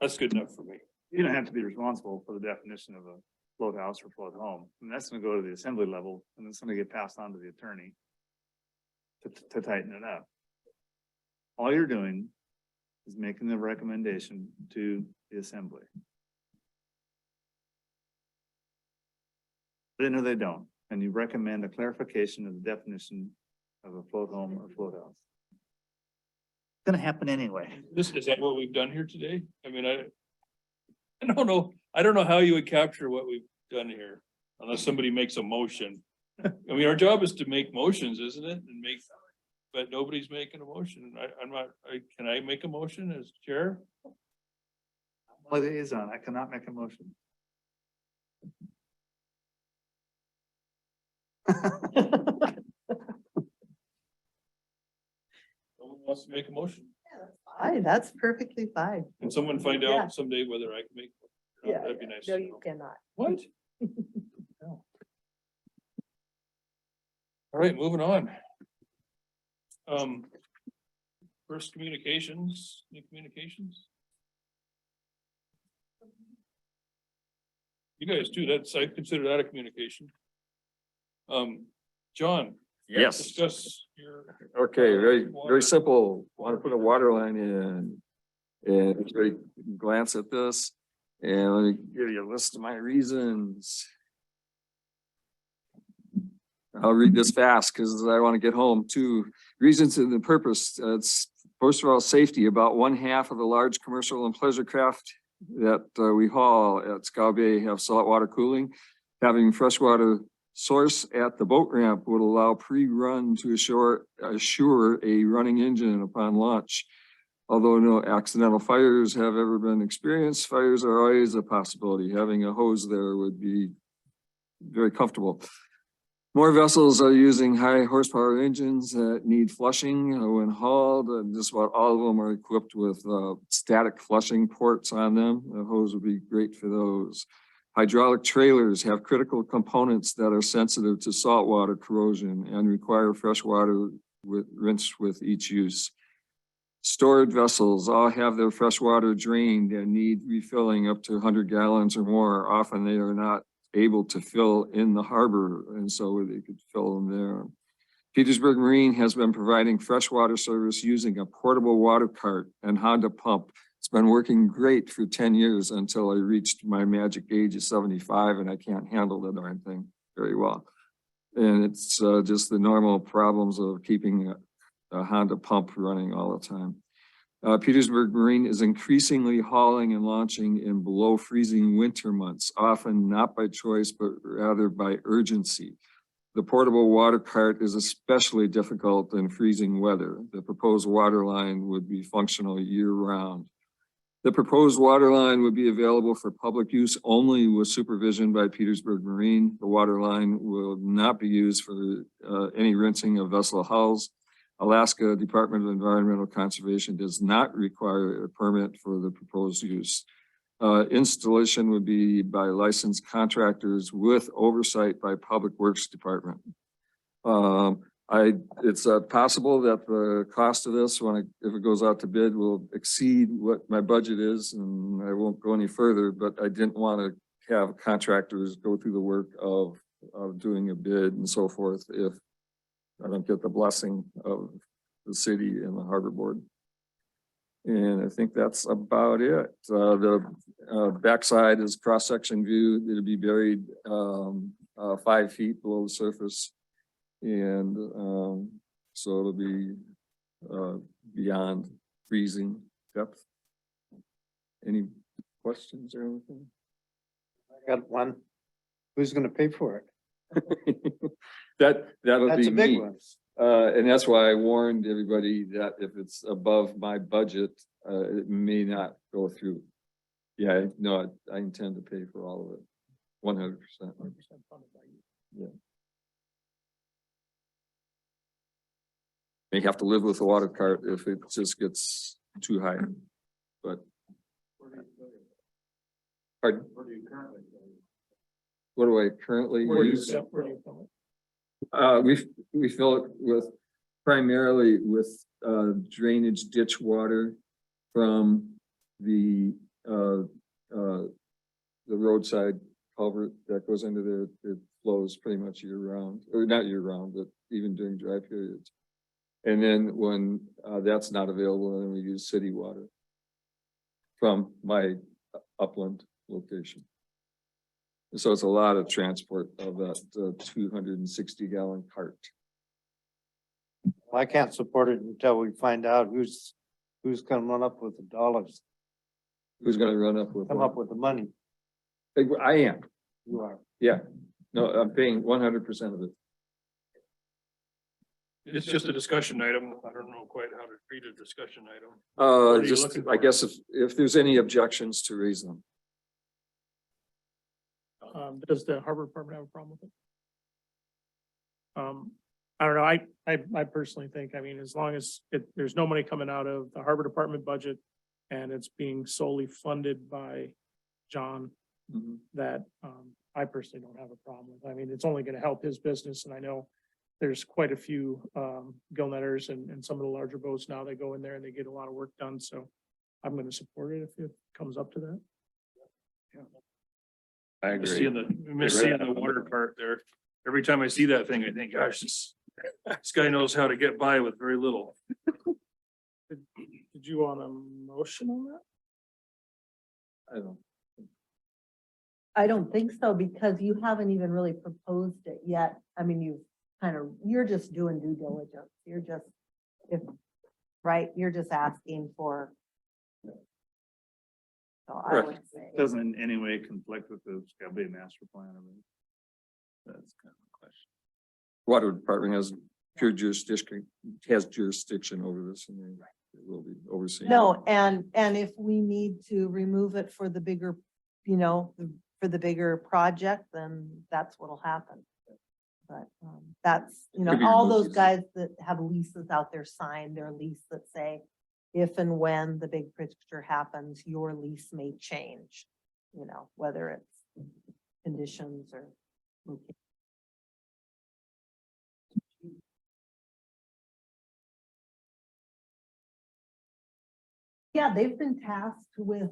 That's good enough for me. You don't have to be responsible for the definition of a float house or float home. And that's gonna go to the assembly level and it's gonna get passed on to the attorney to tighten it up. All you're doing is making the recommendation to the assembly. They know they don't, and you recommend a clarification of the definition of a float home or float house. Gonna happen anyway. Is that what we've done here today? I mean, I don't know. I don't know how you would capture what we've done here unless somebody makes a motion. I mean, our job is to make motions, isn't it? And make, but nobody's making a motion. I'm not, can I make a motion as chair? Well, it is on, I cannot make a motion. Someone wants to make a motion. fine, that's perfectly fine. Can someone find Yeah. out someday whether I can make? Yeah, That'd be nice. No, to you know. cannot. What? All right, moving on. First communications, new communications? You guys do, that's, I consider that a communication. John, Yes. Discuss your. Okay, very, Water. very simple. Want to put a water line in. And everybody glance at this and let me give you a list of my reasons. I'll read this fast because I want to get home too. Reasons and the purpose. It's first of all, safety. About 1/2 of the large commercial and pleasure craft that we haul at Scow Bay have saltwater cooling. Having freshwater source at the boat ramp would allow pre-run to assure a running engine upon launch. Although no accidental fires have ever been experienced, fires are always a possibility. Having a hose there would be very comfortable. More vessels are using high horsepower engines that need flushing when hauled, and just about all of them are equipped with static flushing ports on them. The hose would be great for those. Hydraulic trailers have critical components that are sensitive to saltwater corrosion and require fresh water rinsed with each use. Stored vessels all have their fresh water drained and need refilling up to 100 gallons or more. Often they are not able to fill in the harbor, and so they could fill them there. Petersburg Marine has been providing freshwater service using a portable water cart and Honda pump. It's been working great for 10 years until I reached my magic age of 75 and I can't handle the darn thing very well. And it's just the normal problems of keeping a Honda pump running all the time. Petersburg Marine is increasingly hauling and launching in below freezing winter months, often not by choice, but rather by urgency. The portable water cart is especially difficult in freezing weather. The proposed water line would be functional year round. The proposed water line would be available for public use only with supervision by Petersburg Marine. The water line will not be used for any rinsing of vessel hulls. Alaska Department of Environmental Conservation does not require a permit for the proposed use. Installation would be by licensed contractors with oversight by Public Works Department. It's possible that the cost of this, if it goes out to bid, will exceed what my budget is, and I won't go any further, but I didn't want to have contractors go through the work of doing a bid and so forth if I don't get the blessing of the city and the harbor board. And I think that's about it. The backside is cross-section view. It'll be buried 5 feet below the surface. And so it'll be beyond freezing depth. Any questions or anything? I got one. Who's gonna pay for it? That'll That's be a big me. one. And that's why I warned everybody that if it's above my budget, it may not go through. Yeah, no, I intend to pay for all of it. 100%. Yeah. May have to live with the water cart if it just gets too high, but. Pardon? What do I currently use? We fill it with primarily with drainage ditch water from the roadside culvert that goes into there. It flows pretty much year round, or not year round, but even during dry periods. And then when that's not available, then we use city water from my upland location. So it's a lot of transport of that 260 gallon cart. I can't support it until we find out who's gonna run up with the dollars, Who's gonna run up with? come what? up with the money. I am, You are. yeah. No, I'm paying 100% of it. It's just a discussion item. I don't know quite how to treat a discussion item. are you Just, looking I for? guess if there's any objections to raise them. Does the harbor department have a problem with it? I don't know. I personally think, I mean, as long as there's no money coming out of the harbor department budget and it's being solely funded by John, that, I personally don't have a problem with. I mean, it's only gonna help his business, and I know there's quite a few, gillnetters and some of the larger boats now that go in there and they get a lot of work done, so I'm gonna support it if it comes up to that. I Miss agree. seeing the water cart there. Every time I see that thing, I think, gosh, this This guy knows how to get by with very little. Did you want a motion on that? I don't. I don't think so, because you haven't even really proposed it yet. I mean, you're just doing due diligence. You're just, right, you're just asking for. So I would say, Doesn't in any way conflict with the Scott Bay master plan. I mean, that's kind of a question. Water Department has pure jurisdiction, over this and they will be overseeing. no, and if we need to remove it for the bigger, for the bigger project, then that's what'll happen. But that's, Could be all removed those easily. guys that have leases out there sign their lease that say, if and when the big picture happens, your lease may change, whether it's conditions or. Yeah, they've been tasked with,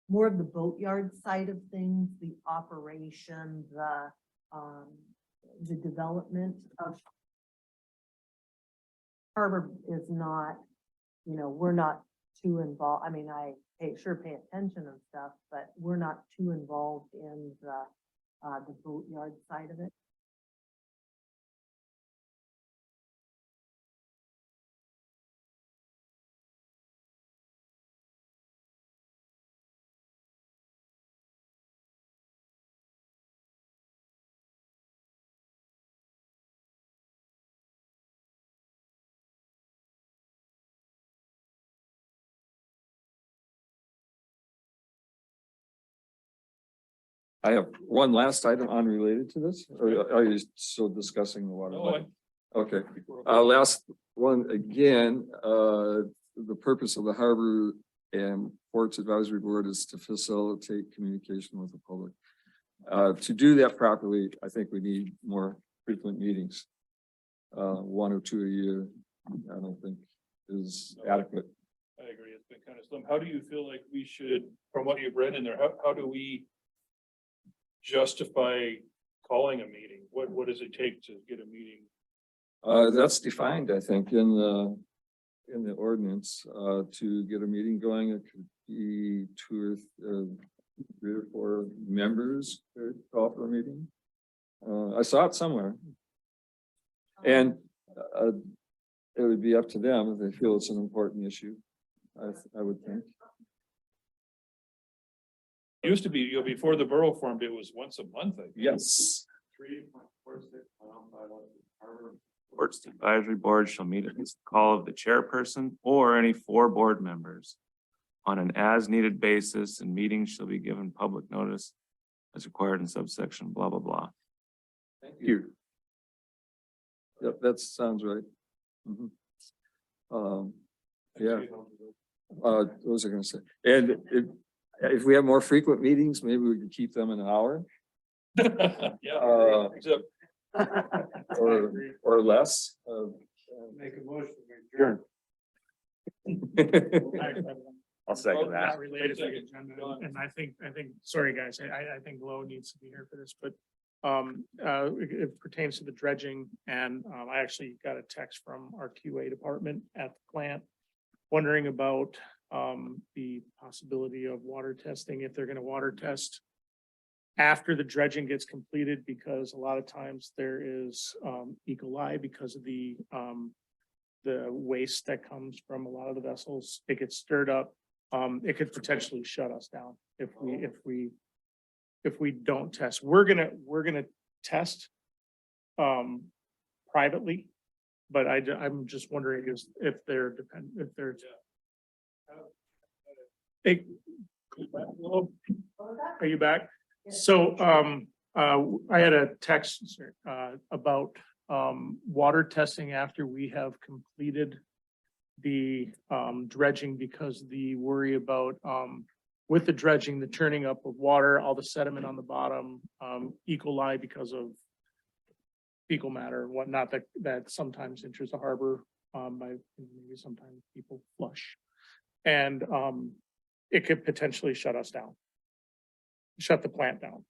more of the boatyard side of things, the operation, the development of. Harbor is not, we're not too involved. I mean, I sure pay attention and stuff, but we're not too involved in the boatyard side of it. I have one last item unrelated to this, or are you still discussing the water? No, Okay, last one again, the purpose of the Harbor and Ports Advisory Board is to facilitate communication with the public. To do that properly, I think we need more frequent meetings. 1 or 2 a year, I don't think is adequate. I agree. It's been kind of slim. How do you feel like we should, from what you've read in there, how do we justify calling a meeting? What does it take to get a meeting? That's defined, I think, in the ordinance, to get a meeting going. It could be 2 or 3 or 4 members could call for a meeting. I saw it somewhere. And, it would be up to them if they feel it's an important issue. I would think. Used to be, before the borough formed, it was once a month, I think. Yes. Ports Advisory Board shall meet at the call of the chairperson or any 4 board members on an as-needed basis, and meetings shall be given public notice as required in subsection blah, blah, blah. Thank you. Yep, that sounds right. Mhm. Yeah. What was I gonna say? And if we have more frequent meetings, maybe we could keep them an hour. Yeah. Except Or less. Make a motion to adjourn. I'll second that. Not related to the agenda, and I think, sorry, guys, I think Lo needs to be here for this, but it pertains to the dredging, and I actually got a text from our QA department at the plant wondering about the possibility of water testing, if they're gonna water test after the dredging gets completed, because a lot of times there is E. coli because of the waste that comes from a lot of the vessels. It gets stirred up. It could potentially shut us down if we don't test. We're gonna test privately, but I'm just wondering if they're Hey, are you back? So, I had a text, about, water testing after we have completed the, dredging, because the worry about, with the dredging, the turning up of water, all the sediment on the bottom, E. coli because of fecal matter and whatnot, that sometimes enters the harbor, by maybe sometimes people flush. And, it could potentially shut us down. Shut the plant down.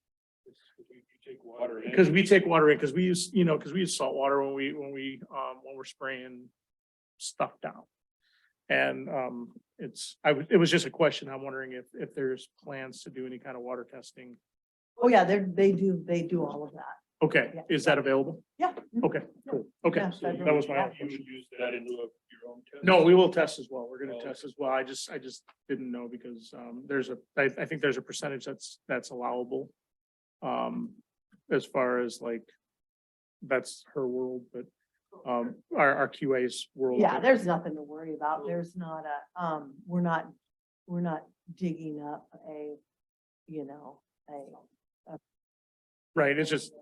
Take water in. Because we take water in, because we use, because we use salt water when we're spraying stuff down. And it was just a question. I'm wondering if there's plans to do any kind of water testing. Oh, yeah, they do all of that. Okay, Yeah. is that available? Yeah. Okay, cool. Okay, Yeah, so federal, that was my yeah. only You question. would use that into your own test? No, we will test as well. We're gonna Oh. test as well. I just didn't know because I think there's a percentage that's allowable. As far as like, that's her world, but our QA's world. Yeah, but- there's nothing to worry about. There's not we're not digging up a, Right, it's just,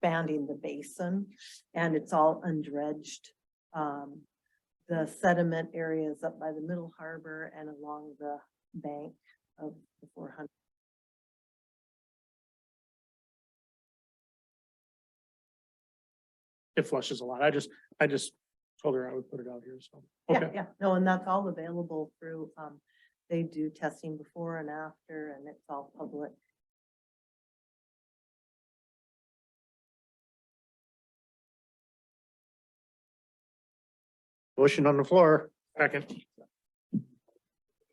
expanding the basin and it's all undredged. The sediment areas up by the Middle Harbor and along the bank of the 400. it flushes a lot. I just told her I would put it out here, so. Yeah, Okay, yeah, no, and that's all available through, they do testing before and after and it's all public. Motion on the floor. second.